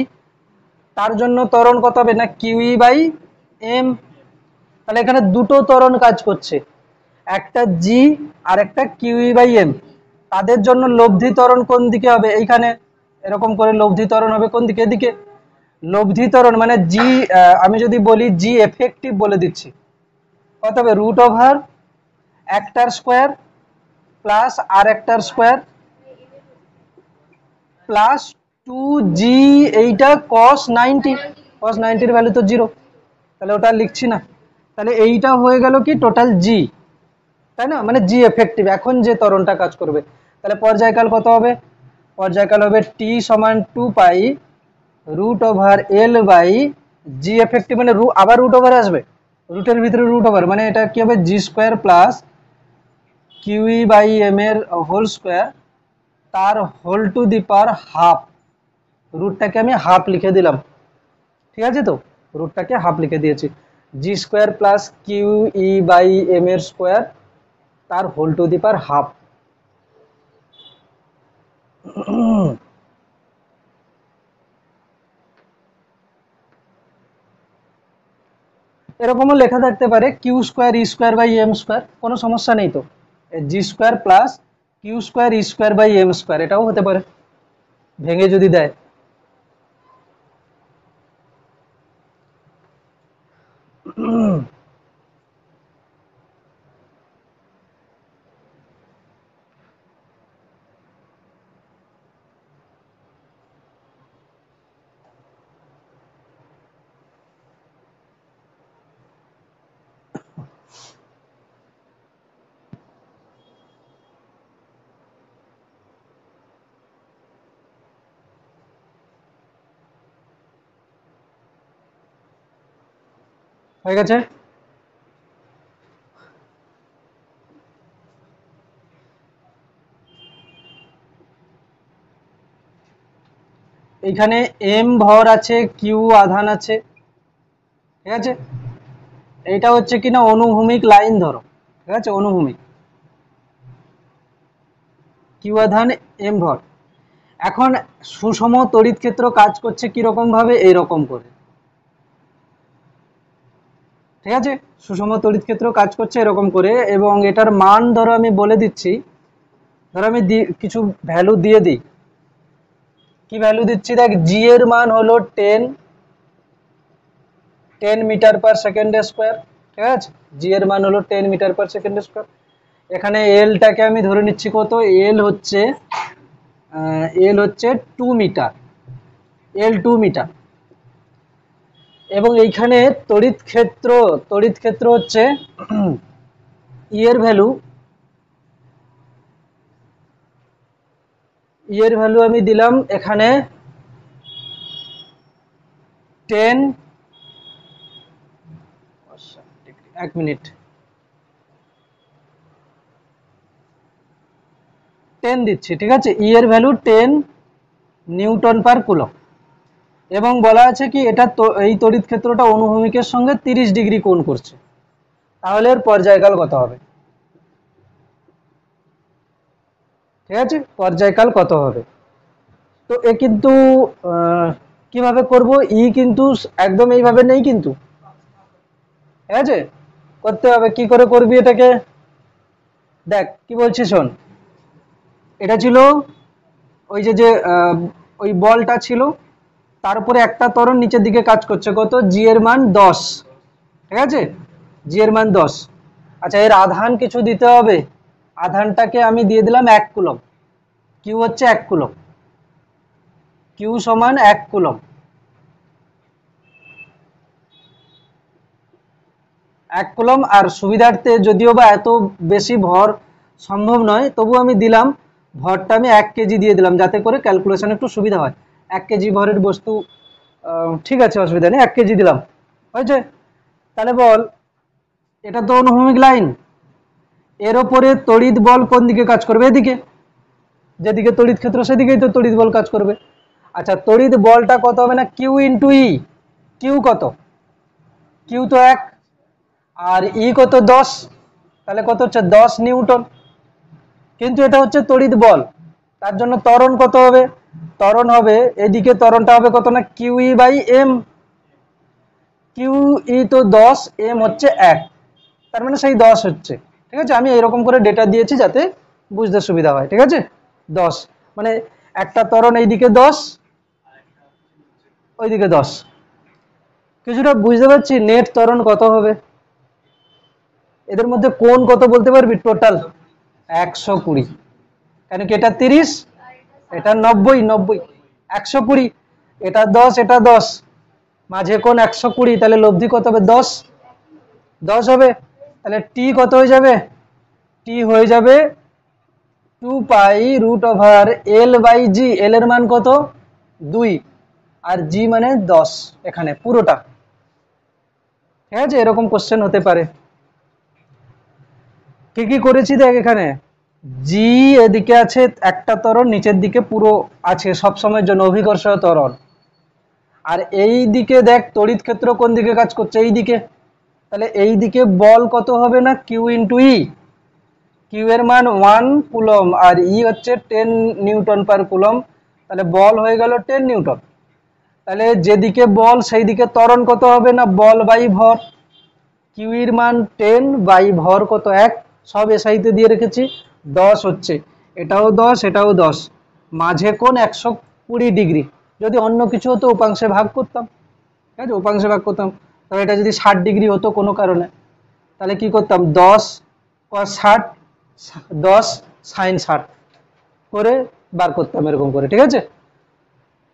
তার জন্য ত্বরণ কত হবে? না কিউই বাই এম। তাহলে এখানে দুটো ত্বরণ কাজ করছে, একটা জি আর একটা কিউই বাই এম। তাদের জন্য লব্ধি ত্বরণ কোন দিকে হবে? এইখানে এরকম করে লব্ধি ত্বরণ হবে কোন দিকে? এদিকে। লব্ধি ত্বরণ মানে জি, আমি যদি বলি জি এফেক্টিভ বলে দিচ্ছি, কত হবে? রুট ওভার একটার স্কোয়ার প্লাস আর একটার স্কোয়ার প্লাস 2g, এইটা cos 90, cos 90 এর ভ্যালু তো 0, তাহলে ওটা লিখছি না। তাহলে এইটা হয়ে গেল কি টোটাল জি, তাই না? মানে জি এফেক্টিভ এখন যে ত্বরণটা কাজ করবে। তাহলে পর্যায়কাল কত হবে? পর্যায়কাল হবে টি সমান 2 pi root over l by g effective, মানে আবার রুট ওভার আসবে, রুটের ভিতরে রুট ওভার, মানে এটা কি হবে? G square plus qe by m এর হোল স্কোয়ার, তার whole to the power half. রুটটাকে আমি হাফ লিখে দিলাম, ঠিক আছে? তো রুটটাকে হাফ লিখে দিয়েছি, g square plus Q E by m এর স্কোয়ার, তার whole to the power half. এরকমও লেখা থাকতে পারে q square e square by m square, কোনো সমস্যা নেই তো। G square plus q square e square by m square, এটাও হতে পারে ভেঙে যদি দেয়। হয়ে গেছে। এখানে এম ভর আছে, কিউ আধান আছে, ঠিক আছে। এইটা হচ্ছে কিনা অনুভূমিক লাইন ধরো, ঠিক আছে, অনুভূমিক, কিউ আধান এম ভর। এখন সুষম তড়িৎ ক্ষেত্র কাজ করছে কিরকম ভাবে, এইরকম করে, ঠিক আছে। সুষম তড়িৎ ক্ষেত্র কাজ করছে এরকম করে, এবং এটার মান ধরো আমি বলে দিচ্ছি। ধরো আমি কিছু ভ্যালু দিয়ে দিই। কি ভ্যালু দিচ্ছি দেখ, জি এর মান হলো 10 মিটার পার সেকেন্ড স্কোয়ার, ঠিক আছে। জি এর মান হলো 10 মিটার পার সেকেন্ড স্কোয়ার। এখানে এলটাকে আমি ধরে নিচ্ছি কত, এল হচ্ছে 2 মিটার, এল 2 মিটার। এবং এইখানে তড়িৎ ক্ষেত্র হচ্ছে ই এর ভ্যালু আমি দিলাম এখানে 10, 1 মিনিট, 10 দিচ্ছি, ঠিক আছে। ই এর ভ্যালু 10 নিউটন পার কুলম। এবং বলা আছে কি এটা তো এই তড়িৎ ক্ষেত্রটা অনুভূমিকের সঙ্গে 30 ডিগ্রি কোণ করছে, তাহলে এর পর্যায়কাল কত হবে, ঠিক আছে, পর্যায়কাল কত হবে। তো এ কিন্তু কিভাবে করব, ই কিন্তু একদম এইভাবে নেই কিন্তু, ঠিক আছে, করতে হবে। কি করে করবি এটাকে, দেখ কি বলছি শোন। এটা ছিল ওই যে ওই বলটা ছিল, তার উপরে একটা ত্বরণ নিচের দিকে কাজ করছে, কত, জি এর মান 10, ঠিক আছে, জি এর মান 10। আচ্ছা, এর আধান কিছু দিতে হবে, আধানটাকে আমি দিয়ে দিলাম 1 কুলম, কিউ হচ্ছে 1 কুলম, কিউ সমান 1 কুলম। 1 কুলম, আর সুবিধার্থে যদিও বা এত বেশি ভর সম্ভব নয়, তবু আমি দিলাম ভরটা আমি 1 কেজি দিয়ে দিলাম, যাতে করে ক্যালকুলেশন একটু সুবিধা হয়। 1 কেজি ভরের বস্তু, ঠিক আছে, অসুবিধা নেই, 1 কেজি দিলাম, হয়েছে। তাহলে বল, এটা তো অনুভূমিক লাইন, এর ওপরে তড়িৎ বল কোন দিকে কাজ করবে, এদিকে, যেদিকে তড়িৎ ক্ষেত্র সেদিকেই তো তড়িৎ বল কাজ করবে। আচ্ছা, তড়িৎ বলটা কত হবে না, কিউ ইন্টু ই। কিউ কত, কিউ তো 1, আর ই কত 10, তাহলে কত হচ্ছে 10 নিউটন। কিন্তু এটা হচ্ছে তড়িৎ বল, তার জন্য ত্বরণ কত হবে, ত্বরণ হবে এদিকে, ত্বরণটা হবে কত না, Q E by M. Q E তো 10, এম হচ্ছে 1, তার মানে সেই 10 হচ্ছে, ঠিক আছে। আমি এরকম করে ডেটা দিয়েছি যাতে বুঝতে সুবিধা হয়, ঠিক আছে। 10 মানে একটা ত্বরণ এইদিকে 10, ওইদিকে 10। কিছুটা বুঝতে পারছি, নেট ত্বরণ কত হবে, এদের মধ্যে কোণ কত বলতে পারবি, টোটাল 120, কেন কি এটা 30, এটা 90, 90, 120, এটা 10, এটা 10, মাঝে কোণ 120, তাহলে লব্ধি কত হবে, 10, 10 হবে। তাহলে টি কত হয়ে যাবে, টি হয়ে যাবে 2 pi root over l by জি। এল এর মান কত, 2, আর জি মানে 10, এখানে পুরোটা, ঠিক আছে। এরকম কোশ্চেন হতে পারে। কি কি করেছি দেখ, এখানে জি এদিকে আছে একটা ত্বরণ, নিচের দিকে পুরো আছে সব সময়ের জন্য অভিকর্ষ ত্বরণ, আর এই দিকে দেখ তড়িৎ ক্ষেত্র কোন দিকে কাজ করছে, এই দিকে। তাহলে এই দিকে বল কত হবে না, কিউ ইন্টু ই, কিউ এর মান 1 কুলম আর ই হচ্ছে 10 নিউটন পার কুলম, তাহলে বল হয়ে গেল 10 নিউটন। তাহলে যেদিকে বল সেই দিকে ত্বরণ কত হবে না বল বাই ভর, কিউ এর মান 10 বাই ভর কত 1, সব এসআইতে দিয়ে রেখেছি, 10 হচ্ছে, এটাও 10 এটাও 10, মাঝে কোণ 120 ডিগ্রি। যদি অন্য কিছু হতো উপাংশে ভাগ করতাম, ঠিক আছে, উপাংশে ভাগ করতাম। তবে এটা যদি 60 ডিগ্রি হতো কোনো কারণে, তাহলে কি করতাম 10 cos 60 10 sin 60 করে বার করতাম এরকম করে, ঠিক আছে,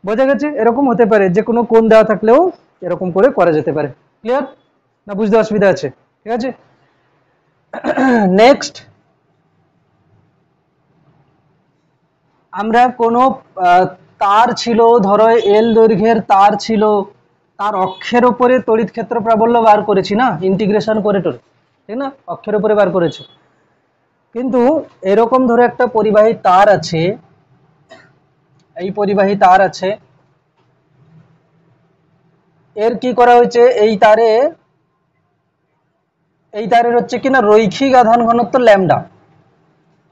বোঝা গেছে। এরকম হতে পারে, যে কোনো কোণ দেওয়া থাকলেও এরকম করে করা যেতে পারে। ক্লিয়ার না, বুঝতে অসুবিধা আছে? ঠিক আছে, নেক্সট আমরা কোনো তার ছিল, ধরো এল দৈর্ঘ্যের তার ছিল, তার অক্ষের উপরে তড়িৎ ক্ষেত্র প্রাবল্য বার করেছি না, ইন্টিগ্রেশন করে টোর, ঠিক না, অক্ষের উপরে বার করেছি। কিন্তু এরকম ধরো একটা পরিবাহী তার আছে, এই পরিবাহী তার আছে, এর কি করা হয়েছে, এই তারের হচ্ছে কিনা রৈখিক আধান ঘনত্ব ল্যামডা,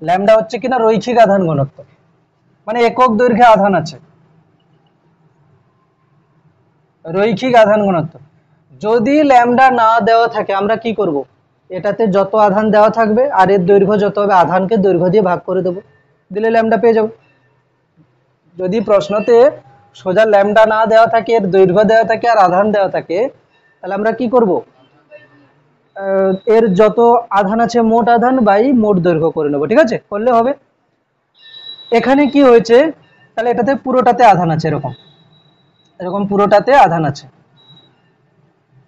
ল্যামডা হচ্ছে কিনা রৈখিক আধান ঘনত্ব, মানে একক দৈর্ঘ্যে আধান আছে, রৈখিক আধান ঘনত্ব। যদি ল্যামডা না দেওয়া থাকে আমরা কি করব, এটাতে যত আধান দেওয়া থাকবে আর এর দৈর্ঘ্য যত হবে আধানকে দৈর্ঘ্য দিয়ে ভাগ করে দেবো, দিলে ল্যামডা পেয়ে যাব। যদি প্রশ্নতে সোজা ল্যামডা না দেওয়া থাকে, এর দৈর্ঘ্য দেওয়া থাকে আর আধান দেওয়া থাকে, তাহলে আমরা কি করব, এর যত আধান আছে মোট আধান বাই মোট দৈর্ঘ্য করে নেবো, ঠিক আছে, করলে হবে। এখানে কি হয়েছে, তাহলে এটাতে পুরোটাতে আধান আছে, এরকম এরকম পুরোটাতে আধান আছে।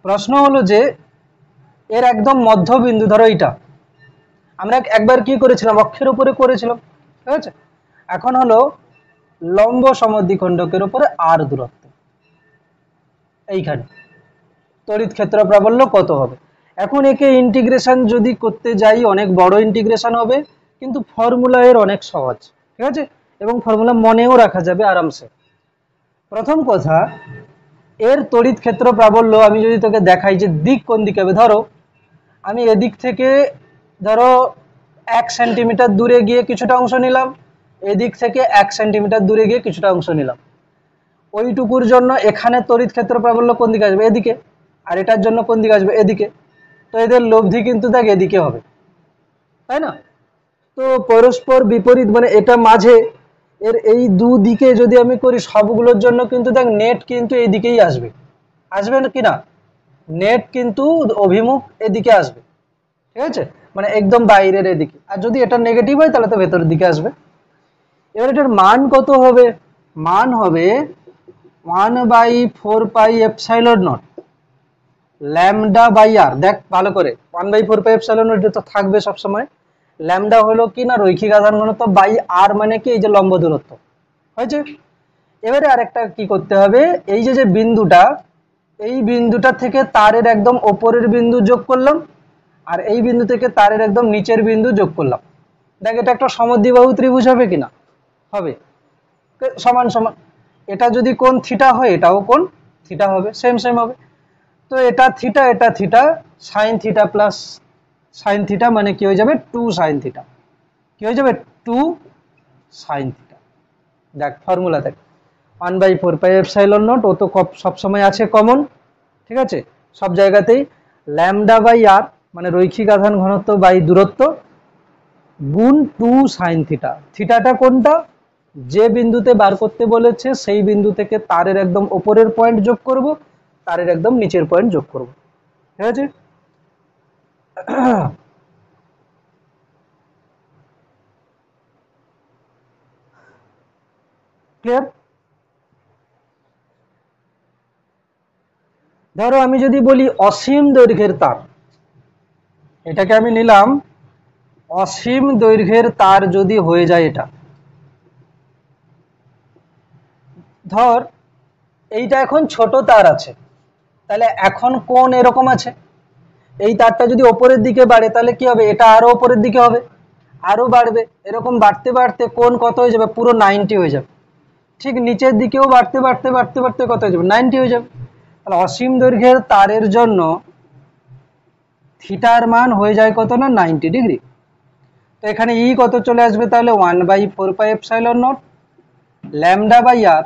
প্রশ্ন হলো যে এর একদম মধ্যবিন্দু, ধরো এইটা আমরা একবার কি করেছিলাম অক্ষের উপরে করেছিলাম, ঠিক আছে, এখন হলো লম্ব সমদ্বিখণ্ডকের উপরে আর দূরত্ব, এইখানে তড়িৎ ক্ষেত্র প্রাবল্য কত হবে। এখন একে ইন্টিগ্রেশন যদি করতে যাই অনেক বড় ইন্টিগ্রেশন হবে, কিন্তু ফর্মুলা এর অনেক সহজ, ঠিক আছে, এবং ফর্মুলা মনেও রাখা যাবে আরামসে। প্রথম কথা, এর তড়িৎ ক্ষেত্র প্রাবল্য আমি যদি তোকে দেখাই যে দিক কোন দিকে হবে, ধরো আমি এদিক থেকে ধরো 1 সেন্টিমিটার দূরে গিয়ে কিছুটা অংশ নিলাম, এদিক থেকে 1 সেন্টিমিটার দূরে গিয়ে কিছুটা অংশ নিলাম, ওইটুকুর জন্য এখানে তড়িৎ ক্ষেত্র প্রাবল্য কোন দিকে আসবে, এদিকে, আর এটার জন্য কোন দিকে আসবে, এদিকে। তো এদের লব্ধি কিন্তু দেখ এদিকে হবে, তাই না। তো পরস্পর বিপরীত, মানে এটা মাঝে, এর এই দুদিকে যদি আমি করি সবগুলোর জন্য কিন্তু দেখ নেট কিন্তু এইদিকেই আসবে, আসবে কি না, নেট কিন্তু অভিমুখ এদিকে আসবে, ঠিক আছে, মানে একদম বাইরের এদিকে। আর যদি এটা নেগেটিভ হয় তাহলে তো ভেতরের দিকে আসবে। এবার এটার মান কত হবে, মান হবে 1/4 pi epsilon naught lambda by r. দেখ ভালো করে, 1/4 পাই এপসাইলন নট তো থাকবে সবসময়। ল্যামডা হলো কি না রৈখিক আধান ঘনত্ব, বাই আর মানে কি এই যে লম্ব দূরত্ব হয়েছে। এবারে আরেকটা কি করতে হবে, এই যে যে বিন্দুটা, এই বিন্দুটা থেকে তারের একদম ওপরের বিন্দু যোগ করলাম, আর এই বিন্দু থেকে তারের একদম নিচের বিন্দু যোগ করলাম। দেখ এটা একটা সমদ্বিবাহু ত্রিভুজ হবে কিনা, হবে, সমান সমান। এটা যদি কোণ থিটা হয় এটাও কোণ থিটা হবে, সেম সেম হবে। তো এটা থিটা এটা theta, sine theta plus sine theta মানে কি হয়ে যাবে 2 সাইন থিটা, কি হয়ে যাবে 2 সাইন থিটা। দেখ ফর্মুলা দেখ, 1/4 পাই এপসাইলন নট, ও তো সবসময় আছে কমন, ঠিক আছে, সব জায়গাতেই। ল্যামডা বাই আর মানে রৈখিক আধান ঘনত্ব বাই দূরত্ব গুণ 2 সাইন থিটা। থিটাটা কোনটা, যে বিন্দুতে বার করতে বলেছে সেই বিন্দু থেকে তারের একদম ওপরের পয়েন্ট যোগ করব, তারের একদম নিচের পয়েন্ট যোগ করব, ঠিক আছে। ক্লিয়ার। ধরো আমি যদি বলি অসীম দৈর্ঘ্যের তার, এটাকে আমি নিলাম অসীম দৈর্ঘ্যের তার যদি হয়ে যায়, এটা ধর এইটা এখন ছোট তার আছে, তাহলে এখন কোণ এরকম আছে, এই তারটা যদি ওপরের দিকে বাড়ে তাহলে কি হবে, এটা আরো ওপরের দিকে হবে, আরো বাড়বে, এরকম বাড়তে বাড়তে কোণ কত হয়ে যাবে, পুরো 90 হয়ে যাবে। ঠিক নিচের দিকেও বাড়তে বাড়তে বাড়তে বাড়তে কত হয়ে যাবে, 90 হয়ে যাবে। তাহলে অসীম দৈর্ঘ্যের তারের জন্য থিটার মান হয়ে যায় কত না 90 ডিগ্রি। তো এখানে ই কত চলে আসবে তাহলে 1/4πε0 lambda by R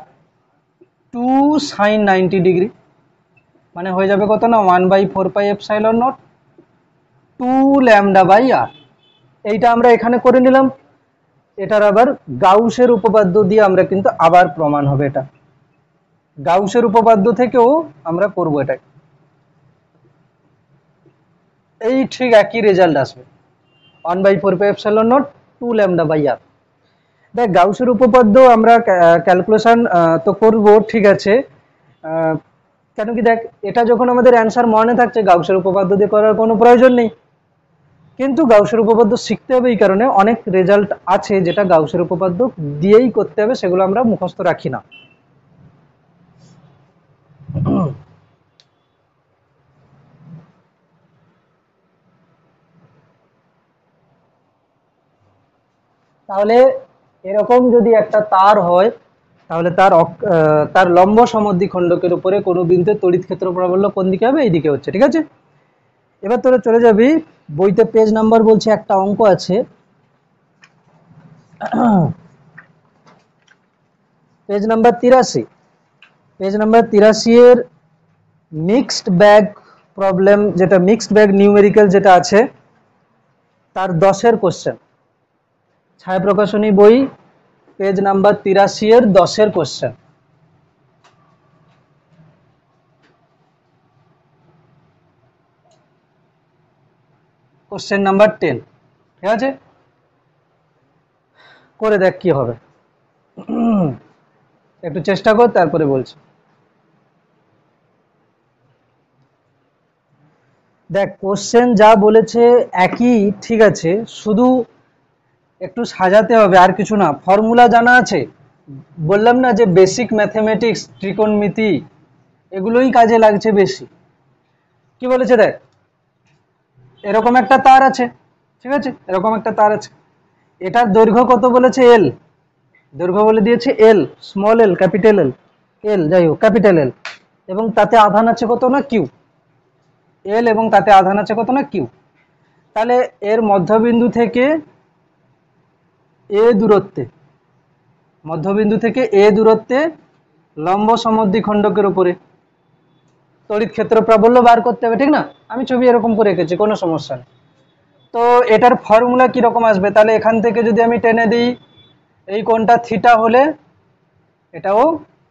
2 sin 90 degree, মানে হয়ে যাবে কত না 1/4πε0 2 ল্যামডা বাই আর। এইটা আমরা এখানে করে নিলাম। এটার আবার গাউসের উপপাদ্য দিয়ে আমরা কিন্তু আবার প্রমাণ হবে, এটা গাউসের উপপাদ্য থেকেও আমরা করব এটা, এই ঠিক একই রেজাল্ট আসবে 1/4πε0 2 ল্যামডা বাই আর। দেখ গাউসের উপপাদ্য আমরা ক্যালকুলেশন তো করব, ঠিক আছে, কেন কি দেখ এটা যখন আমাদের অ্যান্সার মনে থাকছে গাউসের উপপাদ্য দিয়ে করার কোনো প্রয়োজন নেই, কিন্তু গাউসের উপপাদ্য শিখতে হবে এই কারণে অনেক রেজাল্ট আছে যেটা গাউসের উপপাদ্য দিয়েই করতে হবে, সেগুলো আমরা মুখস্থ রাখি না। তাহলে এরকম যদি একটা তার হয় তাহলে তার লম্ব সমদ্বিখণ্ডকের উপরে কোনো বিন্দুতে তড়িৎ ক্ষেত্র প্রাবল্য কোন দিকে হবে, এইদিকে হচ্ছে, ঠিক আছে। এবার তোরা চলে যাবি বইতে, পেজ নাম্বার বলছে একটা অঙ্ক আছে, পেজ নাম্বার 83, পেজ নাম্বার 83 এর মিক্সড ব্যাগ প্রবলেম, যেটা মিক্সড ব্যাগ নিউমেরিক্যাল যেটা আছে তার 10-এর কোশ্চেন, ছায়া প্রকাশনী বই পেজ নাম্বার 83 এর 10-এর কোশ্চেন। কোশ্চেন নাম্বার 10, ঠিক আছে, করে দেখ কি হবে, একটু চেষ্টা কর তারপরে বলছি। দেখ কোশ্চেন যা বলেছে একই, ঠিক আছে, শুধু একটু সাজাতে হবে আর কিছু না। ফর্মুলা জানা আছে, বললাম না যে বেসিক ম্যাথমেটিক্স ত্রিকোণমিতি এগুলোই কাজে লাগছে বেশি। কি বলেছে দেখ, এরকম একটা তার আছে, ঠিক আছে, এরকম একটা তার আছে, এটার দৈর্ঘ্য কত বলেছে এল, দৈর্ঘ্য বলে দিয়েছে এল, স্মল এল ক্যাপিটাল এল, এল যাই হোক ক্যাপিটাল এল, এবং তাতে আধান আছে কত না কিউ, এল এবং তাতে আধান আছে কত না কিউ। তাহলে এর মধ্যবিন্দু থেকে এ দূরত্বে, মধ্যবিন্দু থেকে এ দূরত্বে লম্ব সমদ্বিখণ্ডকের উপরে তড়িৎ ক্ষেত্র প্রাবল্য বার করতে হবে, ঠিক না। আমি ছবি এরকম করে রেখেছি, কোনো সমস্যা নেই। তো এটার ফর্মুলা কিরকম আসবে, তাহলে এখান থেকে যদি আমি টেনে দিই এই কোণটা থিটা হলে এটাও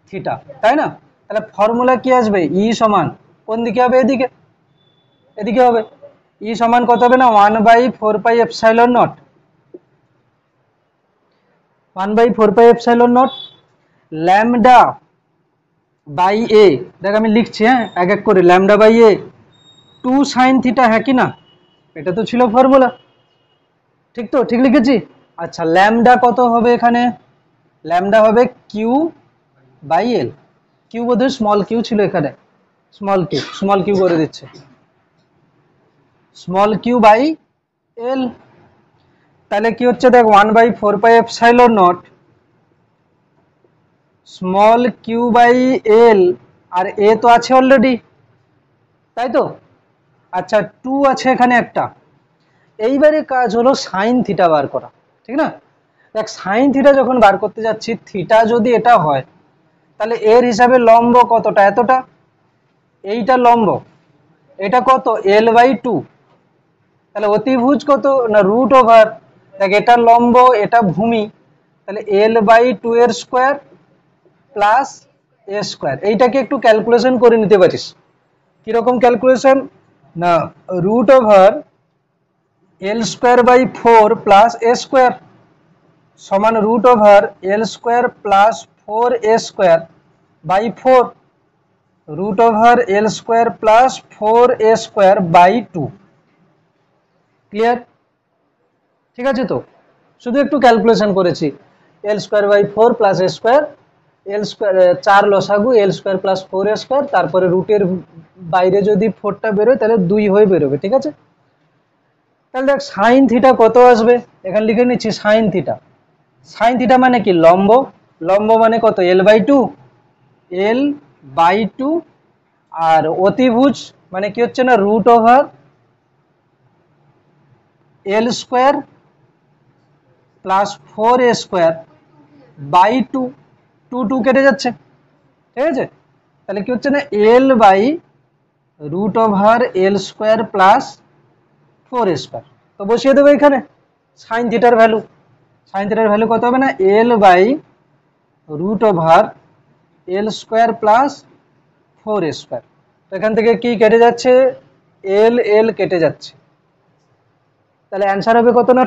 থিটা, তাই না। তাহলে ফর্মুলা কি আসবে, ই সমান কোন দিকে হবে, এদিকে, এদিকে হবে। ই সমান কত হবে না 1/4πε0, 1/4πε0 ল্যামডা বাই এ, দেখ আমি লিখছি, হ্যাঁ এক এক করে, lambda by A 2 sin theta, হ্যাঁ কি না, এটা তো ছিল ফর্মুলা, ঠিক তো, ঠিক লিখেছি। আচ্ছা ল্যামডা কত হবে এখানে, ল্যামডা হবে কিউ বাই এল, কিউ বোধহয় স্মল কিউ ছিল এখানে, স্মল কিউ করে দিচ্ছে, স্মল কিউ বাই এল। তাহলে কি হচ্ছে দেখ 1/4πε0 স্মল কিউ বাই এল, আর এ তো আছে অলরেডি, তাই তো। আচ্ছা 2 আছে এখানে একটা, এইবারে কাজ হলো সাইন থিটা বার করা, ঠিক না। দেখ সাইন থিটা যখন বার করতে যাচ্ছি, থিটা যদি এটা হয় তাহলে এর হিসাবে লম্ব কতটা, এতটা, এইটা লম্ব, এটা কত l/2, তাহলে অতিভুজ কত না √ওভার, দেখ এটা লম্ব এটা ভূমি, তাহলে l/2 এর স্কোয়ার প্লাস এ স্কোয়ার। এইটাকে একটু ক্যালকুলেশন করে নিতে পারিস, কিরকম ক্যালকুলেশন না √ওভার l²/4 প্লাস এ স্কোয়ার সমান √over l² plus 4a²/4, √over l² plus 4a²/2, clear, ঠিক আছে। তো শুধু একটু ক্যালকুলেশন করেছি, l²/4 প্লাস a², l², 4 লসাগু l² প্লাস 4a², তারপরে রুটের বাইরে যদি 4টা বেরোয় তাহলে 2 হয়ে বেরোবে, ঠিক আছে। তাহলে দেখ সাইন থিটা কত আসবে, এখানে লিখে নিচ্ছি সাইন থিটা, সাইন থিটা মানে কি লম্ব, লম্ব মানে কত l/2, l/2, আর অতিভুজ মানে কি হচ্ছে না √over l² plus 4a square by 2, 2 কেটে যাচ্ছে, ঠিক আছে? তাহলে কি হচ্ছে না, L by root over L square plus 4a square. তো বসিয়ে দেবো এখানে সাইন থিটার ভ্যালু। সাইন থিটার ভ্যালু কত হবে না, L by root over L square plus 4a square. তো এখান থেকে কি কেটে যাচ্ছে, এল এল কেটে যাচ্ছে, তাহলে অ্যান্সার হবে কত না,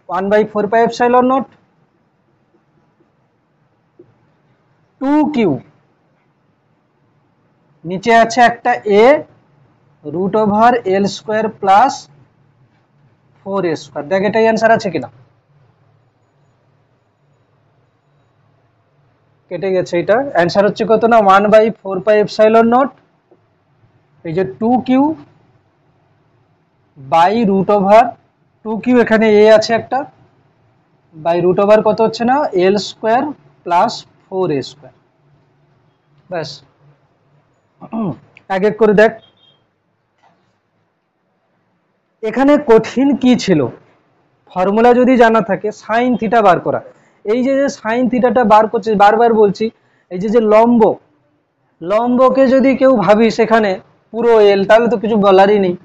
1/4πε0 2q, নিচে আছে একটা a root over L square plus 4a square. দেখ এটাই অ্যান্সার আছে কিনা, কেটে গেছে, এটা অ্যান্সার হচ্ছে কত না 1/4πε0, এই যে 2q by root over 2q, এখানে a আছে একটা, বাই রুট ওভার কত হচ্ছে না এল স্কোয়ার প্লাস 4a স্কোয়ার। ব্যাস, এক এক করে দেখ। এখানে কঠিন কি ছিল, ফর্মুলা যদি জানা থাকে সাইন থিটা বার করা। এই যে সাইন থিটাটা বার করছে, বারবার বলছি, এই যে লম্ব, লম্বকে যদি কেউ ভাবি সেখানে পুরো এল, তাহলে তো কিছু বলারই নেই।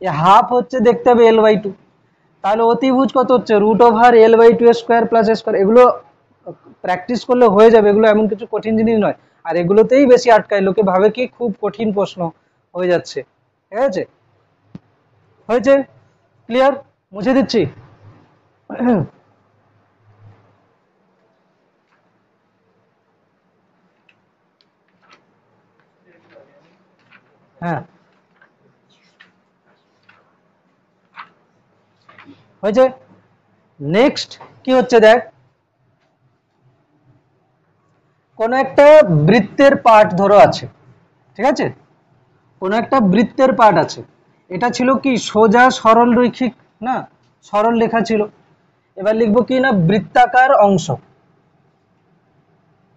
এ হাফ হচ্ছে, দেখতে হবে l/2, তাহলে অতিভুজ কত হচ্ছে root over l/2 square plus square. এগুলো প্র্যাকটিস করলে হয়ে যাবে, এগুলো এমন কিছু কঠিন জিনিস নয়। আর এগুলোতেই বেশি আটকায়, লোকে ভাবে কি খুব কঠিন প্রশ্ন হয়ে যাচ্ছে, ঠিক আছে? হয়েছে, ক্লিয়ার, মুছে দিচ্ছি। হ্যাঁ, হয়েছে। নেক্সট কি হচ্ছে দেখ, কোন একটা বৃত্তের পার্ট ধরো আছে, ঠিক আছে? কোন একটা বৃত্তের পার্ট আছে, এটা ছিল কি সোজা সরল রৈখিক, না সরল রেখা ছিল। এবার লিখবো কি না বৃত্তাকার অংশ,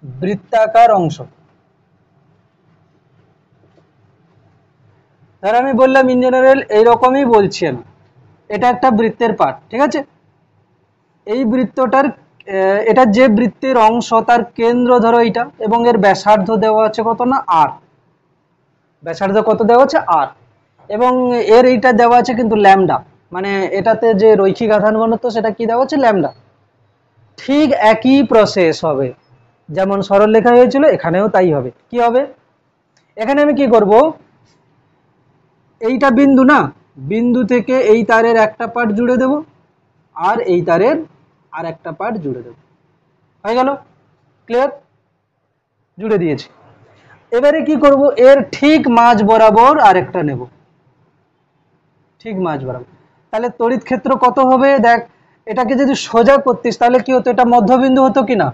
বৃত্তাকার অংশ। ধর আমি বললাম ইন জেনারেল এইরকমই বলছি আমি, এটা একটা বৃত্তের পার্ট, ঠিক আছে? এই বৃত্তটার এটা যে বৃত্তের অংশ তার কেন্দ্র ধরো এইটা, এবং এর ব্যাসার্ধ দেওয়া আছে কত না আর, ব্যাসার্ধ কত দেওয়া আছে আর, এবং এর এইটা দেওয়া আছে কিন্তু ল্যামডা, মানে এটাতে যে রৈখিক আধান ঘনত্ব সেটা কি দেওয়া আছে ল্যামডা। ঠিক একই প্রসেস হবে, যেমন সরল রেখা হয়েছিল এখানেও তাই হবে। কি হবে, এখানে আমি কি করব, এইটা বিন্দু না, বিন্দু থেকে এই তারের একটা পার্ট জুড়ে দেব, আর এই তারের আর একটা পার্ট জুড়ে দেব, হয়ে গেল, ক্লিয়ার, জুড়ে দিয়েছি। এবারে কি করব, এর ঠিক মাঝ বরাবর আরেকটা নেব, ঠিক মাঝ বরাবর। তাহলে তড়িৎ ক্ষেত্র কত হবে দেখ, এটাকে যদি সোজা করতিস তাহলে কি হতো, এটা মধ্যবিন্দু হতো কি না,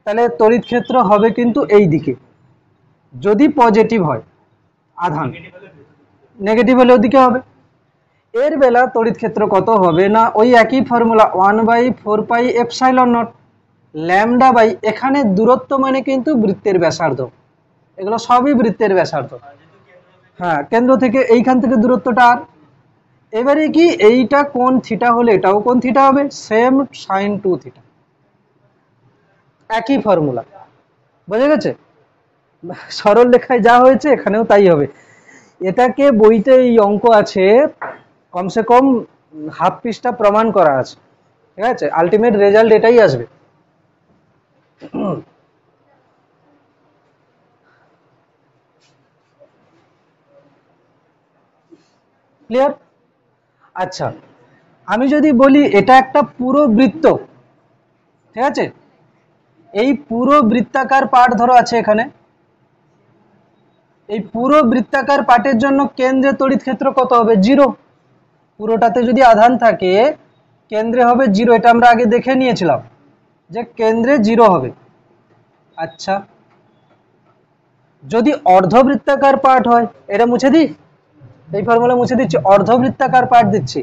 তাহলে তড়িৎ ক্ষেত্র হবে কিন্তু এই দিকে, যদি পজিটিভ হয় আধান, নেগেটিভ হলে ওদিকে হবে। এর বেলা তড়িৎ ক্ষেত্র কত হবে না, ওই একই ফর্মুলা 1/4πε0 ল্যামডা বাই, এখানে দূরত্ব মানে কিন্তু বৃত্তের ব্যাসার্ধ, এগুলো সবই বৃত্তের ব্যাসার্ধ। হ্যাঁ, কেন্দ্র থেকে এইখান থেকে দূরত্বটা আর। এবারে কি এইটা কোণ থিটা হলে এটাও কোণ থিটা হবে, সেম sin 2 থিটা, একই ফর্মুলা, বোঝা গেছে? সরল রেখায় যা হয়েছে এখানেও তাই হবে। এটাকে বইতে এই অঙ্ক আছে কমসে কম হাফ পৃষ্ঠা প্রমাণ করা আছে, ঠিক আছে? আলটিমেট রেজাল্ট এটাই আসবে। ক্লিয়ার? আচ্ছা, আমি যদি বলি এটা একটা পুরো বৃত্ত, ঠিক আছে? এই পুরো বৃত্তাকার পার্ট ধরো আছে এখানে, এই পুরো বৃত্তাকার পার্টের জন্য কেন্দ্রে তড়িৎ ক্ষেত্র কত হবে, 0। পুরোটাতে যদি আধান থাকে কেন্দ্রে হবে 0, এটা আমরা আগে দেখে নিয়েছিলাম যে কেন্দ্রে 0 হবে। আচ্ছা, যদি অর্ধবৃত্তাকার পার্ট হয়, এটা মুছে দিই, এই ফর্মুলা মুছে দিচ্ছি, অর্ধবৃত্তাকার পার্ট দিচ্ছি।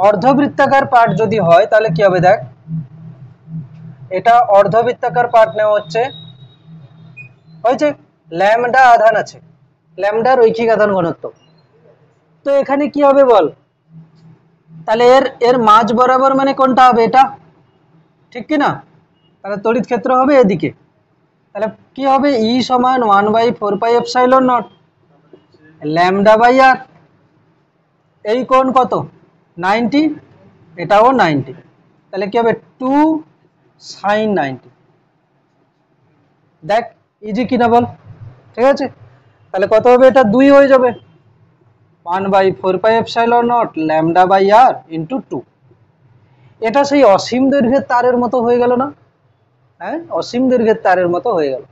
অর্ধবৃত্তাকার পার্ট যদি হয় তাহলে কি হবে দেখ, এটা অর্ধবৃত্তাকার পার্ট নেওয়া হচ্ছে, হয়েছে, ল্যামডা আধান আছে, ল্যামডা রৈখিক আধান ঘনত্ব। তো এখানে কি হবে বল, তাহলে এর এর মাঝ বরাবর মানে কোনটা হবে, এটা, ঠিক কি না? তাহলে তড়িৎ ক্ষেত্র হবে এদিকে। তাহলে কি হবে, ই সমান 1/4πε0 ল্যামডা বাই আর। এই কোণ কত, 90, এটাও 90, তাহলে কি হবে 2 sin 90। দেখ ইজি কিনা বল, ঠিক আছে? তাহলে কত হবে, এটা 2 হয়ে যাবে, 1/4πε0 ল্যামডা বাই আর ইন্টু 2। এটা সেই অসীম দৈর্ঘ্যের তারের মতো হয়ে গেল না? হ্যাঁ, অসীম দৈর্ঘ্যের তারের মতো হয়ে গেল।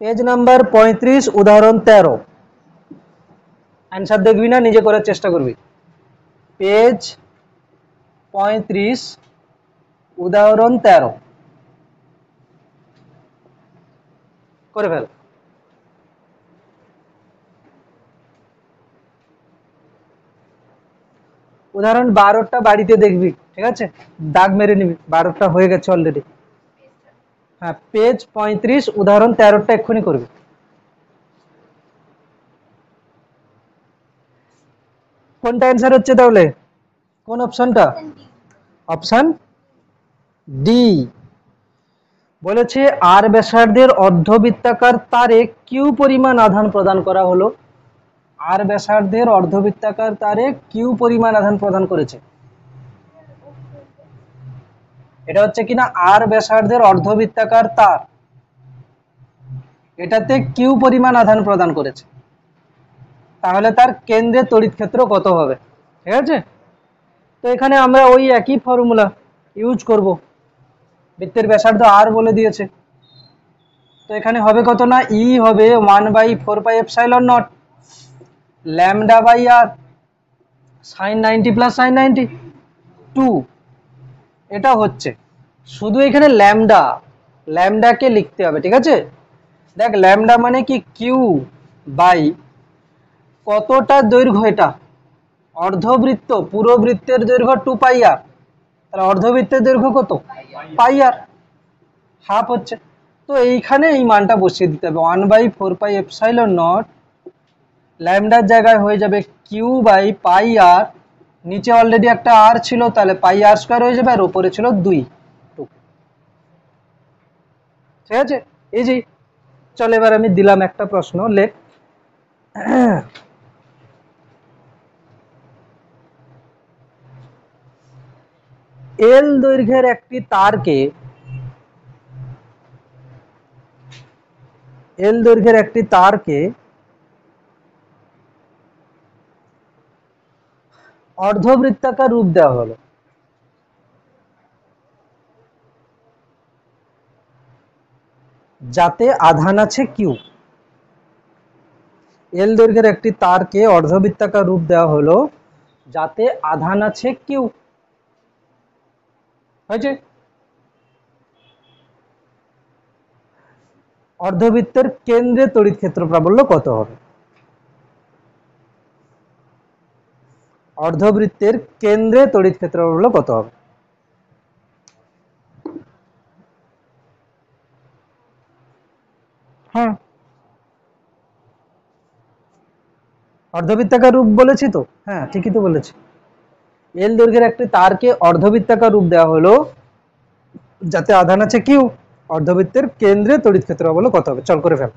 পেজ নাম্বার 35, উদাহরণ 13। অ্যান্সার দেখবি না, নিজে করার চেষ্টা করবি। পেজ 35, উদাহরণ 13 করে ফেল। উদাহরণ 12টা বাড়িতে দেখবি, ঠিক আছে? দাগ মেরে নিবি, 12টা হয়ে গেছে অলরেডি। হ্যাঁ, পেজ 35, উদাহরণ 13টা এক্ষুনি করবি। কোনটা অ্যান্সার হচ্ছে তাহলে, কোন অপশনটা? অপশন ডি বলেছে আর ব্যাসার্ধের অর্ধবৃত্তাকার তারে কিউ পরিমাণ আধান প্রদান করা হলো। আর ব্যাসার্ধের অর্ধবৃত্তাকার তারে কিউ পরিমাণ আধান প্রদান করেছে। এটা হচ্ছে কিনা আর ব্যাসার্ধের অর্ধবৃত্তাকার তার, এটাতে কিউ পরিমাণ আধান প্রদান করেছে, তাহলে তার কেন্দ্রে তড়িৎ ক্ষেত্র কত হবে, ঠিক আছে? তো এখানে আমরা ওই একই ফর্মুলা ইউজ করব, বৃত্তের ব্যাসার্ধ আর বলে দিয়েছে, তো এখানে হবে কত না, ই হবে 1/4πε0 lambda by r sin 90 plus sin 90 2। এটা হচ্ছে শুধু এখানে ল্যামডা, ল্যামডাকে লিখতে হবে, ঠিক আছে? দেখ ল্যামডা মানে কি, কিউ বাই কতটা দৈর্ঘ্য, এটা অর্ধবৃত্ত, পুরো বৃত্তের দৈর্ঘ্য 2 পাই আর, তাহলে অর্ধবৃত্তের দৈর্ঘ্য কত, পাই আর, হাফ হচ্ছে। তো এইখানে এই মানটা বসিয়ে দিতে হবে, 1/4πε0 ল্যামডার জায়গায় হয়ে যাবে কিউ বাই পাই আর, নিচে অলরেডি একটা আর ছিল, তাহলে পাই আর স্কয়ার হয়ে যাবে, আর উপরে ছিল 2, ঠিক আছে? ইজি। চল এবার আমি দিলাম একটা প্রশ্ন, লেখ। এল দৈর্ঘ্যের একটি তারকে, এল দৈর্ঘ্যের একটি তারকে অর্ধবৃত্তাকার রূপ দেওয়া হলো, যাতে আধান আছে কিউ। এল দৈর্ঘ্যের একটি তারকে অর্ধবৃত্তাকার রূপ দেওয়া হলো, যাতে আধান আছে কিউ, হয়েছে? অর্ধবৃত্তের কেন্দ্রে তড়িৎ ক্ষেত্র প্রাবল্য কত হবে? অর্ধবৃত্তের কেন্দ্রে তড়িৎ ক্ষেত্র প্রাবল্য কত হবে? হ্যাঁ, অর্ধবৃত্তাকার রূপ বলেছি তো, হ্যাঁ ঠিকই তো বলেছি। এল দৈর্ঘ্যের একটি তারকে অর্ধবৃত্তাকার রূপ দেওয়া হলো, যাতে আধান আছে কিউ, অর্ধবৃত্তের কেন্দ্রে তড়িৎ ক্ষেত্র প্রাবল্য কত হবে? চল করে ফেল।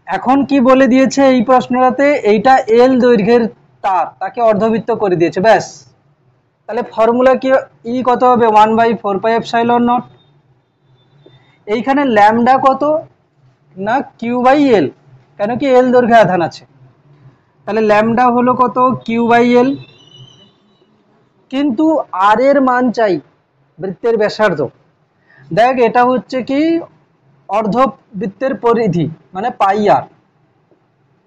এখন কি বলে দিয়েছে এই প্রশ্নটাতে, এইটা এল দৈর্ঘ্যের তার, তাকে অর্ধবৃত্ত করে দিয়েছে, ব্যাস। তাহলে ফর্মুলা কি, ই কত হবে, 1/4πε0। এইখানে ল্যামডা কত না, কিউ বাই এল, কেন কি এল দৈর্ঘ্যে আধান আছে, তাহলে ল্যামডা হলো কত, কিউ বাই এল। কিন্তু আর এর মান চাই, বৃত্তের ব্যাসার্ধ। দেখ এটা হচ্ছে কি অর্ধবৃত্তের পরিধি, মানে পাই আর,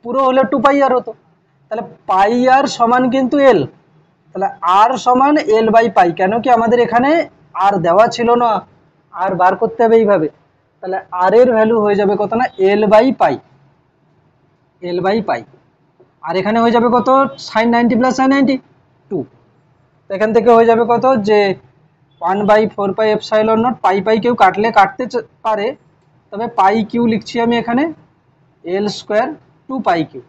পুরো হলে 2 পাই আর হতো, তাহলে পাই আর সমান কিন্তু এল, তাহলে আর সমান এল বাই পাই, কেন কি আমাদের এখানে আর দেওয়া ছিল না, আর বার করতে হবে এইভাবে, তাহলে আর এর ভ্যালু হয়ে যাবে কত না L/পাই, L/পাই। আর এখানে হয়ে যাবে কত sin 90 প্লাস sin 90 2। তো এখান থেকে হয়ে যাবে কত যে 1/4πε0, পাই পাই কেউ কাটলে কাটতে পারে, তবে পাই কিউ লিখছি আমি এখানে L স্কোয়ার 2π/কিউ,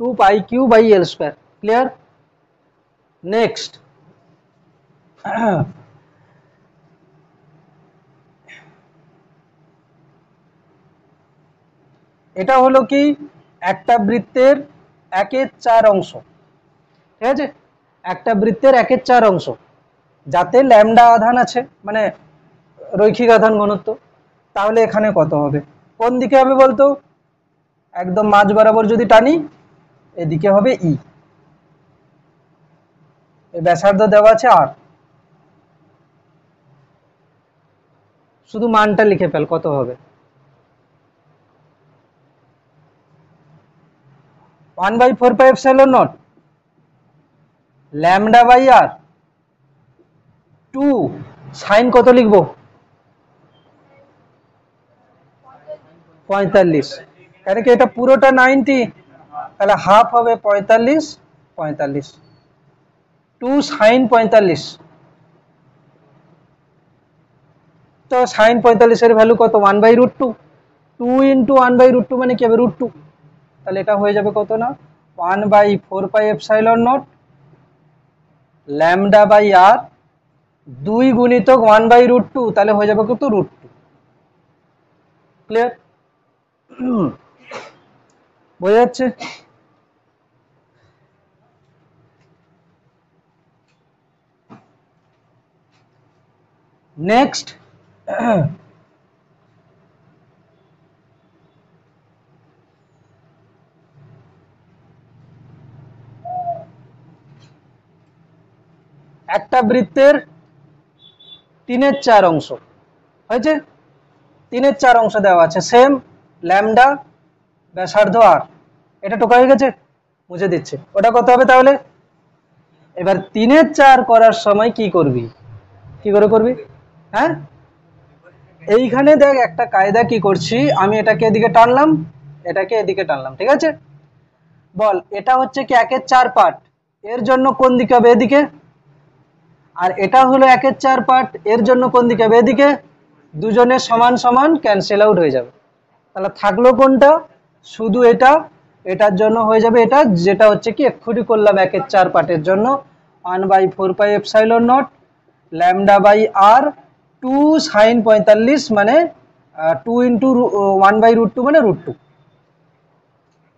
2π/কিউ/L স্কোয়ার। ক্লিয়ার? নেক্সট, এটা হলো কি একটা বৃত্তের 1/4 অংশ, ঠিক আছে? একটা বৃত্তের 1/4 অংশ যাতে ল্যামডা আধান আছে, মানে রৈখিক আধান ঘনত্ব। তাহলে এখানে কত হবে, কোন দিকে হবে বলতো? একদম মাঝ বরাবর যদি টানি, এদিকে হবে ই, এই ব্যাসার্ধ দেওয়া আছে আর, শুধু মানটা লিখে ফেল কত হবে। 1/4πε0 λ/r 2 সাইন কত লিখবো? 45, কেন কি এটা পুরোটা 90, তাহলে হাফ হবে 45, 45 2 সাইন 45। তো সাইন 45 এর ভ্যালু কত? 1/√2, 2 ইন্টু 1/√2 মানে কি হবে √2। তাহলে এটা হয়ে যাবে কত না 1/4πε0 λ/r 2 গুণিতক 1/√2, তাহলে হয়ে যাবে কত √2। ক্লিয়ার? বোঝা যাচ্ছে? নেক্সট, একটা বৃত্তের 3/4 অংশ হয়েছে, 3/4 অংশ দেওয়া আছে, সেম ল্যামডা ব্যাসার্ধ আর, এটা টোকা হয়ে গেছে, মুছে দিচ্ছে। ওটা কত হবে তাহলে? এবার 3/4 করার সময় কি করবি, কি করে করবি? হ্যাঁ, এইখানে দেখ একটা কায়দা কি করছি আমি, এটাকে এদিকে টানলাম, এটাকে এদিকে টানলাম, ঠিক আছে? বল এটা হচ্ছে কি 1/4 পার্ট, এর জন্য কোন দিকে হবে? এদিকে। আর এটা হলো 1/4 পার্ট, এর জন্য কোন দিকে হবে? এদিকে। দুজনের সমান সমান ক্যান্সেল আউট হয়ে যাবে, তাহলে থাকলো কোনটা? শুধু এটা, এটার জন্য হয়ে যাবে এটা, যেটা হচ্ছে কি এক্ষুনি করলাম 1/4 পার্টের জন্য 1/4πε0 λ/r 2 সাইন 45 মানে 2 ইন্টু 1/√2 মানে √2,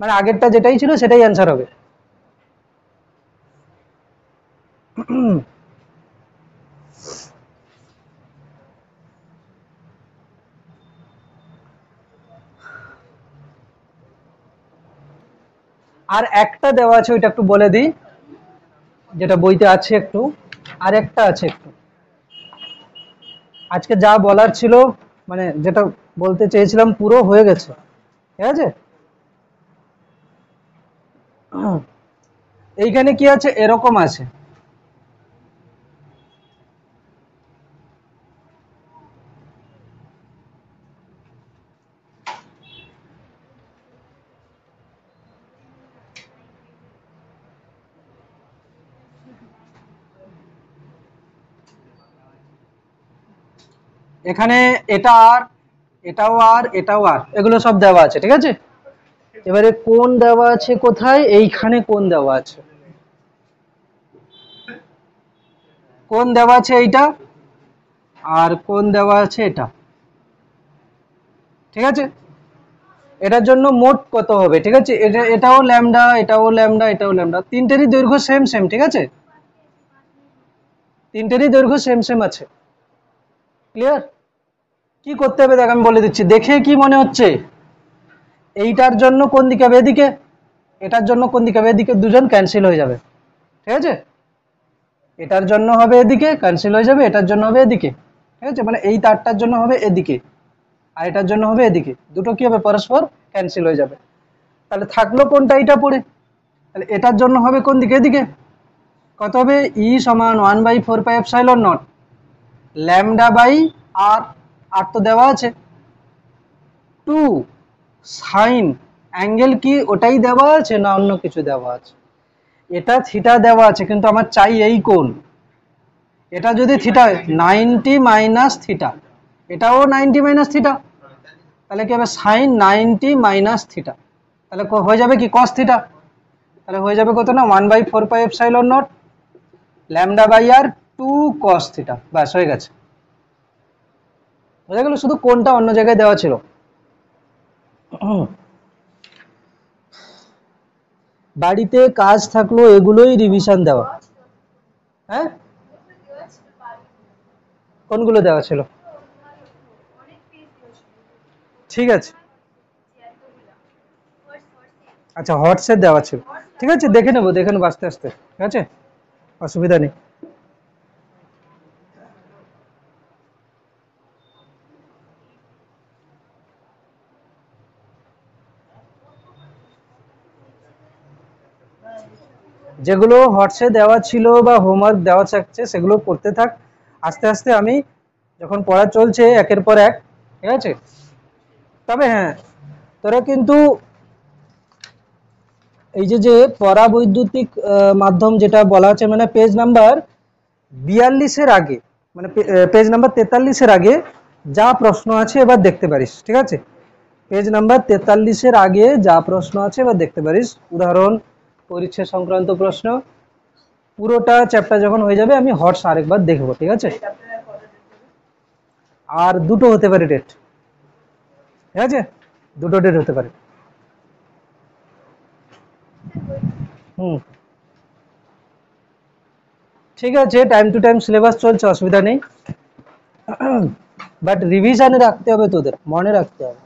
মানে আগেরটা যেটাই ছিল সেটাই অ্যান্সার হবে। আর একটা দেওয়া আছে, ওইটা একটু বলে দিই, যেটা বইতে আছে একটু, আর একটা আছে একটু। আজকে যা বলার ছিল, মানে যেটা বলতে চেয়েছিলাম পুরো হয়ে গেছে, ঠিক আছে? এইখানে কি আছে, এরকম আছে, এখানে এটা আর, এটাও আর, এটাও আর, এগুলো সব দেওয়া আছে, ঠিক আছে? এবারে কোন দেওয়া আছে কোথায়? এইখানে কোন দেওয়া আছে, কোন দেওয়া আছে এইটা, আর কোন দেওয়া আছে এটা, ঠিক আছে? এটার জন্য মোট কত হবে, ঠিক আছে? এটা এটাও ল্যামডা, এটাও ল্যামডা, এটাও ল্যামডা, তিনটেরই দৈর্ঘ্য সেম সেম, ঠিক আছে? তিনটেরই দৈর্ঘ্য সেম সেম আছে। ক্লিয়ার? কি করতে হবে দেখ, আমি বলে দিচ্ছি, দেখে কি মনে হচ্ছে? এইটার জন্য কোন দিকে হবে? এদিকে। এটার জন্য কোন দিকে হবে? এদিকে। দুজন ক্যান্সেল হয়ে যাবে, ঠিক আছে? এটার জন্য হবে এদিকে, ক্যান্সেল হয়ে যাবে, এটার জন্য হবে এদিকে, ঠিক আছে? মানে এই তারটার জন্য হবে এদিকে, আর এটার জন্য হবে এদিকে, দুটো কি হবে? পরস্পর ক্যান্সেল হয়ে যাবে। তাহলে থাকলো কোনটা? এটা পড়ে। তাহলে এটার জন্য হবে কোন দিকে? এদিকে। কত হবে? ই সমান 1/4πε0 λ/r, আর তো দেওয়া আছে, টু সাইন অ্যাঙ্গেল কি ওটাই দেওয়া আছে না অন্য কিছু দেওয়া আছে? এটা থিটা দেওয়া আছে কিন্তু আমার চাই এই কোণ, এটা যদি থিটা 90 মাইনাস থিটা, এটাও 90 মাইনাস থিটা, তাহলে কি হবে সাইন 90 মাইনাস থিটা, তাহলে হয়ে যাবে কি কস থিটা, তাহলে হয়ে যাবে কত না 1/4 pi epsilon naught lambda by R 2 cos theta, ব্যাস হয়ে গেছে। বোঝা গেল, শুধু কোনটা অন্য জায়গায় দেওয়া ছিল। বাড়িতে কাজ থাকলো এগুলোই রিভিশন দেওয়া। হ্যাঁ, কোনগুলো দেওয়া ছিল? ঠিক আছে, আচ্ছা হোয়াটসঅ্যাপ দেওয়া ছিল, ঠিক আছে দেখে নেবো আস্তে আস্তে, ঠিক আছে অসুবিধা নেই। যেগুলো হোয়াটসঅ্যাপ দেওয়া ছিল বা হোমওয়ার্ক দেওয়া থাকছে সেগুলো করতে থাক, আস্তে আস্তে আমি যখন পড়া চলছে একের পর এক, ঠিক আছে। তবে হ্যাঁ, তোরা কিন্তু এই যে পরা বৈদ্যুতিক মাধ্যম যেটা বলা আছে মানে পেজ নাম্বার 42-এর আগে, মানে পেজ নাম্বার 43-এর আগে যা প্রশ্ন আছে এবার দেখতে পারিস, ঠিক আছে। পেজ নাম্বার 43-এর আগে যা প্রশ্ন আছে এবার দেখতে পারিস, উদাহরণ, পরিচ্ছেদ সংক্রান্ত প্রশ্ন, পুরোটা চ্যাপ্টার যখন হয়ে যাবে আমি হটস আরেকবার দেখবো, ঠিক আছে। আর দুটো হতে পারে ডেট, ঠিক আছে, দুটো ডেট হতে পারে। ঠিক আছে, টাইম টু টাইম সিলেবাস চলছে, অসুবিধা নেই, বাট রিভিশনে রাখতে হবে, তোদের মনে রাখতে হবে।